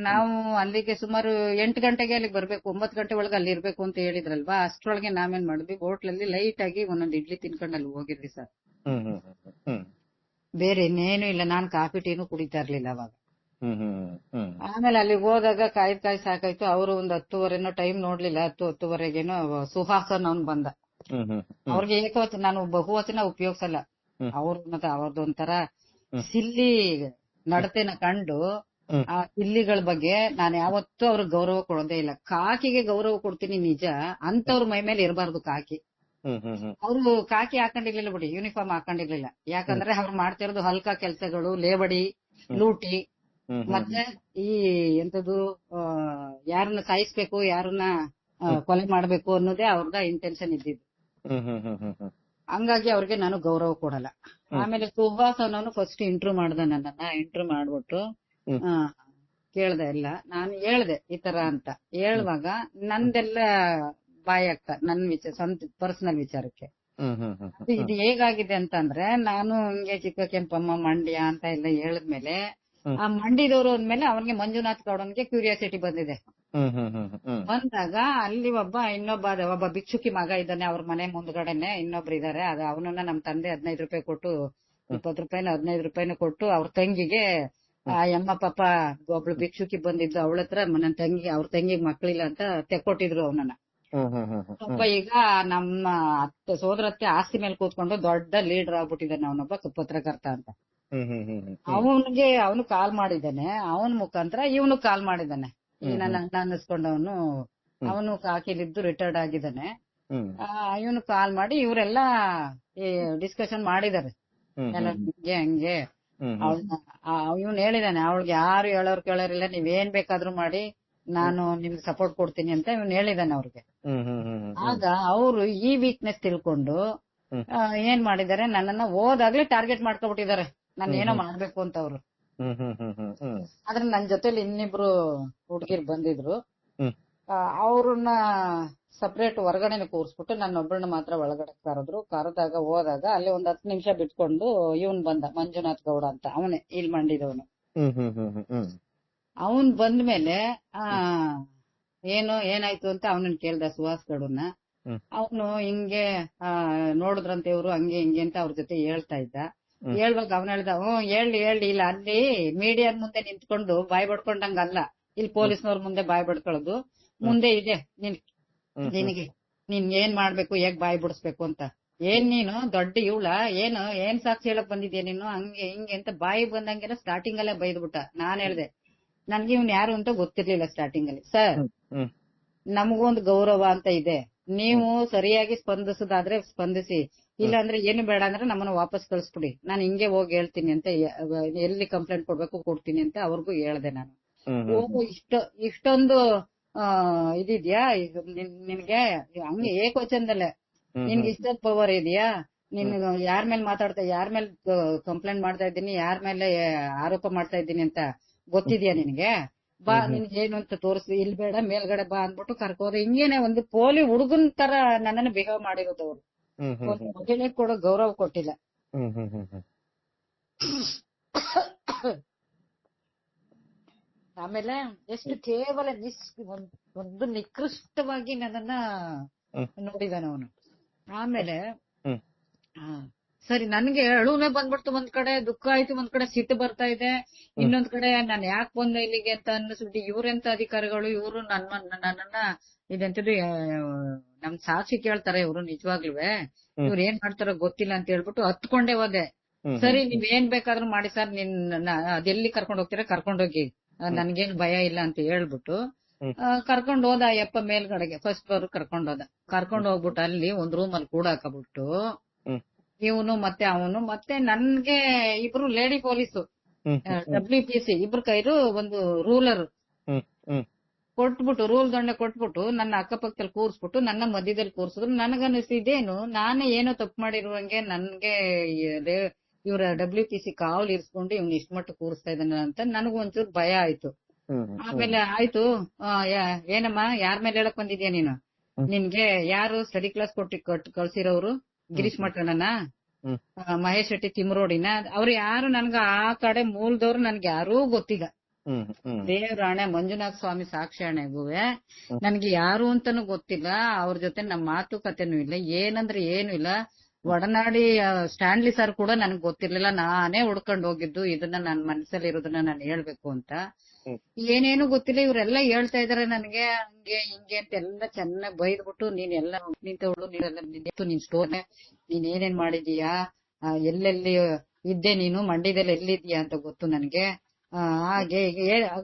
ನಾವು ಅಲ್ಲಿಗೆ ಸುಮಾರು 8 ಗಂಟೆಗೆ ಅಲ್ಲಿಗೆ ಬರ್ಬೇಕು, 9 ಗಂಟೆ ಒಳಗೆ ಅಲ್ಲಿ ಇರ್ಬೇಕು ಅಂತ ಹೇಳಿದ್ರಲ್ವಾ. ಅಷ್ಟ್ರೊಳಗೆ ನಾವೇನ್ ಮಾಡಿದ್ವಿ, ಹೋಟ್ಲಲ್ಲಿ ಲೈಟ್ ಆಗಿ ಒಂದೊಂದು ಇಡ್ಲಿ ತಿನ್ಕೊಂಡು ಅಲ್ಲಿ ಹೋಗಿದ್ವಿ ಸರ್. ಬೇರೆ ಇನ್ನೇನು ಇಲ್ಲ. ನಾನ್ ಕಾಫಿ ಟೀನು ಕುಡಿತಾ ಇರ್ಲಿಲ್ಲ ಅವಾಗ. ಆಮೇಲೆ ಅಲ್ಲಿಗೆ ಹೋದಾಗ ಕಾಯ್ದು ಸಾಕಾಯ್ತು. ಅವರು ಒಂದು 10:30 ಟೈಮ್ ನೋಡ್ಲಿಲ್ಲ, 10:10:30ಗೇನೋ ಸುಹಾಸನ್ ಅವ್ನ್ ಬಂದ. ಅವ್ರಿಗೆ ಏಕವಚನ, ನಾನು ಬಹುವಚನ ಉಪಯೋಗಿಸಲ್ಲ. ಅವ್ರದ್ದೊಂಥರ ಸಿಲ್ಲಿ ನಡತೆನ ಕಂಡು ಆ ಸಿಲ್ಲಿಗಳ ಬಗ್ಗೆ ನಾನು ಯಾವತ್ತೂ ಅವ್ರಿಗೆ ಗೌರವ ಕೊಡೋದೇ ಇಲ್ಲ. ಕಾಕಿಗೆ ಗೌರವ ಕೊಡ್ತೀನಿ ನಿಜ, ಅಂತವ್ರ ಮೈ ಮೇಲೆ ಇರಬಾರ್ದು ಕಾಕಿ. ಅವ್ರು ಕಾಕಿ ಹಾಕೊಂಡಿರ್ಲಿಲ್ಲ ಬಿಡಿ, ಯೂನಿಫಾರ್ಮ್ ಹಾಕೊಂಡಿರ್ಲಿಲ್ಲ. ಯಾಕಂದ್ರೆ ಅವ್ರು ಮಾಡ್ತಿರೋದು ಹಲ್ಕ ಕೆಲಸಗಳು, ಲೇವಡಿ, ಲೂಟಿ, ಮತ್ತೆ ಈ ಎಂತದು ಯಾರನ್ನ ಸಾಯಿಸ್ಬೇಕು, ಯಾರನ್ನ ಕೊಲೆ ಮಾಡ್ಬೇಕು ಅನ್ನೋದೇ ಅವ್ರದ ಇಂಟೆನ್ಷನ್ ಇದ್ದಿದ್ದು. ಹಂಗಾಗಿ ಅವ್ರಿಗೆ ನಾನು ಗೌರವ ಕೊಡಲ್ಲ. ಆಮೇಲೆ ಸುಹಾಸ್ ಅನ್ನೋನು ಫಸ್ಟ್ ಇಂಟರ್ವ್ಯೂ ಮಾಡ್ದ ನನ್ನನ್ನ. ಇಂಟರ್ವ್ಯೂ ಮಾಡ್ಬಿಟ್ಟು ಕೇಳ್ದೆ ಎಲ್ಲ. ನಾನು ಹೇಳ್ದೆ ಈ ತರ ಅಂತ. ಹೇಳುವಾಗ ನಂದೆಲ್ಲ ಬಾಯ್ ಆಗ್ತಾ ನನ್ನ ಸ್ವಂತ ಪರ್ಸನಲ್ ವಿಚಾರಕ್ಕೆ. ಇದು ಹೇಗಾಗಿದೆ ಅಂತಂದ್ರೆ, ನಾನು ಹಿಂಗೆ ಚಿಕ್ಕ ಕೆಂಪಮ್ಮ ಮಂಡ್ಯ ಅಂತ ಎಲ್ಲ ಹೇಳಿದ್ಮೇಲೆ ಆ ಮಂಡಿದವರು ಅಂದ್ಮೇಲೆ ಅವನಿಗೆ ಮಂಜುನಾಥ್ ಗೌಡನ್ಗೆ ಕ್ಯೂರಿಯಾಸಿಟಿ ಬಂದಿದೆ. ಬಂದಾಗ ಅಲ್ಲಿ ಒಬ್ಬ ಭಿಕ್ಷುಕಿ ಮಗ ಇದ್ದಾನೆ, ಅವ್ರ ಮನೆ ಮುಂದ್ಗಡೆನೆ ಇನ್ನೊಬ್ರು ಇದಾರೆ. ಅವನನ್ನ ನಮ್ ತಂದೆ 15 ರೂಪಾಯಿ ಕೊಟ್ಟು, 20 ರೂಪಾಯಿನ 15 ರೂಪಾಯಿನ ಕೊಟ್ಟು ಅವ್ರ ತಂಗಿಗೆ, ಆ ಯಮ್ಮ ಪಾಪ ಒಬ್ಳು ಭಿಕ್ಷುಕಿ ಬಂದಿದ್ದು ಅವಳ ಹತ್ರ ನನ್ನ ತಂಗಿ, ಅವ್ರ ತಂಗಿಗೆ ಮಕ್ಳಿಲ್ಲ ಅಂತ ತೆಕ್ಕೊಟ್ಟಿದ್ರು ಅವನನ್ನ. ಒಬ್ಬ ಈಗ ನಮ್ಮ ಸೋದರತ್ತೆ ಆಸ್ತಿ ಮೇಲೆ ಕೂತ್ಕೊಂಡು ದೊಡ್ಡ ಲೀಡರ್ ಆಗ್ಬಿಟ್ಟಿದ್ದಾನೆ ಅವನೊಬ್ಬ ಪತ್ರಕರ್ತ ಅಂತ. ಅವನು ಕಾಲ್ ಮಾಡಿದ್ದಾನೆ. ಅವನ ಮುಖಾಂತರ ಇವನು ಕಾಲ್ ಮಾಡಿದ್ದಾನೆ. ಈ ನನ್ನ ಅಣ್ಣ ಅನ್ನಿಸ್ಕೊಂಡವನು, ಅವನು ಕಾಕಿಲಿದ್ದು ರಿಟೈರ್ಡ್ ಆಗಿದ್ದಾನೆ. ಇವನು ಕಾಲ್ ಮಾಡಿ ಇವರೆಲ್ಲ ಡಿಸ್ಕಷನ್ ಮಾಡಿದ್ದಾರೆ ಎಲ್ಲ ಹಿಂಗೆ ಹಂಗೆ. ಇವನು ಹೇಳಿದಾನೆ, ಅವಳಿಗೆ ಯಾರು ಹೇಳೋರು ಕೇಳೋರಿಲ್ಲ, ನೀವೇನ್ ಬೇಕಾದ್ರೂ ಮಾಡಿ, ನಾನು ನಿಮ್ಗೆ ಸಪೋರ್ಟ್ ಕೊಡ್ತೀನಿ ಅಂತ ಇವನು ಹೇಳಿದಾನೆ ಅವ್ರಿಗೆ. ಆಗ ಅವರು ಈ ವೀಕ್ನೆಸ್ ತಿಳ್ಕೊಂಡು ಏನ್ ಮಾಡಿದ್ದಾರೆ, ನನ್ನನ್ನ ಹೋದಾಗ್ಲೇ ಟಾರ್ಗೆಟ್ ಮಾಡ್ಕೊಬಿಟ್ಟಿದ್ದಾರೆ, ನಾನು ಏನೋ ಮಾಡ್ಬೇಕು ಅಂತ ಅವ್ರು. ಆದ್ರೆ ನನ್ ಜೊತೆಲಿ ಇನ್ನಿಬ್ರು ಹುಡುಗಿರ್ ಬಂದಿದ್ರು. ಅವ್ರನ್ನ ಸಪರೇಟ್ ಹೊರಗಡೆನೆ ಕೂರ್ಸ್ಬಿಟ್ಟು ನನ್ನೊಬ್ಬಳನ್ನ ಮಾತ್ರ ಒಳಗಡೆ ಕರೆದ್ರು. ಹೋದಾಗ ಅಲ್ಲಿ ಒಂದ್ 10 ನಿಮಿಷ ಬಿಟ್ಕೊಂಡು ಇವನ್ ಬಂದ, ಮಂಜುನಾಥ್ ಗೌಡ ಅಂತ, ಅವನೇ ಇಲ್ಲಿ ಮಂಡಿದವನು. ಅವನ್ ಬಂದ್ಮೇಲೆ ಏನಾಯ್ತು ಅಂತ ಅವನನ್ನ ಕೇಳ್ದ ಸುಹಾಸ್ ಗೌಡನ್ನ. ಅವನು ಹಿಂಗೆ ನೋಡಿದ್ರಂತೆ ಇವ್ರು ಹಂಗೆ ಹಿಂಗೆ ಅಂತ ಅವ್ರ ಜೊತೆ ಹೇಳ್ತಾ ಇದ್ದ. ಹೇಳ್ವಾಗ ಅವನ್ ಹೇಳ್ದ, ಹೇಳಿ ಇಲ್ಲ, ಅಲ್ಲಿ ಮೀಡಿಯಾದ ಮುಂದೆ ನಿಂತ್ಕೊಂಡು ಬಾಯ್ ಬಡ್ಕೊಂಡಂಗಲ್ಲ, ಇಲ್ಲಿ ಪೊಲೀಸ್ನವ್ರ ಮುಂದೆ ಬಾಯ್ ಬಡ್ಕೊಳ್ಳೋದು ಮುಂದೆ ಇದೆ ನಿನಗೆ, ನೀನ್ ಏನ್ ಮಾಡ್ಬೇಕು, ಹೇಗ್ ಬಾಯ್ ಬಿಡಿಸ್ಬೇಕು ಅಂತ. ಏನ್ ನೀನು ದೊಡ್ಡ ಇವಳ, ಏನ್ ಸಾಕ್ಷಿ ಹೇಳಕ್ ಬಂದಿದ್ಯಾ ನೀನು, ಹಂಗೆ ಹಿಂಗೆ ಅಂತ ಬಾಯಿ ಬಂದಂಗೆಲ್ಲ ಸ್ಟಾರ್ಟಿಂಗ್ ಅಲ್ಲೇ ಬೈದ್ಬಿಟ್ಟ. ನಾನ್ ಹೇಳ್ದೆ, ನನ್ಗೆ ಇವ್ನ್ ಯಾರು ಅಂತ ಗೊತ್ತಿರ್ಲಿಲ್ಲ ಸ್ಟಾರ್ಟಿಂಗ್ ಅಲ್ಲಿ. ಸರ್, ನಮಗೊಂದು ಗೌರವ ಅಂತ ಇದೆ, ನೀವು ಸರಿಯಾಗಿ ಸ್ಪಂದಿಸೋದಾದ್ರೆ ಸ್ಪಂದಿಸಿ, ಇಲ್ಲ ಅಂದ್ರೆ ಏನು ಬೇಡ ಅಂದ್ರೆ ನಮ್ಮನ್ನ ವಾಪಸ್ ಕಳಿಸ್ಬಿಡಿ, ನಾನು ಹಿಂಗೆ ಹೋಗಿ ಹೇಳ್ತೀನಿ ಅಂತ, ಎಲ್ಲಿ ಕಂಪ್ಲೇಂಟ್ ಕೊಡ್ಬೇಕು ಕೊಡ್ತೀನಿ ಅಂತ ಅವ್ರಿಗೂ ಹೇಳ್ದೆ ನಾನು. ಇಷ್ಟೊಂದು ಇದಿದ್ಯಾ ನಿನ್ಗೆ, ಹಂಗೆ ಏಕವಚನದಲ್ಲೇ ನಿನ್ಗೆ ಇಷ್ಟೊಂದು ಪವರ್ ಇದೆಯಾ, ನಿನ್ ಯಾರ ಮೇಲೆ ಯಾರ ಮೇಲೆ ಕಂಪ್ಲೇಂಟ್ ಮಾಡ್ತಾ ಇದ್ದೀನಿ, ಯಾರ ಮೇಲೆ ಆರೋಪ ಮಾಡ್ತಾ ಇದ್ದೀನಿ ಅಂತ ಗೊತ್ತಿದ್ಯಾ ನಿನ್ಗೆ, ಬಾ ನಿನ್ಗೆ ಏನು ಅಂತ ತೋರಿಸಿ, ಇಲ್ಲಿ ಬೇಡ ಮೇಲ್ಗಡೆ ಬಾ ಅಂದ್ಬಿಟ್ಟು ಕರ್ಕೋದು. ಹಿಂಗೇನೆ ಒಂದು ಪೋಲಿ ಹುಡುಗನ್ ತರ ನನ್ನನ್ನು ಬಿಹೇವ್ ಮಾಡಿರೋದು ಅವ್ರು. ಮಹಿಳೆ ಕೊಡೋ ಗೌರವ ಕೊಟ್ಟಿಲ್ಲ. ಆಮೇಲೆ ಎಷ್ಟು ಕೇವಲ ಒಂದು ನಿಕೃಷ್ಟವಾಗಿ ನನ್ನನ್ನ ನೋಡಿದಾನೆ ಅವನು. ಆಮೇಲೆ ಸರಿ, ನನ್ಗೆ ಅಳುನೇ ಬಂದ್ಬಿಡ್ತು. ಒಂದ್ ಕಡೆ ದುಃಖ ಆಯ್ತು, ಒಂದ್ ಕಡೆ ಸಿಟ್ಟು ಬರ್ತಾ ಇದೆ, ಇನ್ನೊಂದ್ ಕಡೆ ನಾನು ಯಾಕೆ ಬಂದೆ ಇಲ್ಲಿಗೆ ಅಂತ ಅನ್ನಿಸ್ಬಿಟ್ಟು, ಇವ್ರೆಂತ ಅಧಿಕಾರಿಗಳು, ಇವ್ರು ನನ್ನನ್ನ ಇದೆಂತದ್ದು ನಮ್ ಸಾಕ್ಷಿ ಕೇಳ್ತಾರೆ ಇವ್ರು, ನಿಜವಾಗ್ಲೂ ಇವ್ರು ಏನ್ ಮಾಡ್ತಾರೋ ಗೊತ್ತಿಲ್ಲ ಅಂತ ಹೇಳ್ಬಿಟ್ಟು ಹತ್ಕೊಂಡೇ ಹೋದೆ. ಸರಿ, ನೀವ್ ಏನ್ ಬೇಕಾದ್ರೂ ಮಾಡಿ ಸರ್, ಅದೆಲ್ಲಿ ಕರ್ಕೊಂಡ್ ಹೋಗ್ತೀರಾ ಕರ್ಕೊಂಡೋಗಿ, ನನ್ಗೇನ್ ಭಯ ಇಲ್ಲ ಅಂತ ಹೇಳ್ಬಿಟ್ಟು ಕರ್ಕೊಂಡ್ ಹೋದ. ಯಪ್ಪ ಮೇಲ್ಗಡೆಗೆ ಫಸ್ಟ್ ಫ್ಲೋರ್ ಕರ್ಕೊಂಡ್ ಹೋಗ್ಬಿಟ್ಟು ಅಲ್ಲಿ ಒಂದ್ ರೂಮ್ ಅಲ್ಲಿ ಕೂಡ ಹಾಕಬಿಟ್ಟು, ಇವನು ಮತ್ತೆ ಅವನು ಮತ್ತೆ ನನ್ಗೆ ಇಬ್ರು ಲೇಡಿ ಪೊಲೀಸು WPC ಇಬ್ರು ಕೈರು ಒಂದು ರೂಲರ್ ಕೊಟ್ಬಿಟ್ಟು ರೂಲ್ ದಂಡೆ ಕೊಟ್ಬಿಟ್ಟು ನನ್ನ ಅಕ್ಕಪಕ್ಕದಲ್ಲಿ ಕೂರ್ಸ್ಬಿಟ್ಟು ನನ್ನ ಮಧ್ಯದಲ್ಲಿ ಕೂರ್ಸಿದ್ರು. ನನಗನ್ನಿಸ್ತು ಇದೇನು ನಾನೇ ಏನೋ ತಪ್ಪು ಮಾಡಿರುವಂಗೆ ನನ್ಗೆ ಇವ್ರ WPC ಕಾವಲು ಇರಿಸ್ಕೊಂಡು ಇವ್ನ ಇಷ್ಟ ಮಟ್ಟ ಕೂರಿಸ್ತಾ ಇದ್ದಾನ ಅಂತ ನನಗೂ ಒಂಚೂರು ಭಯ ಆಯ್ತು. ಆಮೇಲೆ ಆಯ್ತು ಏನಮ್ಮ ಯಾರ ಮೇಲೆ ಹೇಳಕ್ ಬಂದಿದ್ಯಾ ನೀನು? ನಿನ್ಗೆ ಯಾರು ಸ್ಟಡಿ ಕ್ಲಾಸ್ ಕೊಟ್ಟು ಕಳ್ಸಿರೋರು? ಗಿರೀಶ್ ಮಠಣ್ಣನ, ಮಹೇಶ್ ಶೆಟ್ಟಿ ತಿಮ್ರೋಡಿನ? ಅವ್ರು ಯಾರು ನನ್ಗ ಆ ಕಡೆ ಮೂಲದವ್ರು ನನ್ಗೆ ಯಾರೂ ಗೊತ್ತಿಲ್ಲ. ದೇವ್ರಾಣೆ ಮಂಜುನಾಥ ಸ್ವಾಮಿ ಸಾಕ್ಷಿ ಆಣೆಗುವೆ ನನ್ಗೆ ಯಾರು ಅಂತಾನು ಗೊತ್ತಿಲ್ಲ. ಅವ್ರ ಜೊತೆ ನಮ್ ಮಾತುಕತೆನೂ ಇಲ್ಲ, ಏನಂದ್ರೆ ಏನು ಇಲ್ಲ. ಒಡನಾಡಿ ಸ್ಟ್ಯಾನ್ಲಿ ಸರ್ ಕೂಡ ನನ್ಗೆ ಗೊತ್ತಿರ್ಲಿಲ್ಲ. ನಾನೇ ಹುಡ್ಕೊಂಡು ಹೋಗಿದ್ದು ಇದನ್ನ ನನ್ ಮನಸ್ಸಲ್ಲಿ ಇರೋದನ್ನ ನಾನು ಹೇಳ್ಬೇಕು ಅಂತ. ಏನೇನು ಗೊತ್ತಿಲ್ಲ, ಇವ್ರೆಲ್ಲ ಹೇಳ್ತಾ ಇದಾರೆ ನನ್ಗೆ ಹಂಗೆ ಹಿಂಗೆ ಅಂತ ಎಲ್ಲ ಚೆನ್ನಾಗಿ ಬೈದ್ಬಿಟ್ಟು ನೀನೆಲ್ಲ ನಿಂತವಳು, ನೀನ್ ಸ್ಟೋರ್ ನೀನ್ ಏನೇನ್ ಮಾಡಿದೀಯಾ, ಎಲ್ಲೆಲ್ಲಿ ಇದ್ದೆ ನೀನು, ಮಂಡ್ಯದಲ್ಲಿ ಎಲ್ಲಿದ್ಯಾ ಅಂತ ಗೊತ್ತು ನನ್ಗೆ, ಹಾಗೆ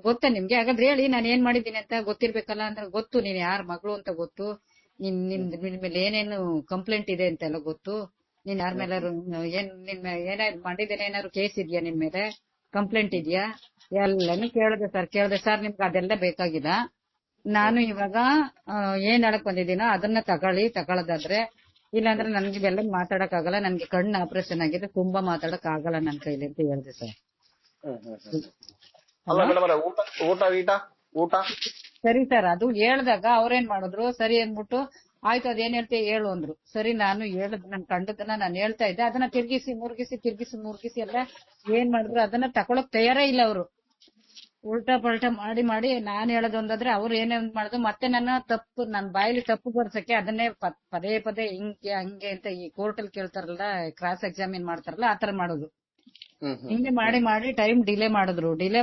ಗೊತ್ತಾ ನಿಮ್ಗೆ? ಹಾಗಾದ್ರೆ ಹೇಳಿ ನಾನು ಏನ್ ಮಾಡಿದ್ದೀನಿ ಅಂತ ಗೊತ್ತಿರ್ಬೇಕಲ್ಲ. ಅಂದ್ರೆ ಗೊತ್ತು, ನೀನ್ ಯಾರ ಮಗಳು ಅಂತ ಗೊತ್ತು, ನಿನ್ ಮೇಲೆ ಏನೇನು ಕಂಪ್ಲೇಂಟ್ ಇದೆ ಅಂತ ಎಲ್ಲ ಗೊತ್ತು, ನೀನ್ ಯಾರ ಮೇಲೆ ಏನಾದ್ರು ಮಾಡಿದ್ದೇನೆ, ಏನಾದ್ರು ಕೇಸ್ ಇದೆಯಾ ನಿನ್ ಮೇಲೆ, ಕಂಪ್ಲೇಂಟ್ ಇದೆಯಾ, ಎಲ್ಲಾನು ಕೇಳಿದೆ ಸರ್. ನಿಮ್ಗೆ ಅದೆಲ್ಲ ಬೇಕಾಗಿಲ್ಲ. ನಾನು ಇವಾಗ ಏನ್ ಹೇಳಕ್ ಬಂದಿದ್ದೀನೋ ಅದನ್ನ ತಗೊಳ್ಳೋದಾದ್ರೆ, ಇಲ್ಲಾಂದ್ರೆ ನನ್ಗೆ ಇವೆಲ್ಲ ಮಾತಾಡಕ್ ಆಗಲ್ಲ, ನನ್ಗೆ ಕಣ್ಣು ಆಪರೇಷನ್ ಆಗಿದೆ, ತುಂಬಾ ಮಾತಾಡಕ್ ಆಗಲ್ಲ ನನ್ ಕೈಲಿ ಅಂತ ಹೇಳಿದೆ ಸರ್. ಊಟ ಸರಿ ಸರ್, ಅದು ಹೇಳ್ದಾಗ ಅವ್ರೇನ್ ಮಾಡಿದ್ರು, ಸರಿ ಅಂದ್ಬಿಟ್ಟು ಆಯ್ತು ಅದೇನ್ ಹೇಳ್ತೀಯ ಹೇಳು ಅಂದ್ರು. ಸರಿ ನಾನು ಹೇಳದ್ ನನ್ ಕಂಡದನ್ನ ನಾನು ಹೇಳ್ತಾ ಇದ್ದೆ. ಅದನ್ನ ತಿರ್ಗಿಸಿ ಮುರ್ಗಿಸಿ ಎಲ್ಲ ಏನ್ ಮಾಡಿದ್ರು ಅದನ್ನ ತಕೊಳಕ್ ತಯಾರೇ ಇಲ್ಲ ಅವರು. ಉಲ್ಟಾ ಪಲ್ಟಾ ಮಾಡಿ ನಾನ್ ಹೇಳೋದೊಂದಾದ್ರೆ ಅವ್ರು ಏನೇನ್ ಮಾಡಿದ್ರು ಮತ್ತೆ ನನ್ನ ಬಾಯಲ್ಲಿ ತಪ್ಪು ಬರ್ಸಕ್ಕೆ ಅದನ್ನೇ ಪದೇ ಹಿಂಗೆ ಹಂಗೆ ಅಂತ ಈ ಕೋರ್ಟಲ್ಲಿ ಕೇಳ್ತಾರಲ್ಲ, ಕ್ರಾಸ್ ಎಕ್ಸಾಮಿನ್ ಮಾಡ್ತಾರಲ್ಲ, ಆತರ ಮಾಡೋದು. ಹಿಂಗೆ ಮಾಡಿ ಟೈಮ್ ಡಿಲೇ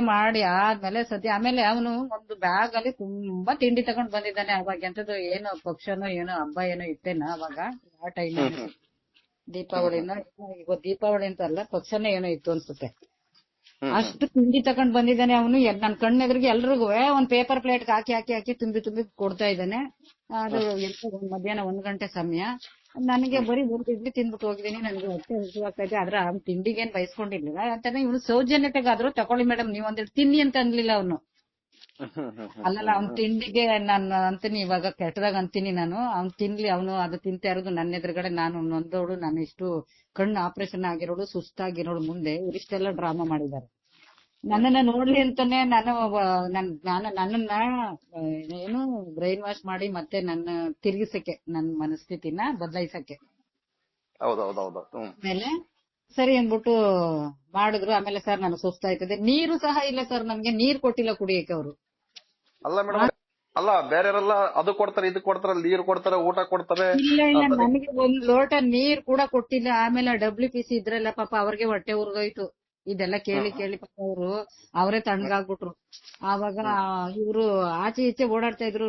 ಮಾಡಿ ಆದ್ಮೇಲೆ ಆಮೇಲೆ ಅವನು ಒಂದು ಬ್ಯಾಗ್ ಅಲ್ಲಿ ತುಂಬಾ ತಿಂಡಿ ತಗೊಂಡ್ ಬಂದಿದ್ದಾನೆ. ಅವಾಗ ಎಂತದ್ದು ಏನೋ ಪಕ್ಷನೋ ಏನೋ ಹಬ್ಬ ಏನೋ ಇತ್ತೇನ ಅವಾಗ, ಆ ಟೈಮ್ ದೀಪಾವಳಿನ, ಈಗ ದೀಪಾವಳಿ ಅಂತ ಅಲ್ಲ, ಪಕ್ಷನೇ ಏನೋ ಇತ್ತು ಅನ್ಸುತ್ತೆ. ಅಷ್ಟು ತಿಂಡಿ ತಗೊಂಡ್ ಬಂದಿದ್ದಾನೆ ಅವನು. ನನ್ ಕಣ್ಣೆದ್ರಿಗೆ ಎಲ್ರಿಗೂ ಒಂದ್ ಪೇಪರ್ ಪ್ಲೇಟ್ ಹಾಕಿ ತುಂಬಿ ಕೊಡ್ತಾ ಇದ್ದಾನೆ. ಅದು ಮಧ್ಯಾಹ್ನ 1 ಗಂಟೆ ಸಮಯ. ನನಗೆ ಬರೀ 3 ಇಡ್ಲಿ ತಿಂದ್ಬಿಟ್ಟು ಹೋಗಿದ್ದೀನಿ, ನನ್ಗೆ ಹೊಟ್ಟೆ ಹಸಿವಾಗ್ತಾ ಇದೆ. ಆದ್ರೆ ಅವ್ನು ತಿಂಡಿಗೇನ್ ಬಯಸ್ಕೊಂಡಿರ್ಲಿಲ್ಲ ಅಂತಾನೆ. ಇವನು ಸೌಜನ್ಯತೆಗಾದ್ರು ತಕೊಳ್ಳಿ ಮೇಡಮ್ ನೀವ್ ಒಂದೆರಡು ತಿನ್ನಿ ಅಂತ ಅನ್ಲಿಲ್ಲ ಅವನು. ಅಲ್ಲಲ್ಲ, ಅವ್ನ್ ತಿಂಡಿಗೆ ನಾನು ಅಂತೀನಿ, ಇವಾಗ ಕೆಟ್ಟದಾಗ ಅಂತೀನಿ ನಾನು, ಅವ್ನ್ ತಿನ್ಲಿ, ಅವನು ಅದು ತಿಂತಾ ಇರೋದು ನನ್ನ ಎದುರುಗಡೆ. ನಾನು ನೊಂದೋಳು, ನಾನು ಇಷ್ಟು ಕಣ್ಣು ಆಪರೇಷನ್ ಆಗಿರೋಳು, ಸುಸ್ತಾಗಿರೋಳು ಮುಂದೆ ಇಷ್ಟೆಲ್ಲ ಡ್ರಾಮಾ ಮಾಡಿದ್ದಾರೆ. ನನ್ನನ್ನ ನೋಡ್ಲಿ ಅಂತಾನೆ ನನ್ನನ್ನ ಏನು ಬ್ರೈನ್ ವಾಶ್ ಮಾಡಿ ಮತ್ತೆ ನನ್ನ ತಿರುಗಿಸಕ್ಕೆ, ನನ್ನ ಮನಸ್ಥಿತಿನ ಬದಲಾಯಿಸಕ್ಕೆ. ಆಮೇಲೆ ಸರಿ ಅಂದ್ಬಿಟ್ಟು ಮಾಡಿದ್ರು. ಆಮೇಲೆ ಸರ್ ನನಗೆ ಸುಸ್ತಾಯ್ತದೆ, ನೀರು ಸಹ ಇಲ್ಲ ಸರ್, ನಮ್ಗೆ ನೀರ್ ಕೊಟ್ಟಿಲ್ಲ ಕುಡಿಯಕ್ಕೆ ಅವರು. ಅಲ್ಲ ಮೇಡಮ್, ಅಲ್ಲ ಬೇರೆಯವರೆಲ್ಲ ಅದು ಕೊಡ್ತಾರೆ, ಇದು ಕೊಡ್ತಾರೆ, ನೀರು ಕೊಡ್ತಾರೆ, ಊಟ ಕೊಡ್ತಾರೆ. ಇಲ್ಲ ನನಗೆ ಒಂದ್ ಲೋಟ ನೀರ್ ಕೂಡ ಕೊಟ್ಟಿಲ್ಲ. ಆಮೇಲೆ WPC ಇದ್ರಲ್ಲ ಪಾಪ ಅವ್ರಿಗೆ ಹೊಟ್ಟೆ ಉರ್ದೋಯ್ತು ಇದೆಲ್ಲ ಕೇಳಿ ಪಾಪ ಅವರೇ ತಣ್ಣಗಾಗ್ಬಿಟ್ರು. ಆವಾಗ ಇವ್ರು ಆಚೆ ಈಚೆ ಓಡಾಡ್ತಾ ಇದ್ರು,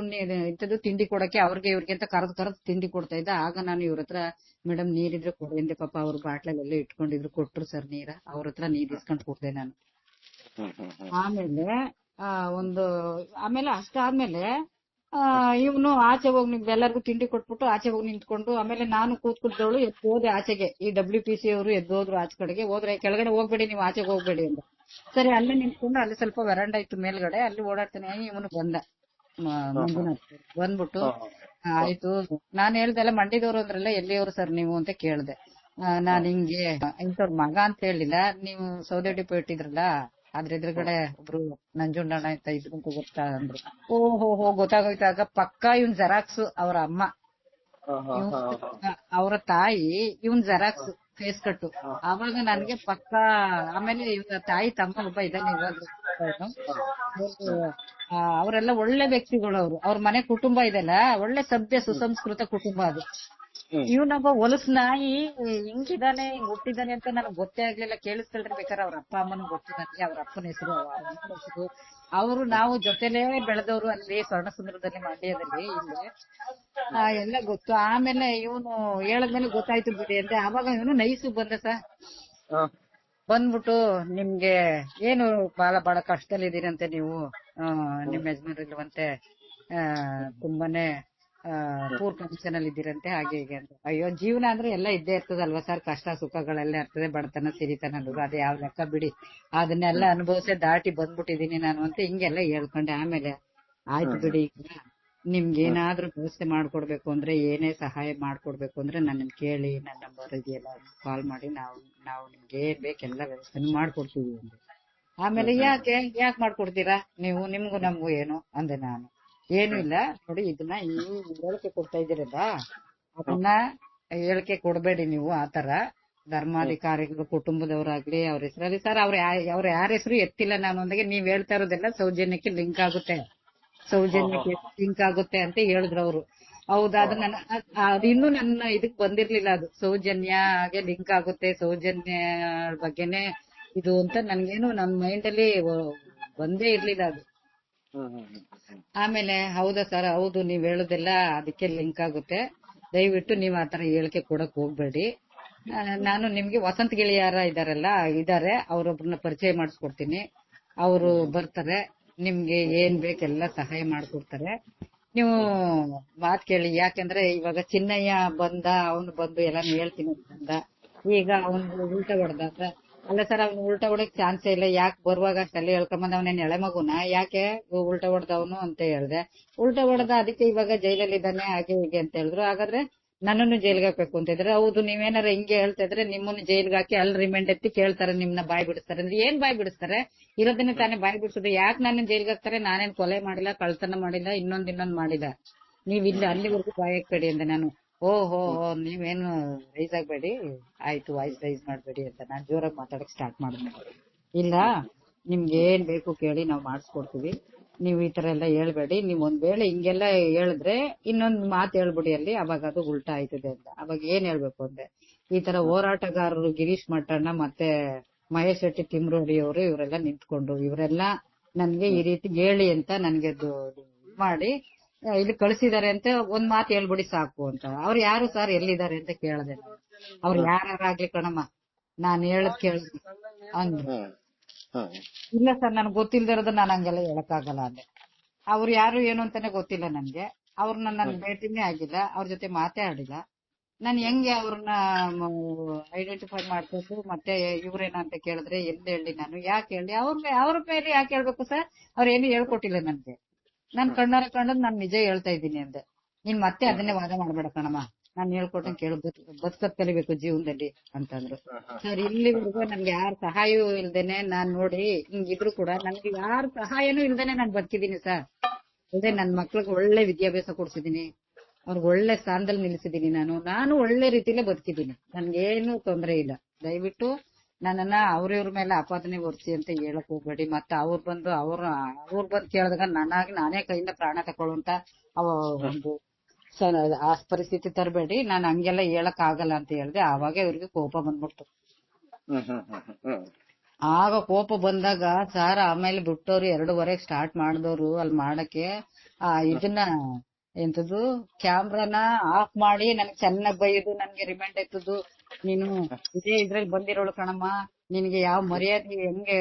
ಇಂಥದ್ದು ತಿಂಡಿ ಕೊಡಕ್ಕೆ ಅವ್ರಿಗೆ ಇವ್ರಿಗೆ ಅಂತ ಕರೆದು ತಿಂಡಿ ಕೊಡ್ತಾ ಇದ್ದ. ಆಗ ನಾನು ಇವ್ರ ಹತ್ರ ಮೇಡಮ್ ನೀರಿದ್ರೆ ಕೊಡಿ ಅಂದೆ. ಪಾಪ ಅವ್ರು ಬಾಟ್ಲಲ್ಲೆಲ್ಲ ಇಟ್ಕೊಂಡಿದ್ರು, ಕೊಟ್ರು ಸರ್ ನೀರ. ಅವ್ರ ಹತ್ರ ನೀರ್ ಇಸ್ಕೊಂಡ್ ಕೊಡ್ದೆ ನಾನು. ಆಮೇಲೆ ಅಷ್ಟಾದ್ಮೇಲೆ ಇವನು ಆಚೆ ಹೋಗಿ ಎಲ್ಲರಿಗೂ ತಿಂಡಿ ಕೊಟ್ಬಿಟ್ಟು ಆಚೆ ಹೋಗಿ ನಿಂತ್ಕೊಂಡು, ಆಮೇಲೆ ನಾನು ಕೂತ್ಕೊಳ್ದವಳು ಹೋದೆ ಆಚೆಗೆ. ಈ WPC ಅವರು ಎದ್ದೋದ್ರು ಆಚೆ ಕಡೆಗೆ. ಹೋದ್ರೆ ಕೆಳಗಡೆ ಹೋಗ್ಬೇಡಿ ನೀವು, ಆಚೆಗೆ ಹೋಗ್ಬೇಡಿ ಅಂತ. ಸರಿ ಅಲ್ಲೇ ನಿಂತ್ಕೊಂಡು, ಅಲ್ಲಿ ಸ್ವಲ್ಪ ವರಂಡ ಇತ್ತು ಮೇಲ್ಗಡೆ, ಅಲ್ಲಿ ಓಡಾಡ್ತಾನೆ. ಇವನು ಬಂದ, ಮಂಜುನಾಥ್ ಬಂದ್ಬಿಟ್ಟು ಆಯ್ತು ನಾನ್ ಹೇಳ್ದೆಲ್ಲ ಮಂಡ್ಯದವ್ರು ಅಂದ್ರಲ್ಲ, ಎಲ್ಲಿಯವರು ಸರ್ ನೀವು ಅಂತ ಕೇಳ್ದೆ. ನಾನ್ ಹಿಂಗೆ ಇಂಥವ್ರ ಮಗ ಅಂತ ಹೇಳಿಲ್ಲ, ನೀವು ಸೌದೆ ಡಿಪೋ ಇಟ್ಟಿದ್ರಲ್ಲ ಅದ್ರ ಎದುರುಗಡೆ ಒಬ್ರು ನಂಜುಂಡಣ್ಣ ಅಂತ ಇದ್ರು ಅಂತ ಗೊತ್ತಾ ಅಂದ್ರು. ಓಹೋ ಗೊತ್ತಾಗೋಯ್ತಾಗ. ಪಕ್ಕ ಇವನ್ ಜೆರಾಕ್ಸ್ ಅವ್ರ ಅಮ್ಮ, ಅವರ ತಾಯಿ ಇವನ್ ಜೆರಾಕ್ಸ್ ಫೇಸ್ ಕಟ್ಟು. ಅವಾಗ ನನ್ಗೆ ಪಕ್ಕ. ಆಮೇಲೆ ಇವ್ರ ತಾಯಿ ತಮ್ಮ ಒಬ್ಬ ಇದ್ದಾನೆ ಇವಾಗ, ಅವರೆಲ್ಲ ಒಳ್ಳೆ ವ್ಯಕ್ತಿಗಳು. ಅವ್ರ ಮನೆ ಕುಟುಂಬ ಇದೆಲ್ಲ ಒಳ್ಳೆ ಸಭ್ಯ ಸುಸಂಸ್ಕೃತ ಕುಟುಂಬ ಅದು. ಇವನೊಬ್ಬ ಹೊಲಸ್ ನಾಯಿ ಹಿಂಗಿದಾನೆ, ಹಿಂಗ್ ಹುಟ್ಟಿದಾನೆ ಅಂತ ನನಗೆ ಗೊತ್ತೇ ಆಗ್ಲಿಲ್ಲ. ಕೇಳಿಸ್ಕೊಳ್ರಿ ಬೇಕಾದ್ರೆ ಅವ್ರ ಅಪ್ಪ ಅಮ್ಮನೂ ಗೊತ್ತು ನನಗೆ, ಅವ್ರ ಅಪ್ಪನ ಹೆಸರು, ಅವರು ನಾವು ಜೊತೆಲೇ ಬೆಳೆದವರು ಅಲ್ಲಿ ಸ್ವರ್ಣಸುಂದರದಲ್ಲಿ, ಮಂಡ್ಯದಲ್ಲಿ. ಇಲ್ಲಿ ಎಲ್ಲ ಗೊತ್ತು. ಆಮೇಲೆ ಇವನು ಹೇಳದ್ಮೇಲೆ ಗೊತ್ತಾಯ್ತು ಬಿಡಿ ಅಂತ. ಆವಾಗ ಇವನು ನೈಸು ಬಂದ ಸರ್. ಬಂದ್ಬಿಟ್ಟು ನಿಮ್ಗೆ ಏನು ಬಹಳ ಕಷ್ಟದಲ್ಲಿದ್ದೀರಂತೆ ನೀವು, ನಿಮ್ ಯಜಮಾನ್ರು ಇಲ್ವಂತೆ, ತುಂಬಾನೇ ಪೂರ್ ಕಂಡೀಷನ್ ಅಲ್ಲಿ ಇದ್ದೀರಂತೆ, ಹಾಗೆ ಹೀಗೆ ಅಂತ. ಅಯ್ಯೋ ಜೀವನ ಅಂದ್ರೆ ಎಲ್ಲ ಇದ್ದೇ ಇರ್ತದಲ್ವಾ ಸರ್, ಕಷ್ಟ ಸುಖಗಳೆಲ್ಲ ಇರ್ತದೆ, ಬಡತನ ಸಿರಿತನ ಅನ್ನೋದು ಅದು ಯಾವ ಲೆಕ್ಕ ಬಿಡಿ. ಅದನ್ನೆಲ್ಲ ಅನುಭವಿಸೇ ದಾಟಿ ಬಂದ್ಬಿಟ್ಟಿದೀನಿ ನಾನು ಅಂತ ಹಿಂಗೆಲ್ಲ ಹೇಳ್ಕೊಂಡೆ. ಆಯ್ತು ಬಿಡಿ, ಈಗ ನಿಮ್ಗೆ ಏನಾದ್ರೂ ವ್ಯವಸ್ಥೆ ಮಾಡ್ಕೊಡ್ಬೇಕು ಅಂದ್ರೆ, ಏನೇ ಸಹಾಯ ಮಾಡ್ಕೊಡ್ಬೇಕು ಅಂದ್ರೆ ನನ್ನ ಕೇಳಿ, ನನ್ನ ನಂಬರ್ ಇದೆಯಲ್ಲ ಕಾಲ್ ಮಾಡಿ, ನಾವು ನಿಮ್ಗೆ ಏನ್ ಬೇಕೆಲ್ಲ ವ್ಯವಸ್ಥೆ ಮಾಡ್ಕೊಡ್ತೀವಿ ಅಂದೆ. ಆಮೇಲೆ ಯಾಕೆ ಮಾಡ್ಕೊಡ್ತೀರಾ ನೀವು, ನಿಮ್ಗೂ ನಮ್ಗೂ ಏನು ಅಂದೆ ನಾನು. ಏನು ಇಲ್ಲ ನೋಡಿ, ಇದನ್ನ ಈ ಹೇಳಿಕೆ ಕೊಡ್ತಾ ಇದ್ದೀರಲ್ಲ, ಅದನ್ನ ಹೇಳಿಕೆ ಕೊಡ್ಬೇಡಿ ನೀವು. ಆತರ ಧರ್ಮಾಧಿಕಾರಿಗಳು ಕುಟುಂಬದವರಾಗ್ಲಿ ಅವ್ರ ಹೆಸರಲ್ಲಿ ಸರ್, ಅವ್ರ ಯಾರ ಹೆಸರು ಎತ್ತಿಲ್ಲ ನಾನು ಅಂದಾಗೆ, ನೀವ್ ಹೇಳ್ತಾ ಇರೋದೆಲ್ಲ ಸೌಜನ್ಯಕ್ಕೆ ಲಿಂಕ್ ಆಗುತ್ತೆ, ಸೌಜನ್ಯಕ್ಕೆ ಲಿಂಕ್ ಆಗುತ್ತೆ ಅಂತ ಹೇಳಿದ್ರು ಅವರು. ಹೌದಾ, ಅದು ಇನ್ನೂ ನನ್ನ ಇದಕ್ ಬಂದಿರ್ಲಿಲ್ಲ, ಅದು ಸೌಜನ್ಯಗೆ ಲಿಂಕ್ ಆಗುತ್ತೆ, ಸೌಜನ್ಯ ಬಗ್ಗೆನೆ ಇದು ಅಂತ ನನ್ಗೇನು ನನ್ನ ಮೈಂಡ್ ಅಲ್ಲಿ ಬಂದೇ ಇರ್ಲಿಲ್ಲ ಅದು. ಆಮೇಲೆ ಹೌದಾ ಸರ್, ಹೌದು ನೀವ್ ಹೇಳೋದೆಲ್ಲ ಅದಕ್ಕೆ ಲಿಂಕ್ ಆಗುತ್ತೆ, ದಯವಿಟ್ಟು ನೀವ್ ಆತರ ಹೇಳಿಕೆ ಕೊಡಕ್ ಹೋಗ್ಬೇಡಿ. ನಾನು ನಿಮ್ಗೆ ವಸಂತ ಗೆಳೆಯರ ಇದಾರೆ, ಅವ್ರೊಬ್ರನ್ನ ಪರಿಚಯ ಮಾಡಿಸ್ಕೊಡ್ತೀನಿ, ಅವರು ಬರ್ತಾರೆ, ನಿಮ್ಗೆ ಏನ್ ಬೇಕೆಲ್ಲ ಸಹಾಯ ಮಾಡ್ಕೊಡ್ತಾರೆ. ನೀವು ಮಾತ್ ಕೇಳಿ. ಯಾಕಂದ್ರೆ ಇವಾಗ ಚಿನ್ನಯ್ಯ ಅವನು ಬಂದು ಎಲ್ಲಾನು ಹೇಳ್ತೀನಿ ಅಂತ, ಈಗ ಅವನು ಉಲ್ಟಾ ಹೊಡೆದ. ಅಲ್ಲ ಸರ್, ಅವ್ನು ಉಲ್ಟಾ ಹೊಡಕ್ ಚಾನ್ಸೇ ಇಲ್ಲ. ಯಾಕೆ ಬರುವಾಗ ಅಷ್ಟೆಲ್ಲ ಹೇಳ್ಕೊಂಬಂದ್, ಅವನೇನ್ ಎಳೆ ಮಗುನ ಯಾಕೆ ಉಲ್ಟಾ ಹೊಡೆದವನು ಅಂತ ಹೇಳ್ದೆ. ಉಲ್ಟಾ ಹೊಡೆದ, ಅದಕ್ಕೆ ಇವಾಗ ಜೈಲಲ್ಲಿ ಇದ್ದಾನೆ ಹಾಗೆ ಹೀಗೆ ಅಂತ ಹೇಳಿದ್ರು. ಹಾಗಾದ್ರೆ ನನ್ನನ್ನು ಜೈಲ್ಗೆ ಹಾಕ್ಬೇಕು ಅಂತ ಇದ್ರೆ, ಹೌದು ನೀವೇನಾರ ಹಿಂಗೆ ಹೇಳ್ತಾ ಇದ್ರೆ ನಿಮ್ಮನ್ನು ಜೈಲ್ಗೆ ಹಾಕಿ ಅಲ್ಲಿ ರಿಮೈಂಡ್ ಎತ್ತಿ ಕೇಳ್ತಾರೆ, ನಿಮ್ನ ಬಾಯ್ ಬಿಡಿಸ್ತಾರೆ ಅಂದ್ರೆ ಏನ್ ಬಾಯ್ ಬಿಡಿಸ್ತಾರೆ? ಇರೋದನ್ನ ತಾನೇ ಬಾಯ್ ಬಿಡಿಸೋದು. ಯಾಕೆ ನನ್ನ ಜೈಲ್ಗೆ ಹಾಕ್ತಾರೆ? ನಾನೇನ್ ಕೊಲೆ ಮಾಡಿಲ್ಲ, ಕಳ್ತನ ಮಾಡಿಲ್ಲ, ಇನ್ನೊಂದ್ ಮಾಡಿಲ್ಲ. ನೀವ್ ಇಲ್ಲಿ ಅಲ್ಲಿವರೆಗೂ ಬಾಯ್ ಹಾಕ್ಬೇಡಿ ಅಂದೆ ನಾನು. ಓಹೋ, ನೀವೇನು ರೈಸ್ ಆಗ್ಬೇಡಿ, ಆಯ್ತು ವಾಯ್ಸ್ ರೈಸ್ ಮಾಡ್ಬೇಡಿ ಅಂತ ನಾನ್ ಜೋರಾಗಿ ಮಾತಾಡಕ್ ಸ್ಟಾರ್ಟ್ ಮಾಡಿದ್ನೆ. ಇಲ್ಲ, ನಿಮ್ಗೆ ಏನ್ ಬೇಕು ಕೇಳಿ, ನಾವ್ ಮಾಡಿಸ್ಕೊಡ್ತೀವಿ, ನೀವ್ ಈ ತರ ಎಲ್ಲ ಹೇಳ್ಬೇಡಿ. ನೀವ್ ಒಂದ್ ವೇಳೆ ಹಿಂಗೆಲ್ಲ ಹೇಳಿದ್ರೆ ಇನ್ನೊಂದ್ ಮಾತು ಹೇಳ್ಬಿಡಿ ಅಲ್ಲಿ, ಅವಾಗ ಅದು ಉಲ್ಟಾ ಆಯ್ತದೆ ಅಂತ. ಅವಾಗ ಏನ್ ಹೇಳ್ಬೇಕು ಅಂದ್ರೆ, ಈ ತರ ಹೋರಾಟಗಾರರು ಗಿರೀಶ್ ಮಟ್ಟಣ್ಣ ಮತ್ತೆ ಮಹೇಶ್ ಶೆಟ್ಟಿ ತಿಮ್ರೋಡಿ ಅವರು ಇವರೆಲ್ಲ ನಿಂತ್ಕೊಂಡು ಇವರೆಲ್ಲ ನನ್ಗೆ ಈ ರೀತಿ ಹೇಳಿ ಅಂತ ನನ್ಗೆ ಮಾಡಿ ಇಲ್ಲಿ ಕಳಿಸಿದಾರೆ ಅಂತ ಒಂದ್ ಮಾತು ಹೇಳ್ಬಿಡಿ ಸಾಕು ಅಂತ. ಅವ್ರು ಯಾರು ಸರ್, ಎಲ್ಲಿದ್ದಾರೆ ಅಂತ ಕೇಳದೆ. ಅವ್ರು ಯಾರಾಗ್ಲಿ ಕಣಮ್ಮ, ನಾನ್ ಹೇಳದ್ ಕೇಳಿದ್ವಿ ಅಂದ್ರು. ಇಲ್ಲ ಸರ್, ನನ್ಗೆ ಗೊತ್ತಿಲ್ದಿರೋದು ನಾನು ಹಂಗೆಲ್ಲ ಹೇಳಕ್ಕಾಗಲ್ಲ ಅಂದೆ. ಅವ್ರು ಯಾರು ಏನು ಅಂತಾನೆ ಗೊತ್ತಿಲ್ಲ ನನ್ಗೆ, ಅವ್ರನ್ನ ನನ್ ಭೇಟಿನೇ ಆಗಿಲ್ಲ, ಅವ್ರ ಜೊತೆ ಮಾತೇ ಆಡಿಲ್ಲ. ನಾನು ಹೆಂಗೆ ಅವ್ರನ್ನ ಐಡೆಂಟಿಫೈ ಮಾಡ್ಕೊಂಡು ಮತ್ತೆ ಇವ್ರೇನ ಅಂತ ಕೇಳಿದ್ರೆ ಎಲ್ಲಿ ಹೇಳಿ ನಾನು, ಯಾಕೆ ಹೇಳಿ ಅವ್ರ ಮೇಲೆ ಯಾಕೆ ಹೇಳ್ಬೇಕು ಸರ್? ಅವ್ರೇನು ಹೇಳ್ಕೊಟ್ಟಿಲ್ಲ ನನ್ಗೆ. ನಾನ್ ಕಣ್ಣಾರ ಕಂಡದ್ ನಾನ್ ನಿಜ ಹೇಳ್ತಾ ಇದ್ದೀನಿ ಅಂದೆ. ನೀನ್ ಮತ್ತೆ ಅದನ್ನೇ ವಾದ ಮಾಡ್ಬೇಡ ಕಣಮ್ಮ, ನಾನ್ ಹೇಳ್ಕೊಟ್ಟಂಗೆ ಕೇಳ, ಬದುಕತ್ ಕಲಿಬೇಕು ಜೀವನದಲ್ಲಿ ಅಂತಂದ್ರು. ಸರ್, ಇಲ್ಲಿವರೆಗೂ ನನ್ಗೆ ಯಾರ ಸಹಾಯವೂ ಇಲ್ದೇನೆ ನಾನ್ ನೋಡಿ ಹಿಂಗಿದ್ರು ಕೂಡ ನನ್ಗೆ ಯಾರ ಸಹಾಯನೂ ಇಲ್ದೇನೆ ನಾನ್ ಬದುಕಿದೀನಿ ಸರ್. ಅದೇ ನನ್ ಮಕ್ಳಿಗೆ ಒಳ್ಳೆ ವಿದ್ಯಾಭ್ಯಾಸ ಕೊಡ್ಸಿದೀನಿ, ಅವ್ರಿಗೆ ಒಳ್ಳೆ ಸ್ಥಾನದಲ್ಲಿ ನಿಲ್ಸಿದೀನಿ. ನಾನು ಒಳ್ಳೆ ರೀತಿಲೇ ಬದುಕಿದೀನಿ, ನನ್ಗೇನು ತೊಂದರೆ ಇಲ್ಲ. ದಯವಿಟ್ಟು ನನ್ನನ್ನ ಅವ್ರಿವ್ರ ಮೇಲೆ ಆಪಾದನೆ ಹೊರಿಸಿ ಅಂತ ಹೇಳಕ್ ಹೋಗ್ಬೇಡಿ. ಮತ್ತೆ ಅವ್ರು ಬಂದು ಕೇಳಿದಾಗ ನಾನೇ ಕೈಯಿಂದ ಪ್ರಾಣ ತಕೊಳ್ಳುವಂತ ಒಂದು ಆ ಪರಿಸ್ಥಿತಿ ತರಬೇಡಿ. ನಾನು ಹಂಗೆಲ್ಲ ಹೇಳಕ್ ಆಗಲ್ಲ ಅಂತ ಹೇಳ್ದೆ. ಆವಾಗ ಇವ್ರಿಗೆ ಕೋಪ ಬಂದ್ಬಿಡ್ತು. ಆಗ ಕೋಪ ಬಂದಾಗ ಸರ್, ಆಮೇಲೆ ಬಿಟ್ಟವ್ರು 2:30 ಸ್ಟಾರ್ಟ್ ಮಾಡಿದವ್ರು ಅಲ್ಲಿ ಮಾಡಕ್ಕೆ ಇದನ್ನ ಎಂತದ್ದು ಕ್ಯಾಮ್ರಾನ ಆಫ್ ಮಾಡಿ ನನ್ಗೆ ಚೆನ್ನಾಗ್ ಬೈದು ನನ್ಗೆ ರಿಮೈಂಡ್ ಎತ್ತದು, ನೀನು ಇದೇ ಇದ್ರಲ್ಲಿ ಬಂದಿರೋಳು ಕಣಮ್ಮ, ನಿನ್ಗೆ ಯಾವ ಮರ್ಯಾದೆ ಹೆಂಗೆ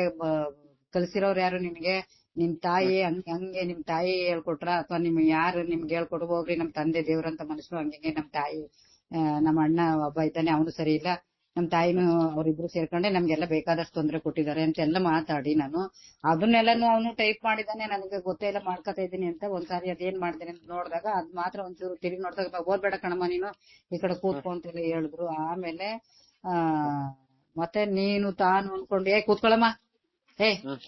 ಕಲ್ಸಿರೋರು ಯಾರು ನಿನ್ಗೆ, ನಿಮ್ ತಾಯಿ ಹಂಗೆ ನಿಮ್ ತಾಯಿ ಹೇಳ್ಕೊಟ್ರ ಅಥವಾ ನಿಮ್ ಯಾರು ನಿಮ್ಗೆ ಹೇಳ್ಕೊಡು, ಹೋಗ್ರಿ ನಮ್ ತಂದೆ ದೇವ್ರಂತ ಮನುಷ್ಯರು, ಹಂಗೆ ನಮ್ ತಾಯಿ ನಮ್ಮ ಅಣ್ಣ ಒಬ್ಬ ಇದ್ದಾನೆ ಅವನು ಸರಿ ಇಲ್ಲ, ನಮ್ ತಾಯಿನೂ ಅವ್ರಿಬ್ರು ಸೇರ್ಕೊಂಡೆ ನಮ್ಗೆಲ್ಲ ಬೇಕಾದಷ್ಟು ತೊಂದರೆ ಕೊಟ್ಟಿದ್ದಾರೆ ಅಂತೆಲ್ಲ ಮಾತಾಡಿ ನಾನು ಅದನ್ನೆಲ್ಲಾನು ಅವನು ಟೈಪ್ ಮಾಡಿದಾನೆ, ನನಗೆ ಗೊತ್ತೇ ಇಲ್ಲ ಮಾಡ್ಕೊತಾ ಇದ್ದೀನಿ ಅಂತ. ಒಂದ್ಸಾರಿ ಅದೇನ್ ಮಾಡಿದ್ದೇನೆ ಅಂತ ನೋಡಿದಾಗ ಅದ್ ಮಾತ್ರ ಒಂಚೂರು ತಿರುಗಿ ನೋಡಿದಾಗ ಓದ್ಬೇಡ ಕಣಮ್ಮ ನೀನು ಈ ಕಡೆ ಕೂತ್ಕೊಂತೆಲ್ಲ ಹೇಳಿದ್ರು. ಆಮೇಲೆ ಮತ್ತೆ ನೀನು ತಾನು ಅನ್ಕೊಂಡು ಕೂತ್ಕೊಳಮ್ಮ,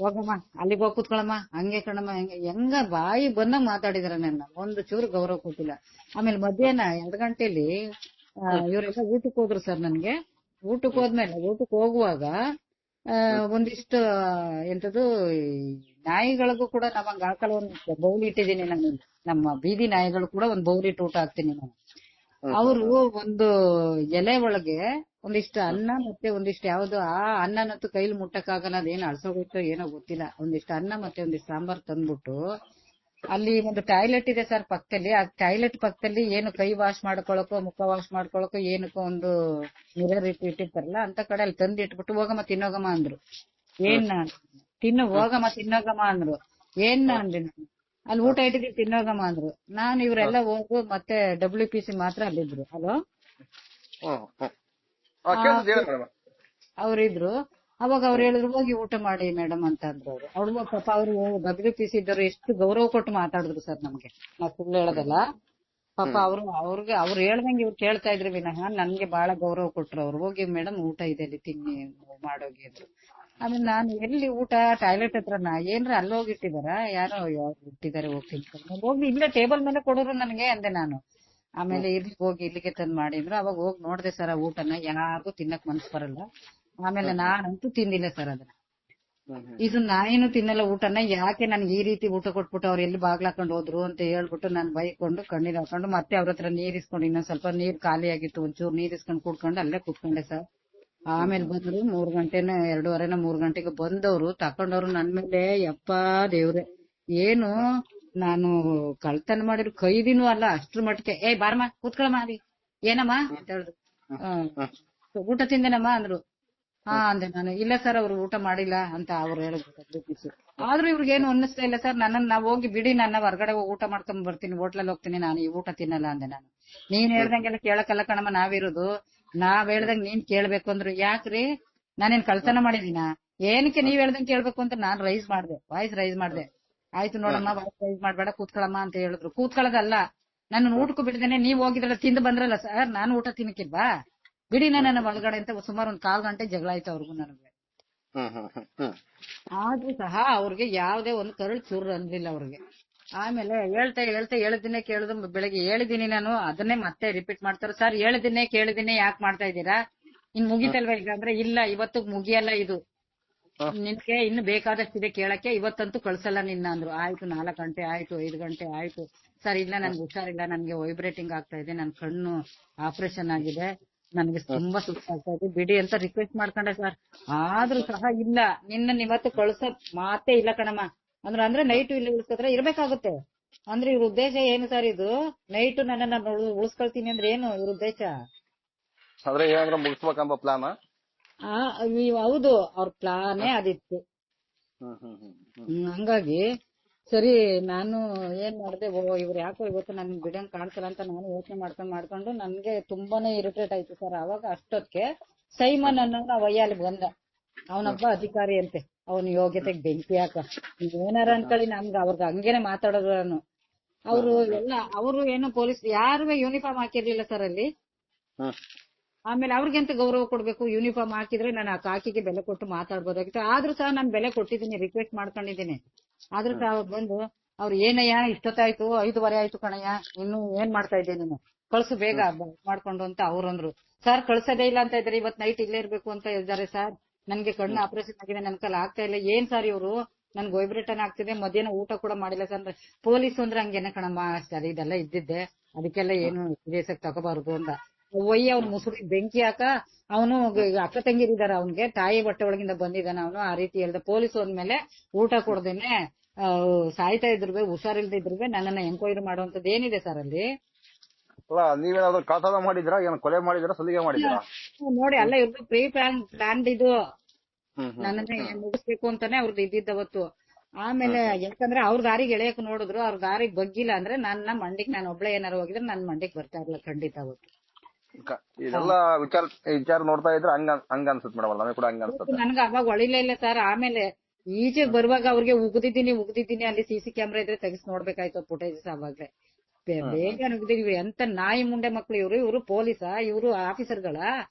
ಹೋಗಮ್ಮ ಅಲ್ಲಿಗೆ ಹೋಗಿ ಕೂತ್ಕೊಳಮ್ಮ, ಹಂಗೆ ಕಣಮ್ಮ ಹೆಂಗ ಬಾಯಿ ಬಂದಂಗ್ ಮಾತಾಡಿದಾರೆ. ನನ್ನ ಒಂದು ಚೂರು ಗೌರವ ಕೊಟ್ಟಿಲ್ಲ. ಆಮೇಲೆ ಮಧ್ಯಾಹ್ನ 2 ಗಂಟೆಲಿ ಇವರೆಲ್ಲ ಊಟಕ್ಕೆ ಹೋದ್ರು ಸರ್. ನನ್ಗೆ ಊಟಕ್ಕೆ ಹೋದ್ಮೇಲೆ ಊಟಕ್ಕೆ ಹೋಗುವಾಗ ಒಂದಿಷ್ಟು ಎಂತದು ನಾಯಿಗಳಿಗೂ ಕೂಡ ನಮ್ಮಂಗ ಹಾಕಲು ಒಂದು ಬೌಲ್ ಇಟ್ಟಿದ್ದೀನಿ ನಾನು. ನಮ್ಮ ಬೀದಿ ನಾಯಿಗಳು ಕೂಡ ಒಂದು ಬೌಲ್ ಇಟ್ಟು ಊಟ ಹಾಕ್ತೀನಿ ನಾನು. ಅವರು ಒಂದು ಎಲೆ ಒಳಗೆ ಒಂದಿಷ್ಟು ಅನ್ನ ಮತ್ತೆ ಒಂದಿಷ್ಟು ಯಾವ್ದು ಆ ಅನ್ನನಂತೂ ಕೈಲಿ ಮುಟ್ಟಕ್ಕಾಗಲ್ಲ, ಅದೇನು ಅಳ್ಸೋಗುತ್ತೋ ಏನೋ ಗೊತ್ತಿಲ್ಲ. ಒಂದಿಷ್ಟು ಅನ್ನ ಮತ್ತೆ ಒಂದಿಷ್ಟು ಸಾಂಬಾರ್ ತಂದ್ಬಿಟ್ಟು ಅಲ್ಲಿ ಒಂದು ಟಾಯ್ಲೆಟ್ ಇದೆ ಸರ್ ಪಕ್ಕದಲ್ಲಿ. ಆ ಟಾಯ್ಲೆಟ್ ಪಕ್ಕದಲ್ಲಿ ಏನು ಕೈ ವಾಶ್ ಮಾಡ್ಕೊಳಕೋ ಮುಖ ವಾಶ್ ಮಾಡ್ಕೊಳಕೋ ಏನಕ್ಕೋ ಒಂದು ಮಿರರ್ ಇಟ್ಟಿರ್ತಾರಲ್ಲ ಅಂತ ಕಡೆ ಅಲ್ಲಿ ತಂದು ಇಟ್ಬಿಟ್ಟು ಹೋಗಮ್ಮ ತಿನ್ನೋಗಮ್ಮ ಅಂದ್ರು. ಏನ್ ಹೋಗಮ್ಮ ತಿನ್ನೋಗಮ್ಮ ಅಂದ್ರು. ಏನ್ ಅಂದ್ರಿ ನಾನು, ಅಲ್ಲಿ ಊಟ ಇಟ್ಟಿದ್ದೀವಿ ತಿನ್ನೋಗಮ್ಮ ಅಂದ್ರು. ನಾನು ಇವರೆಲ್ಲ ಹೋಗು ಮತ್ತೆ WPC ಮಾತ್ರ ಅಲ್ಲಿದ್ರು. ಹಲೋ ಅವ್ರಿದ್ರು. ಅವಾಗ ಅವ್ರು ಹೇಳಿದ್ರು ಹೋಗಿ ಊಟ ಮಾಡಿ ಮೇಡಮ್ ಅಂತ ಅಂದ್ರು ಅವ್ರು ಪಾಪ ಅವರು WPC ಇದ್ದವ್ರು ಎಷ್ಟು ಗೌರವ ಕೊಟ್ಟು ಮಾತಾಡಿದ್ರು ಸರ್ ನಮ್ಗೆ. ನಾವು ಸುಳ್ಳು ಹೇಳೋದಲ್ಲ. ಪಾಪ ಅವ್ರು ಹೇಳ್ದಂಗೆ ಇವ್ರು ಕೇಳ್ತಾ ಇದ್ರು ವಿನಃ ನನ್ಗೆ ಬಹಳ ಗೌರವ ಕೊಟ್ರು. ಅವ್ರು ಹೋಗಿ ಮೇಡಮ್ ಊಟ ಇದೆ ಅಲ್ಲಿ ತಿನ್ನಿ ಮಾಡೋಗಿ ಅಂದ್ರು. ಆಮೇಲೆ ನಾನು ಎಲ್ಲಿ ಊಟ ಟಾಯ್ಲೆಟ್ ಹತ್ರನ ಏನ್ರ ಅಲ್ಲಿ ಹೋಗಿಟ್ಟಿದಾರ ಯಾರೋ ಇಟ್ಟಿದ್ದಾರೆ ಹೋಗಿ ಇಲ್ಲೇ ಟೇಬಲ್ ಮೇಲೆ ಕೊಡೋರು ನನಗೆ ಅಂದೆ ನಾನು. ಆಮೇಲೆ ಇಲ್ಲಿ ಹೋಗಿ ಇಲ್ಲಿಗೆ ತಂದ್ ಮಾಡಿದ್ರು. ಅವಾಗ ಹೋಗಿ ನೋಡ್ದೆ ಸರ್ ಆ ಊಟನ ಯಾರಿಗೂ ತಿನ್ನಕ್ ಮನ್ಸ್ ಬರಲ್ಲ. ಆಮೇಲೆ ನಾನಂತೂ ತಿಂದಿಲ್ಲ ಸರ್ ಅದನ್ನ. ಇದು ನಾನೇನು ತಿನ್ನಲ್ಲ ಊಟನ, ಯಾಕೆ ನನ್ಗೆ ಈ ರೀತಿ ಊಟ ಕೊಟ್ಬಿಟ್ಟು ಅವ್ರು ಎಲ್ಲಿ ಬಾಗ್ಲಾಕೊಂಡು ಹೋದ್ರು ಅಂತ ಹೇಳ್ಬಿಟ್ಟು ನಾನು ಬೈಕೊಂಡು ಕಣ್ಣೀರ್ ಹಾಕೊಂಡು ಮತ್ತೆ ಅವ್ರ ಹತ್ರ ನೀರ್ ಇಸ್ಕೊಂಡು ಇನ್ನೊಂದ್ ಸ್ವಲ್ಪ ನೀರ್ ಖಾಲಿ ಆಗಿತ್ತು ಒಂಚೂರು ನೀರ್ ಇಸ್ಕೊಂಡು ಕುಡ್ಕೊಂಡು ಅಲ್ಲೇ ಕುತ್ಕೊಂಡೆ ಸರ್. ಆಮೇಲೆ ಬಂದ್ರು 3 ಗಂಟೆನ 2:30 3 ಗಂಟೆಗೆ ಬಂದವ್ರು ತಕೊಂಡವ್ರು ನನ್ ಮೇಲೆ. ಯಪ್ಪಾ ದೇವ್ರೆ, ಏನು ನಾನು ಕಳ್ತನ ಮಾಡಿದ್ರು ಕೈದಿನೂ ಅಲ್ಲ ಅಷ್ಟ್ರ ಮಟ್ಟಿಗೆ. ಬಾರಮ್ಮ ಕೂತ್ಕೊಳಮ್ಮ ಅಲ್ಲಿ ಏನಮ್ಮ ಅಂತ ಹೇಳಿದ್ರು. ಊಟ ತಿಂದೇನಮ್ಮ ಅಂದ್ರು. ಅಂದೆ ನಾನು. ಇಲ್ಲ ಸರ್ ಅವ್ರು ಊಟ ಮಾಡಿಲ್ಲ ಅಂತ ಅವ್ರು ಹೇಳಿದ್ರು. ಆದ್ರೂ ಇವ್ರಿಗೇನು ಅನ್ನಿಸ್ತಾ ಇಲ್ಲ ಸರ್. ನಾವ್ ಹೋಗಿ ಬಿಡಿ, ನನ್ನ ಹೊರಗಡೆ ಹೋಗಿ ಊಟ ಮಾಡ್ಕೊಂಡ್ ಬರ್ತೀನಿ, ಹೋಟ್ಲಲ್ಲಿ ಹೋಗ್ತೀನಿ, ನಾನು ಈ ಊಟ ತಿನ್ನಲ್ಲ ಅಂದೆ ನಾನು. ನೀನ್ ಹೇಳ್ದಂಗೆಲ್ಲ ಕೇಳಕ್ಕಲ್ಲ ಕಣಮ್ಮ ನಾವಿರೋದು, ನಾವ್ ಹೇಳ್ದಂಗ್ ನೀನ್ ಕೇಳ್ಬೇಕು ಅಂದ್ರು. ಯಾಕ್ರಿ ನಾನೇನ್ ಕಳ್ತನ ಮಾಡಿದೀನ? ಏನಕ್ಕೆ ನೀವ್ ಹೇಳ್ದಂಗ್ ಕೇಳ್ಬೇಕು ಅಂತ ನಾನ್ ವಾಯ್ಸ್ ರೈಸ್ ಮಾಡ್ದೆ. ಆಯ್ತು ನೋಡಮ್ಮ ವಾಯ್ಸ್ ರೈಸ್ ಮಾಡ್ಬೇಡ ಕೂತ್ಕೊಳಮ್ಮ ಅಂತ ಹೇಳಿದ್ರು. ಕೂತ್ಕೊಳ್ಳೋದಲ್ಲ, ನನ್ನ ಊಟಕ್ಕೂ ಬಿಡ್ದೇನೆ ನೀವ್ ಹೋಗಿದ್ರಲ್ಲ ತಿಂದು ಬಂದ್ರಲ್ಲ ಸರ್, ನಾನು ಊಟ ತಿನ್ನಕ್ಕಿಲ್ವಾ ಬಿಡಿ ನನ್ನ ಒಳಗಡೆ ಅಂತ ಸುಮಾರು 1/4 ಗಂಟೆ ಜಗಳ ಆಯ್ತು ಅವ್ರಿಗೂ ನನಗೆ. ಆದ್ರೂ ಸಹ ಅವ್ರಿಗೆ ಯಾವ್ದೇ ಒಂದು ಕರಳು ಚೂರು ಅನ್ಲಿಲ್ಲ ಅವ್ರಿಗೆ. ಆಮೇಲೆ ಹೇಳ್ತಾ ಹೇಳಿದಿನೇ ಕೇಳಿದ್ರು. ಬೆಳಗ್ಗೆ ಹೇಳಿದೀನಿ ನಾನು, ಅದನ್ನೇ ಮತ್ತೆ ರಿಪೀಟ್ ಮಾಡ್ತಾರೆ. ಸರ್ ಕೇಳಿದಿನೇ ಯಾಕೆ ಮಾಡ್ತಾ ಇದ್ದೀರಾ, ಇನ್ ಮುಗಿತಲ್ವಾ ಈಗ ಅಂದ್ರೆ, ಇಲ್ಲ ಇವತ್ತು ಮುಗಿಯಲ್ಲ ಇದು, ನಿನ್ಗೆ ಇನ್ನು ಬೇಕಾದಷ್ಟಿದೆ ಕೇಳಕ್ಕೆ, ಇವತ್ತಂತೂ ಕಳ್ಸಲ್ಲ ನಿನ್ನ ಅಂದ್ರು. ಆಯ್ತು 4 ಗಂಟೆ ಆಯ್ತು 5 ಗಂಟೆ ಆಯ್ತು ಸರ್. ಇಲ್ಲ ನನ್ಗೆ ಹುಷಾರಿಲ್ಲ, ನನ್ಗೆ ವೈಬ್ರೇಟಿಂಗ್ ಆಗ್ತಾ ಇದೆ, ನನ್ ಕಣ್ಣು ಆಪರೇಷನ್ ಆಗಿದೆ, ನನ್ಗೆ ತುಂಬಾ ಸುಸ್ತಾಗ್ತಾ ಇದೆ ಬಿಡಿ ಅಂತ ರಿಕ್ವೆಸ್ಟ್ ಮಾಡ್ಕೊಂಡೆ ಸರ್. ಆದ್ರೂ ಸಹ ಇಲ್ಲ, ಇವತ್ತು ಕಳ್ಸೋ ಮಾತೇ ಇಲ್ಲ ಕಣಮ್ಮ ಅಂದ್ರು. ಅಂದ್ರೆ ನೈಟು ಇಲ್ಲಿ ಉಳಿಸ್ಕೊದ್ರೆ ಇರ್ಬೇಕಾಗುತ್ತೆ ಅಂದ್ರೆ ಇವ್ರ ಉದ್ದೇಶ ಏನು ಸರ್? ಇದು ನೈಟು ನನ್ನನ್ನ ಉಳಿಸ್ಕೊಳ್ತೀನಿ ಅಂದ್ರೆ ಏನು ಇವ್ರ ಉದ್ದೇಶ? ಮುಗಿಸ್ಬೇಕಂಬ ಪ್ಲಾನ್. ಹೌದು, ಅವ್ರ ಪ್ಲಾನೇ ಅದಿತ್ತು. ಹಂಗಾಗಿ ಸರಿ ನಾನು ಏನ್ ಮಾಡ್ದೆ, ಇವ್ರು ಯಾಕೋ ಇವತ್ತು ನನ್ ಬಿಡಂಗ್ ಕಾಣ್ಸಲ್ಲ ಅಂತ ನಾನು ಯೋಚನೆ ಮಾಡ್ಕೊಂಡು ನನ್ಗೆ ತುಂಬಾನೇ ಇರಿಟೇಟ್ ಆಯ್ತು ಸರ್. ಅವಾಗ ಅಷ್ಟೊತ್ತಿಗೆ ಸೈಮನ್ ಅನ್ನೋನು ವಯ್ಯಾಲಿ ಬಂದ. ಅವನೊಬ್ಬ ಅಧಿಕಾರಿ ಅಂತೆ, ಅವನ ಯೋಗ್ಯತೆಗೆ ಬೆಂಕಿ ಹಾಕ ಏನಾರ ಅನ್ಕೊಳ್ಳಿ, ನಮ್ಗೆ ಅವ್ರಿಗೆ ಹಂಗೇನೆ ಮಾತಾಡೋದು ನಾನು. ಅವರು ಏನು ಪೊಲೀಸ್ ಯಾರು ಯೂನಿಫಾರ್ಮ್ ಹಾಕಿರ್ಲಿಲ್ಲ ಸರ್ ಅಲ್ಲಿ. ಆಮೇಲೆ ಅವ್ರಿಗೆಂತ ಗೌರವ ಕೊಡ್ಬೇಕು? ಯೂನಿಫಾರ್ಮ್ ಹಾಕಿದ್ರೆ ನಾನು ಆ ಕಾಕಿಗೆ ಬೆಲೆ ಕೊಟ್ಟು ಮಾತಾಡ್ಬೋದಾಗಿತ್ತು. ಆದ್ರೂ ಸಹ ನಾನು ಬೆಲೆ ಕೊಟ್ಟಿದ್ದೀನಿ, ರಿಕ್ವೆಸ್ಟ್ ಮಾಡ್ಕೊಂಡಿದ್ದೀನಿ. ಆದ್ರೂ ಸಹ ಬಂದು ಅವ್ರು ಏನಯ್ಯ ಇಷ್ಟೊತ್ತಾಯ್ತು 5:15 ಆಯ್ತು ಕಣಯ್ಯ, ಇನ್ನು ಏನ್ ಮಾಡ್ತಾ ಇದ್ದೆ ನೀನು, ಕಳ್ಸು ಬೇಗ ಮಾಡ್ಕೊಂಡು ಅಂತ ಅವ್ರಂದ್ರು. ಸರ್ ಕಳ್ಸೋದೇ ಇಲ್ಲ ಅಂತ ಇದ್ದಾರೆ, ಇವತ್ ನೈಟ್ ಇಲ್ಲೇ ಇರ್ಬೇಕು ಅಂತ ಇದ್ದಾರೆ ಸರ್. ನನ್ಗೆ ಕಣ್ಣು ಆಪರೇಷನ್ ಆಗಿದೆ, ನನ್ ಕೈಲಿ ಆಗ್ತಾ ಇಲ್ಲ. ಏನ್ ಸರ್ ಇವ್ರು, ನನ್ಗೆ ವೈಬ್ರೇಟನ್ ಆಗ್ತಿದೆ, ಮಧ್ಯಾಹ್ನ ಊಟ ಕೂಡ ಮಾಡಿಲ್ಲ ಸರ್. ಪೊಲೀಸ್ ಅಂದ್ರೆ ಹಂಗೇನ ಕಣಮ್ಮ, ಸರಿ ಇದೆಲ್ಲ ಇದ್ದಿದ್ದೆ, ಅದಕ್ಕೆಲ್ಲ ಏನು ಸೀರಿಯಸ್ ಆಗಿ ತಗೋಬಾರದು ಅಂತ. ಅವ್ನ ಮುಸುರಿ ಬೆಂಕಿ ಹಾಕ. ಅವನು ಅಕ್ಕ ತಂಗಿರಿದಾರ, ಅವನ್ಗೆ ತಾಯಿ ಬಟ್ಟೆ ಒಳಗಿಂದ ಬಂದಿದ್ದಾನ ಅವನು. ಆ ರೀತಿ ಹೇಳ್ದ. ಪೊಲೀಸ್ ಹೋದ್ಮೇಲೆ ಊಟ ಕೊಡ್ದೇನೆ ಸಾಯ್ತಾ ಇದ್ರು, ಹುಷಾರಿಲ್ದಿದ್ರು ನನ್ನನ್ನ ಎಂಕ್ವೈರಿ ಮಾಡುವಂತದ್ದು ಏನಿದೆ ಸರ್ ಅಲ್ಲಿ? ನೀವೇನಾದ್ರು ಕಾತಾದ ಮಾಡಿದ್ರಾ, ಏನು ಕೊಲೆ ಮಾಡಿದ್ರಾ, ಸಲಿಗೆ ಮಾಡಿದ್ರಾ? ನೋಡಿ ಅಲ್ಲ, ಇವ್ರದ್ದು ಪ್ರೀ ಪ್ಲಾನ್ ಇದು, ನನ್ನನ್ನ ಮುಗಿಸ್ಬೇಕು ಅಂತಾನೆ ಅವ್ರದ್ದು ಇದ್ದಿದ್ದವತ್ತು. ಆಮೇಲೆ ಯಾಕಂದ್ರೆ ಅವ್ರ ದಾರಿಗೆ ಎಳೆಯಕ್ ನೋಡಿದ್ರು, ಅವ್ರ ದಾರಿಗೆ ಬಗ್ಗಿಲ್ಲ ಅಂದ್ರೆ ನನ್ನ ಮಂಡಿಗೆ, ನಾನು ಒಬ್ಳೆ ಏನಾರು ಹೋಗಿದ್ರೆ ನನ್ ಮಂಡಿಗೆ ಬರ್ತಾ ಇರ್ಲಿಲ್ಲ ಖಂಡಿತ ಅವತ್ತು. ಇದೆಲ್ಲ ವಿಚಾರ ನೋಡ್ತಾ ಇದ್ರೆ ಹಂಗ ಅನ್ಸುತ್ತೆ ಮೇಡಮ್, ನಮಗೆ ಕೂಡ ಹಂಗ ಅನ್ಸುತ್ತೆ. ನನ್ಗೆ ಅವಾಗ ಹೊಳಿಲೇ ಇಲ್ಲ ಸರ್. ಆಮೇಲೆ ಈಚೆಗೆ ಬರುವಾಗ ಅವ್ರಿಗೆ ಉಗ್ದಿದ್ದೀನಿ ಅಲ್ಲಿ CC ಕ್ಯಾಮ್ರಾ ಇದ್ರೆ ತೆಗಿಸ್ ನೋಡ್ಬೇಕಾಯ್ತು ಫುಟೇಜಸ್. ಅವಾಗ್ಲೇ ಬೇಗ ನುಗ್ದಿದೀವಿ. ಎಂತ ನಾಯಿ ಮುಂಡೆ ಮಕ್ಳು ಇವ್ರು ಪೊಲೀಸ, ಇವ್ರು ಆಫೀಸರ್ಗಳ,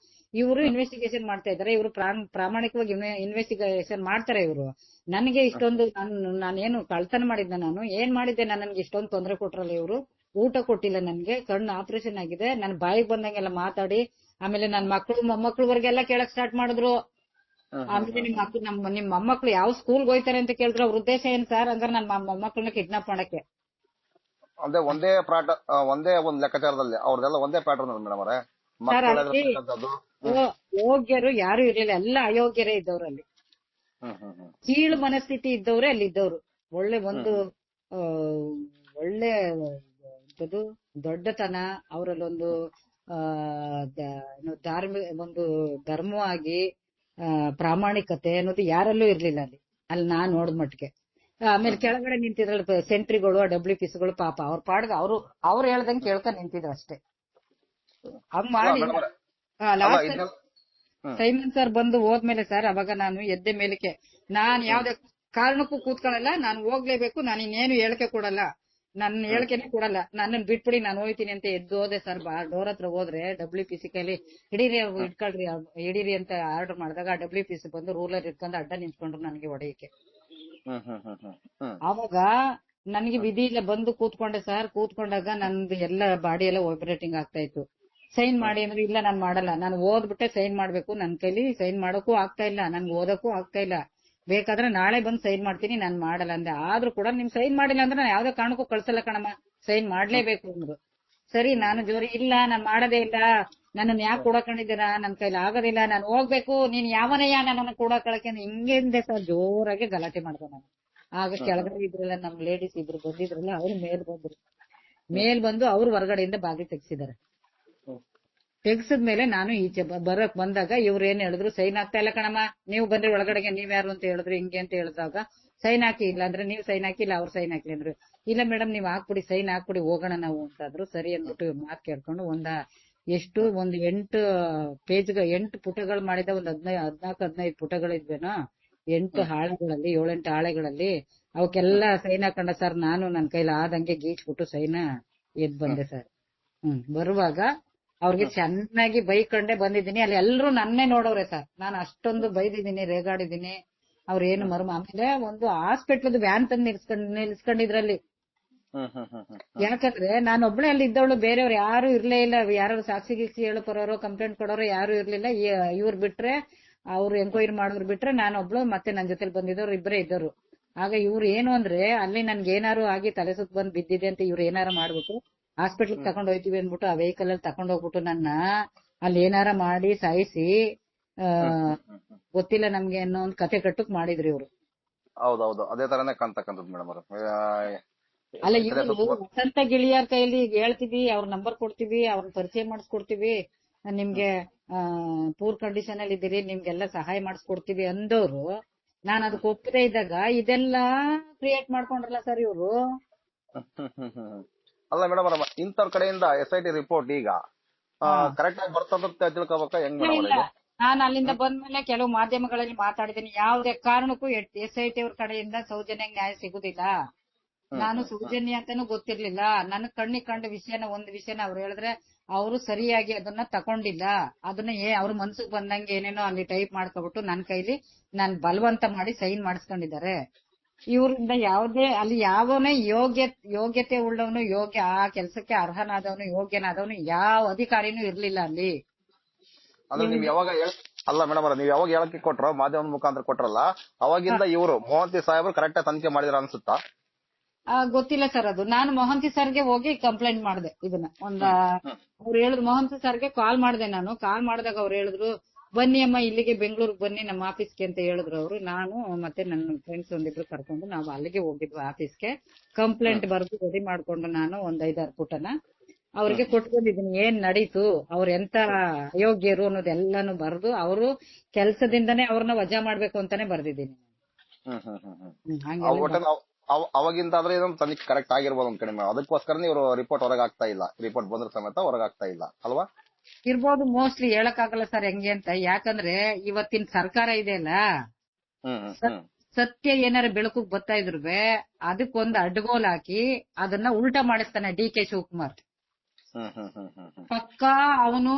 ಇವರು ಇನ್ವೆಸ್ಟಿಗೇಷನ್ ಮಾಡ್ತಾ ಇದಾರೆ. ಇವರು ಪ್ರಾಮಾಣಿಕವಾಗಿ ಇನ್ವೆಸ್ಟಿಗೇಷನ್ ಮಾಡ್ತಾರೆ. ಇವರು ನನಗೆ ಇಷ್ಟೊಂದು ನಾನೇನು ಕಳ್ತನ ಮಾಡಿದ್ನ, ನಾನು ಏನ್ ಮಾಡಿದ್ದೆ, ನನ್ಗೆ ಇಷ್ಟೊಂದು ತೊಂದರೆ ಕೊಟ್ರಲ್ಲ ಇವರು. ಊಟ ಕೊಟ್ಟಿಲ್ಲ ನನ್ಗೆ, ಕಣ್ಣು ಆಪರೇಷನ್ ಆಗಿದೆ, ನನ್ ಬಾಯಿಗೆ ಬಂದಂಗೆಲ್ಲ ಮಾತಾಡಿ, ಆಮೇಲೆ ನನ್ ಮಕ್ಳು ಮೊಮ್ಮಕ್ಳವರೆಗೆಲ್ಲ ಕೇಳಕ್ ಸ್ಟಾರ್ಟ್ ಮಾಡಿದ್ರು. ಆಮೇಲೆ ನಿಮ್ ಮೊಮ್ಮಕ್ಳು ಯಾವ ಸ್ಕೂಲ್ಗೆ ಹೋಯ್ತಾರೆ ಅಂತ ಕೇಳಿದ್ರು. ಅವ್ರ ಉದ್ದೇಶ ಏನ್ ಸರ್? ಹಂಗಾರೆ ನನ್ ಮೊಮ್ಮಕ್ಳನ್ನ ಕಿಡ್ನಾಪ್ ಮಾಡಕ್ಕೆ. ಅದೇ ಒಂದೇ ಒಂದು ಲೆಕ್ಕಾಚಾರದಲ್ಲಿ ಅವ್ರದೆಲ್ಲ ಒಂದೇ ಪ್ಯಾಟರ್ನ್ ಮೇಡಮ್ ಅವರೇ. ಯೋಗ್ಯರು ಯಾರು ಇರ್ಲಿಲ್ಲ, ಎಲ್ಲ ಅಯೋಗ್ಯರೇ ಇದ್ದವ್ರಲ್ಲಿ. ಕೀಳು ಮನಸ್ಥಿತಿ ಇದ್ದವ್ರೆ ಅಲ್ಲಿ ಇದ್ದವ್ರು. ಒಳ್ಳೆ ದೊಡ್ಡತನ ಅವರಲ್ಲೊಂದು ಒಂದು ಧರ್ಮವಾಗಿ ಪ್ರಾಮಾಣಿಕತೆ ಅನ್ನೋದು ಯಾರಲ್ಲೂ ಇರ್ಲಿಲ್ಲ ಅಲ್ಲಿ ನಾನ್ ನೋಡಿದ ಮಟ್ಟಿಗೆ. ಆಮೇಲೆ ಕೆಳಗಡೆ ನಿಂತಿದ್ರಲ್ಲ ಸೆಂಟ್ರಿಗಳು, WPCಗಳು, ಪಾಪ ಅವ್ರ ಪಾಡ್ಗ ಅವ್ರು ಹೇಳ್ದಂಗೆ ಕೇಳ್ಕೊಂಡ್ ನಿಂತಿದ್ರು ಅಷ್ಟೇ. ಹಂಗ್ ಮಾಡಿ ಸೈಮನ್ ಸರ್ ಬಂದು ಹೋದ್ಮೇಲೆ ಸರ್ ಅವಾಗ ನಾನು ಎದ್ದೆ ಮೇಲಕ್ಕೆ ನಾನ್ ಯಾವ್ದೇ ಕಾರಣಕ್ಕೂ ಕೂತ್ಕೊಳ್ಳಲ್ಲ, ನಾನು ಹೋಗ್ಲೇಬೇಕು, ನಾನು ಇನ್ನೇನು ಹೇಳಿಕೆ ಕೊಡಲ್ಲ, ನನ್ನ ಹೇಳಿಕೆನೆ ಕೊಡಲ್ಲ, ನನ್ನನ್ನು ಬಿಟ್ಬಿಡಿ ನಾನು ಹೋಯ್ತೀನಿ ಅಂತ ಎದ್ದು ಹೋದೆ ಸರ್. ಡೋರ್ ಹತ್ರ ಹೋದ್ರೆ WPC ಕೈಲಿ ಹಿಡೀರಿ ಇಟ್ಕೊಳ್ರಿ ಹಿಡೀರಿ ಅಂತ ಆರ್ಡರ್ ಮಾಡಿದಾಗ WPC ಬಂದು ರೂಲರ್ ಇಟ್ಕೊಂಡು ಅಡ್ಡ ನಿಂತ್ಕೊಂಡ್ರು ನನಗೆ ಹೊಡೆಯಕ್ಕೆ. ಅವಾಗ ನನಗೆ ವಿಧಿ ಇಲ್ಲ, ಬಂದು ಕೂತ್ಕೊಂಡೆ ಸರ್. ಕೂತ್ಕೊಂಡಾಗ ನಂದು ಎಲ್ಲ ಬಾಡಿ ಎಲ್ಲ ವೈಬ್ರೇಟಿಂಗ್ ಆಗ್ತಾ ಇತ್ತು. ಸೈನ್ ಮಾಡಿ ಅಂದ್ರೆ ಇಲ್ಲ ನಾನು ಮಾಡಲ್ಲ, ನಾನು ಓದ್ಬಿಟ್ಟೆ ಸೈನ್ ಮಾಡ್ಬೇಕು, ನನ್ ಕೈಲಿ ಸೈನ್ ಮಾಡೋಕ್ಕೂ ಆಗ್ತಾ ಇಲ್ಲ, ನನ್ಗೆ ಓದಕ್ಕೂ ಆಗ್ತಾ ಇಲ್ಲ, ಬೇಕಾದ್ರೆ ನಾಳೆ ಬಂದು ಸೈನ್ ಮಾಡ್ತೀನಿ, ನಾನ್ ಮಾಡಲ್ಲ ಅಂದೆ. ಆದ್ರೂ ಕೂಡ ನಿಮ್ ಸೈನ್ ಮಾಡಿಲ್ಲ ಅಂದ್ರೆ ನಾನು ಯಾವ್ದೇ ಕಾರಣಕ್ಕೂ ಕಳ್ಸಲ್ಲ ಕಣಮ್ಮ, ಸೈನ್ ಮಾಡ್ಲೇಬೇಕು ಅಂದ್ರು. ಸರಿ ನಾನು ಜೋರಿ ಇಲ್ಲ ನಾನ್ ಮಾಡೋದೇ ಇಲ್ಲ, ನನ್ನನ್ನು ಯಾಕೆ ಕೂಡಕೊಂಡಿದ್ದೀರಾ, ನನ್ ಕೈಲಿ ಆಗೋದಿಲ್ಲ, ನಾನು ಹೋಗ್ಬೇಕು, ನೀನ್ ಯಾವನಯ್ಯ ನನ್ನನ್ನು ಕೂಡಕಳಕ್ಕೆ ಹಿಂಗೆ ಸರ್ ಜೋರಾಗಿ ಗಲಾಟೆ ಮಾಡ್ದೆ ನಾನು. ಆಗ ಕೆಳಗಡೆ ಇದ್ರಲ್ಲ ನಮ್ ಲೇಡೀಸ್ ಇಬ್ರು ಬಂದಿದ್ರಲ್ಲ, ಅವ್ರು ಮೇಲ್ ಬಂದು ಅವ್ರು ಹೊರಗಡೆಯಿಂದ ಬಾಗಿ ತೆಗ್ಸಿದಾರೆ. ತೆಗ್ಸದ್ಮೇಲೆ ನಾನು ಈಚೆ ಬರಕ್ ಬಂದಾಗ ಇವ್ರು ಏನ್ ಹೇಳಿದ್ರು, ಸೈನ್ ಆಗ್ತಾ ಇಲ್ಲ ಕಣಮ್ಮ, ನೀವು ಬಂದ್ರಿ ಒಳಗಡೆಗೆ, ನೀವ್ ಯಾರು ಅಂತ ಹೇಳಿದ್ರು, ಹಿಂಗೆ ಅಂತ ಹೇಳಿದಾಗ ಸೈನ್ ಹಾಕಿ, ಇಲ್ಲ ಅಂದ್ರೆ ನೀವು ಸೈನ್ ಹಾಕಿಲ್ಲ ಅವ್ರು ಸೈನ್ ಹಾಕಿ ಅಂದ್ರು. ಇಲ್ಲ ಮೇಡಮ್ ನೀವ್ ಹಾಕ್ಬಿಡಿ, ಸೈನ್ ಹಾಕ್ಬಿಡಿ ಹೋಗೋಣ ನಾವು ಅಂತಂದ್ರು. ಸರಿ ಅಂದ್ಬಿಟ್ಟು ಮಾತು ಕೇಳ್ಕೊಂಡು ಒಂದು 8 ಪೇಜ್ಗೆ 8 ಪುಟಗಳು ಮಾಡಿದ, ಒಂದು 14-15 ಪುಟಗಳಿದ್ವೇನೋ, 8 ಹಾಳೆಗಳಲ್ಲಿ 7-8 ಹಾಳೆಗಳಲ್ಲಿ ಅವಕ್ಕೆಲ್ಲ ಸೈನ್ ಹಾಕೊಂಡ ಸರ್. ನಾನು ನನ್ನ ಕೈಲಿ ಆದಂಗೆ ಗೀಚ್ಬಿಟ್ಟು ಸೈನ್ ಎದ್ ಬಂದೆ ಸರ್. ಬರುವಾಗ ಅವ್ರಿಗೆ ಚೆನ್ನಾಗಿ ಬೈಕೊಂಡೆ ಬಂದಿದ್ದೀನಿ. ಅಲ್ಲಿ ಎಲ್ರು ನನ್ನೇ ನೋಡವ್ರೆ ಸರ್, ನಾನು ಅಷ್ಟೊಂದು ಬೈದಿದ್ದೀನಿ, ರೇಗಾಡಿದ್ದೀನಿ. ಅವ್ರೇನು ಆಮೇಲೆ ಒಂದು ಹಾಸ್ಪಿಟ್ಲದ ವ್ಯಾನ್ ತಂದು ನಿಲ್ಸ್ಕೊಂಡಿದ್ರಲ್ಲಿ. ಯಾಕಂದ್ರೆ ನಾನು ಒಬ್ಳೆ ಅಲ್ಲಿ ಇದ್ದವಳು, ಬೇರೆಯವ್ರು ಯಾರು ಇರ್ಲೇ ಇಲ್ಲ, ಯಾರು ಸಾಕ್ಷಿ ಗೀಕ್ಷಿ ಹೇಳೋ ಬರೋರು ಕಂಪ್ಲೇಂಟ್ ಕೊಡೋರು ಯಾರು ಇರ್ಲಿಲ್ಲ. ಇವ್ರು ಬಿಟ್ರೆ, ಅವ್ರು ಎಂಕ್ವೈರಿ ಮಾಡೋರು ಬಿಟ್ರೆ ನಾನೊಬ್ಳು, ಮತ್ತೆ ನನ್ ಜೊತೆಲಿ ಬಂದಿದ್ದವ್ರು ಇಬ್ಬರೇ ಇದ್ದವ್ರು. ಆಗ ಇವ್ರು ಏನು ಅಂದ್ರೆ, ಅಲ್ಲಿ ನನ್ಗೆ ಏನಾರು ಆಗಿ ತಲೆ ಸುತ್ತ ಬಂದ್ ಬಿದ್ದಿದೆ ಅಂತ ಇವ್ರು ಏನಾರ ಮಾಡ್ಬಿಟ್ಟು ಹಾಸ್ಪಿಟ್ಲ್ ತಕೊಂಡ್ ಹೋಯ್ತೀವಿ ಅಂದ್ಬಿಟ್ಟು ಆ ವೆಹಿಕಲ್ ಅಲ್ಲಿ ತಕೊಂಡ್ ಹೋಗ್ಬಿಟ್ಟು ನನ್ನ ಅಲ್ಲಿ ಏನಾರ ಮಾಡಿ ಸಾಯಿಸಿ ಗೊತ್ತಿಲ್ಲ ನಮ್ಗೆ ಅನ್ನೋ ಒಂದ್ ಕತೆ ಕಟ್ಟಕ್ ಮಾಡಿದ್ರಿ ಇವ್ರು. ಹೌದೌದು, ಅದೇ ತರನೇ ಕಾಣ್ತಕ್ಕಂಥದ್ದು ಮೇಡಮ್. ಅಲ್ಲ ಇವ್ರು ವಸಂತ ಗಿಳಿಯಾರ್ ಕೈಲಿ ಹೇಳ್ತೀವಿ, ಅವ್ರ ನಂಬರ್ ಕೊಡ್ತೀವಿ, ಅವ್ರನ್ನ ಪರಿಚಯ ಮಾಡಿಸ್ಕೊಡ್ತೀವಿ, ನಿಮ್ಗೆ ಪೂರ್ ಕಂಡೀಷನ್ ಅಲ್ಲಿ ಇದ್ದೀರಿ, ನಿಮ್ಗೆಲ್ಲ ಸಹಾಯ ಮಾಡಿಸ್ಕೊಡ್ತೀವಿ ಅಂದವ್ರು, ನಾನ್ ಅದಕ್ಕೆ ಒಪ್ಪದೇ ಇದ್ದಾಗ ಇದೆಲ್ಲಾ ಕ್ರಿಯೇಟ್ ಮಾಡ್ಕೊಂಡ್ರಲ್ಲ ಸರ್ ಇವ್ರು. ಅಲ್ಲ ಮೇಡಮ್, ಇಂಥವ್ರ ಕಡೆಯಿಂದ SIT ರಿಪೋರ್ಟ್ ಈಗ ಕರೆಕ್ಟ್ ಆಗಿ ಬರ್ತದಂತ ತಿಳ್ಕೊಬೇಕಾ ಹೆಂಗ್ ಮೇಡಮ್? ನಾನು ಅಲ್ಲಿಂದ ಬಂದ್ಮೇಲೆ ಕೆಲವು ಮಾಧ್ಯಮಗಳಲ್ಲಿ ಮಾತಾಡಿದ್ದೀನಿ, ಯಾವುದೇ ಕಾರಣಕ್ಕೂ SIT ಅವ್ರ ಕಡೆಯಿಂದ ಸೌಜನ್ಯ ನ್ಯಾಯ ಸಿಗುದಿಲ್ಲ. ನಾನು ಸೌಜನ್ಯ ಅಂತಾನು ಗೊತ್ತಿರ್ಲಿಲ್ಲ, ನನ್ನ ಕಣ್ಣಿಗೆ ಕಂಡ ವಿಷಯನ ಒಂದು ವಿಷಯನ ಅವ್ರು ಹೇಳಿದ್ರೆ ಅವರು ಸರಿಯಾಗಿ ಅದನ್ನ ತಕೊಂಡಿಲ್ಲ, ಅದನ್ನ ಅವ್ರ ಮನ್ಸಿಗೆ ಬಂದಂಗೆ ಏನೇನೋ ಅಲ್ಲಿ ಟೈಪ್ ಮಾಡ್ಕೊಬಿಟ್ಟು ನನ್ನ ಕೈಲಿ ನಾನ್ ಬಲವಂತ ಮಾಡಿ ಸೈನ್ ಮಾಡಿಸ್ಕೊಂಡಿದ್ದಾರೆ. ಇವರಿಂದ ಯಾವುದೇ ಅಲ್ಲಿ ಯಾವನೇ ಯೋಗ್ಯತೆ ಉಳ್ಳವನು, ಆ ಕೆಲಸಕ್ಕೆ ಅರ್ಹನಾದವನು, ಯೋಗ್ಯನಾದವನು ಯಾವ ಅಧಿಕಾರಿನೂ ಇರ್ಲಿಲ್ಲ ಅಲ್ಲಿ. ಅಲ್ಲ ನೀವ್ ಯಾವಾಗ ಅಲ್ಲ ಮೇಡಮ್, ನೀವ್ ಯಾವಾಗ ಹೇಳಕ್ಕೆ ಕೊಟ್ರೋ ಮಾಧ್ಯಮದ ಮುಖಾಂತರ ಕೊಟ್ರಲ್ಲ, ಅವಾಗಿಂದ ಇವರು ಮೋಹಂತಿ ಸಾಹೇಬ್ರು ಕರೆಕ್ಟ್ ಆಗಿ ತನಿಖೆ ಮಾಡಿದ್ರ ಅನ್ಸುತ್ತಾ? ಗೊತ್ತಿಲ್ಲ ಸರ್, ಅದು ನಾನು ಮೊಹಂತಿ ಸರ್ಗೆ ಹೋಗಿ ಕಂಪ್ಲೇಂಟ್ ಮಾಡಿದೆ ಇದನ್ನ. ಅವ್ರು ಹೇಳಿದ್ರು, ಮೊಹಂತಿ ಸರ್ಗೆ ಕಾಲ್ ಮಾಡಿದೆ ನಾನು. ಕಾಲ್ ಮಾಡಿದಾಗ ಅವ್ರು ಹೇಳಿದ್ರು, ಬನ್ನಿ ಅಮ್ಮ ಇಲ್ಲಿಗೆ ಬೆಂಗಳೂರಿಗೆ ಬನ್ನಿ ನಮ್ಮ ಆಫೀಸ್ಗೆ ಅಂತ ಹೇಳಿದ್ರು ಅವರು. ನಾನು ಮತ್ತೆ ನನ್ನ ಫ್ರೆಂಡ್ಸ್ ಒಂದಿಬ್ರು ಕರ್ಕೊಂಡು ನಾವು ಅಲ್ಲಿಗೆ ಹೋಗಿದ್ವಿ ಆಫೀಸ್ಗೆ. ಕಂಪ್ಲೇಂಟ್ ಬರೆದು ರೆಡಿ ಮಾಡ್ಕೊಂಡು ನಾನು ಒಂದ್ 5-6 ಪುಟನ ಅವ್ರಿಗೆ ಕೊಟ್ಟು ಬಂದಿದ್ದೀನಿ. ಏನ್ ನಡೀತು, ಅವ್ರ ಎಂತ ಅಯೋಗ್ಯರು ಅನ್ನೋದೆಲ್ಲಾನು ಬರೆದು, ಅವರು ಕೆಲ್ಸದಿಂದನೇ ಅವ್ರನ್ನ ವಜಾ ಮಾಡ್ಬೇಕು ಅಂತಾನೆ ಬರ್ದಿದ್ದೀನಿ. ಅವಾಗಿಂದ ಆದ್ರೆ ತನಿಖೆ ಕರೆಕ್ಟ್ ಆಗಿರ್ಬೋದು ಒಂದ್ ಕಡೆ, ಅದಕ್ಕೋಸ್ಕರ ಇವರು ರಿಪೋರ್ಟ್ ಹೊರಗೆ ಆಗ್ತಾ ಇಲ್ಲ, ರಿಪೋರ್ಟ್ ಬಂದ್ರ ಸಮೇತ ಹೊರಗೆ ಆಗ್ತಾ ಇಲ್ಲ ಅಲ್ವಾ? ಇರ್ಬೋದು, ಮೋಸ್ಟ್ಲಿ ಹೇಳಕ್ಕಾಗಲ್ಲ ಸರ್ ಹೆಂಗೆ ಅಂತ. ಯಾಕಂದ್ರೆ ಇವತ್ತಿನ ಸರ್ಕಾರ ಇದೆ ಅಲ್ಲ, ಸತ್ಯ ಏನಾರ ಬೆಳಕು ಬರ್ತಾ ಇದ್ರು ಅದಕ್ಕೊಂದು ಅಡ್ಗೋಲ್ ಹಾಕಿ ಅದನ್ನ ಉಲ್ಟಾ ಮಾಡಿಸ್ತಾನೆ DK ಶಿವಕುಮಾರ್. ಪಕ್ಕಾ ಅವನು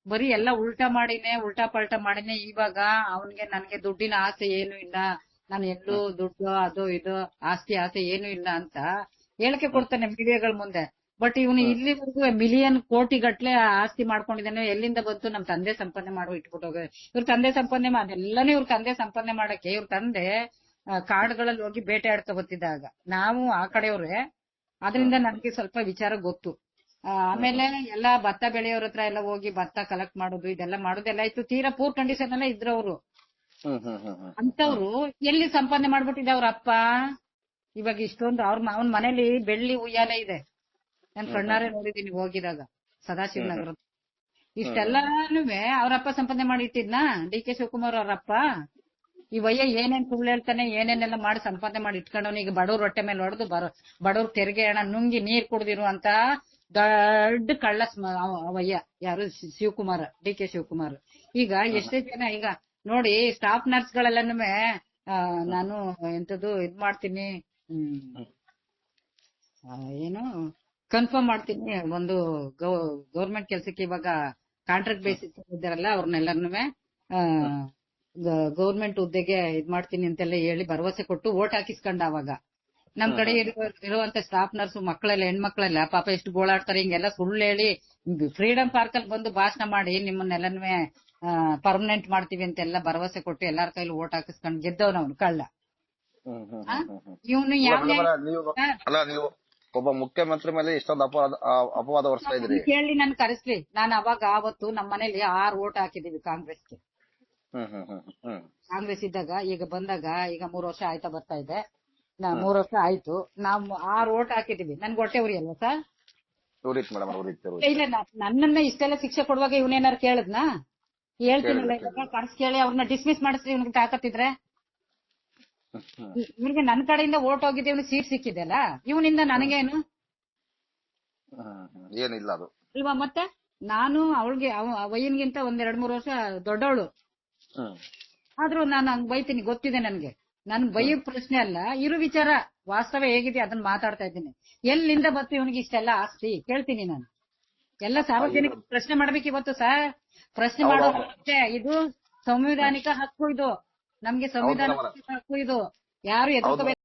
ಬರೀ ಎಲ್ಲ ಉಲ್ಟಾ ಪಲ್ಟಾ ಮಾಡಿನೇ. ಇವಾಗ ಅವನ್ಗೆ ನನ್ಗೆ ದುಡ್ಡಿನ ಆಸೆ ಏನು ಇಲ್ಲ, ನಾನು ಎಲ್ಲೂ ದುಡ್ಡು ಅದು ಇದು ಆಸ್ತಿ ಆಸೆ ಏನು ಇಲ್ಲ ಅಂತ ಹೇಳಿಕೆ ಕೊಡ್ತಾನೆ ಮೀಡಿಯಾಗಳ ಮುಂದೆ. ಬಟ್ ಇವನು ಇಲ್ಲಿವರೆಗೂ ಮಿಲಿಯನ್ ಕೋಟಿ ಗಟ್ಲೆ ಆಸ್ತಿ ಮಾಡ್ಕೊಂಡಿದ್ದಾನೆ. ಎಲ್ಲಿಂದ ಬಂತು? ನಮ್ ತಂದೆ ಸಂಪಾದನೆ ಮಾಡಿ ಇಟ್ಬಿಟ್ಟೋಗ. ಇವ್ರ ತಂದೆ ಸಂಪಾದನೆ ಅದೆಲ್ಲಾನು ಇವ್ರ ತಂದೆ ಸಂಪಾದನೆ ಮಾಡಕ್ಕೆ ಇವ್ರ ತಂದೆ ಕಾಡುಗಳಲ್ಲಿ ಹೋಗಿ ಬೇಟೆ ಆಡ್ಕೊ ಬತ್ತಿದ್ದಾಗ ನಾವು ಆ ಕಡೆಯವ್ರೆ, ಅದರಿಂದ ನನ್ಗೆ ಸ್ವಲ್ಪ ವಿಚಾರ ಗೊತ್ತು. ಆಮೇಲೆ ಎಲ್ಲಾ ಭತ್ತ ಬೆಳೆಯೋರ ಹತ್ರ ಎಲ್ಲ ಹೋಗಿ ಭತ್ತ ಕಲೆಕ್ಟ್ ಮಾಡೋದು ಇದೆಲ್ಲ ಮಾಡೋದೆಲ್ಲ ಇತ್ತು. ತೀರಾ ಪೂರ್ ಕಂಡೀಷನ್ ಎಲ್ಲ ಇದ್ರು ಅವರು. ಅಂತವ್ರು ಎಲ್ಲಿ ಸಂಪಾದನೆ ಮಾಡ್ಬಿಟ್ಟಿದೆ ಅವ್ರ ಅಪ್ಪ. ಇವಾಗ ಇಷ್ಟೊಂದು ಅವನ್ ಮನೇಲಿ ಬೆಳ್ಳಿ ಉಯ್ಯಾಲೆ ಇದೆ, ನಾನ್ ಕಣ್ಣಾರೆ ನೋಡಿದೀನಿ ಹೋಗಿದಾಗ ಸದಾಶಿವ ನಗರ. ಇಷ್ಟೆಲ್ಲಾನು ಅವ್ರಪ್ಪ ಸಂಪಾದನೆ ಮಾಡಿ ಇಟ್ಟಿದ್ನ DK ಶಿವಕುಮಾರ್ ಅವ್ರಪ್ಪ. ಈ ವಯ್ಯ ಏನೇನ್ ಸುಳ್ಳು ಹೇಳ್ತಾನೆ, ಏನೇನೆಲ್ಲ ಮಾಡಿ ಸಂಪಾದನೆ ಮಾಡಿ ಇಟ್ಕೊಂಡವನು. ಈಗ ಬಡವ್ರ ಹೊಟ್ಟೆ ಮೇಲೆ ಹೊಡೆದು ಬಡವ್ರ ತೆರಿಗೆ ಹಣ ನುಂಗಿ ನೀರ್ ಕುಡ್ದಿರು ಅಂತ ದೊಡ್ಡ ಕಳ್ಳ ವಯ್ಯ. ಯಾರು? ಶಿವಕುಮಾರ್, DK ಶಿವಕುಮಾರ್. ಈಗ ಎಷ್ಟೇ ಜನ ಈಗ ನೋಡಿ ಸ್ಟಾಫ್ ನರ್ಸ್ ಗಳೆಲ್ಲನೂ ನಾನು ಎಂತದ್ದು ಇದ್ ಮಾಡ್ತೀನಿ ಏನು ಕನ್ಫರ್ಮ್ ಮಾಡ್ತೀನಿ ಒಂದು ಗೌರ್ಮೆಂಟ್ ಕೆಲ್ಸಕ್ಕೆ ಇವಾಗ ಕಾಂಟ್ರಾಕ್ಟ್ ಬೇಸಿಸ್ ಇದ್ದಾರಲ್ಲ ಅವ್ರನ್ನೆಲ್ಲನೂ ಗೌರ್ಮೆಂಟ್ ಹುದ್ದೆಗೆ ಇದ್ ಮಾಡ್ತೀನಿ ಅಂತೆಲ್ಲ ಹೇಳಿ ಭರವಸೆ ಕೊಟ್ಟು ವೋಟ್ ಹಾಕಿಸ್ಕೊಂಡ ಅವಾಗ ನಮ್ ಕಡೆ ಇರುವಂತ ಸ್ಟಾಫ್ ನರ್ಸ್ ಮಕ್ಕಳೆಲ್ಲ ಹೆಣ್ಮಕ್ಳೆಲ್ಲ ಪಾಪ ಎಷ್ಟು ಗೋಳಾಡ್ತಾರೆ ಹಿಂಗೆಲ್ಲ ಸುಳ್ಳು ಹೇಳಿ ಫ್ರೀಡಂ ಪಾರ್ಕ್ ಅಲ್ಲಿ ಬಂದು ಭಾಷಣ ಮಾಡಿ ನಿಮ್ಮನ್ನೆಲ್ಲನೂ ಪರ್ಮನೆಂಟ್ ಮಾಡ್ತೀವಿ ಅಂತೆಲ್ಲ ಭರವಸೆ ಕೊಟ್ಟು ಎಲ್ಲಾರ ಕೈಲಿ ವೋಟ್ ಹಾಕಿಸ್ಕೊಂಡ್ ಗೆದ್ದವನವ್ನು ಕಳ್ಳ. ಇವನು ಅಲ್ಲ ನೀವು ಒಬ್ಬ ಮುಖ್ಯಮಂತ್ರಿ ಮೇಲೆ ಇಷ್ಟೊಂದು ಅಪವಾದ ಹೊರಿಸ್ತಾ ಇದ್ರಿ. ಕೇಳಿ ನನ್ ಕರೆಸ್ಲಿ, ನಾನು ಅವಾಗ ಆವತ್ತು ನಮ್ಮ ಮನೇಲಿ 6 ವೋಟ್ ಹಾಕಿದೀವಿ ಕಾಂಗ್ರೆಸ್ಗೆ. ಕಾಂಗ್ರೆಸ್ ಇದ್ದಾಗ ಈಗ ಬಂದಾಗ ಈಗ 3 ವರ್ಷ ಆಯ್ತಾ ಬರ್ತಾ ಇದೆ, 3 ವರ್ಷ ಆಯ್ತು, ನಾವು 6 ವೋಟ್ ಹಾಕಿದೀವಿ. ನನ್ಗೆ ಹೊಟ್ಟೆ ಉರಿ ಅಲ್ವಾ ಸರ್? ಇಲ್ಲ, ನನ್ನನ್ನ ಇಷ್ಟೆಲ್ಲ ಶಿಕ್ಷೆ ಕೊಡುವಾಗ ಇವನೇನಾರು ಕೇಳದ್ನಾ? ಹೇಳ್ತೀನಿಲ್ಲ, ಇವಾಗ ಕರ್ಸ್ ಕೇಳಿ ಅವ್ರನ್ನ ಡಿಸ್ಮಿಸ್ ಮಾಡಿಸ್ರಿ ಇವ್ನಿಗೆ ತಾಕತ್ತಿದ್ರೆ. ಇವ್ರಿಗೆ ನನ್ ಕಡೆಯಿಂದ ವೋಟ್ ಹೋಗಿದೆ, ಇವ್ನಿಗೆ ಸೀಟ್ ಸಿಕ್ಕಿದೆಲ್ಲ, ಇವನಿಂದ ನನಗೇನು ಏನಿಲ್ಲ ಅದು ಇಲ್ವಾ? ಮತ್ತೆ ನಾನು ಅವಳಿಗೆ ವಯ್ಯನ್ಗಿಂತ 1-2-3 ವರ್ಷ ದೊಡ್ಡವಳು, ಆದ್ರೂ ನಾನು ಹಂಗ್ ಬೈತೀನಿ, ಗೊತ್ತಿದೆ ನನ್ಗೆ. ನನ್ ಬೈಯ ಪ್ರಶ್ನೆ ಅಲ್ಲ, ಇರು ವಿಚಾರ ವಾಸ್ತವ ಹೇಗಿದೆ ಅದನ್ನ ಮಾತಾಡ್ತಾ ಇದ್ದೀನಿ. ಎಲ್ಲಿಂದ ಬತ್ತು ಇವನಿಗೆ ಇಷ್ಟೆಲ್ಲ ಆಸ್ತಿ ಕೇಳ್ತೀನಿ ನಾನು. ಎಲ್ಲ ಸಾರ್ವಜನಿಕ ಪ್ರಶ್ನೆ ಮಾಡ್ಬೇಕು ಇವತ್ತು ಸರ್. ಪ್ರಶ್ನೆ ಮಾಡೋ ಹಕ್ಕು ಇದು, ಸಂವಿಧಾನಿಕ ಹಕ್ಕು ಇದು, ನಮ್ಗೆ ಸಂವಿಧಾನಿಕ ಹಕ್ಕು ಇದು. ಯಾರು ಎದುರ್ಕೋಬೇಕು.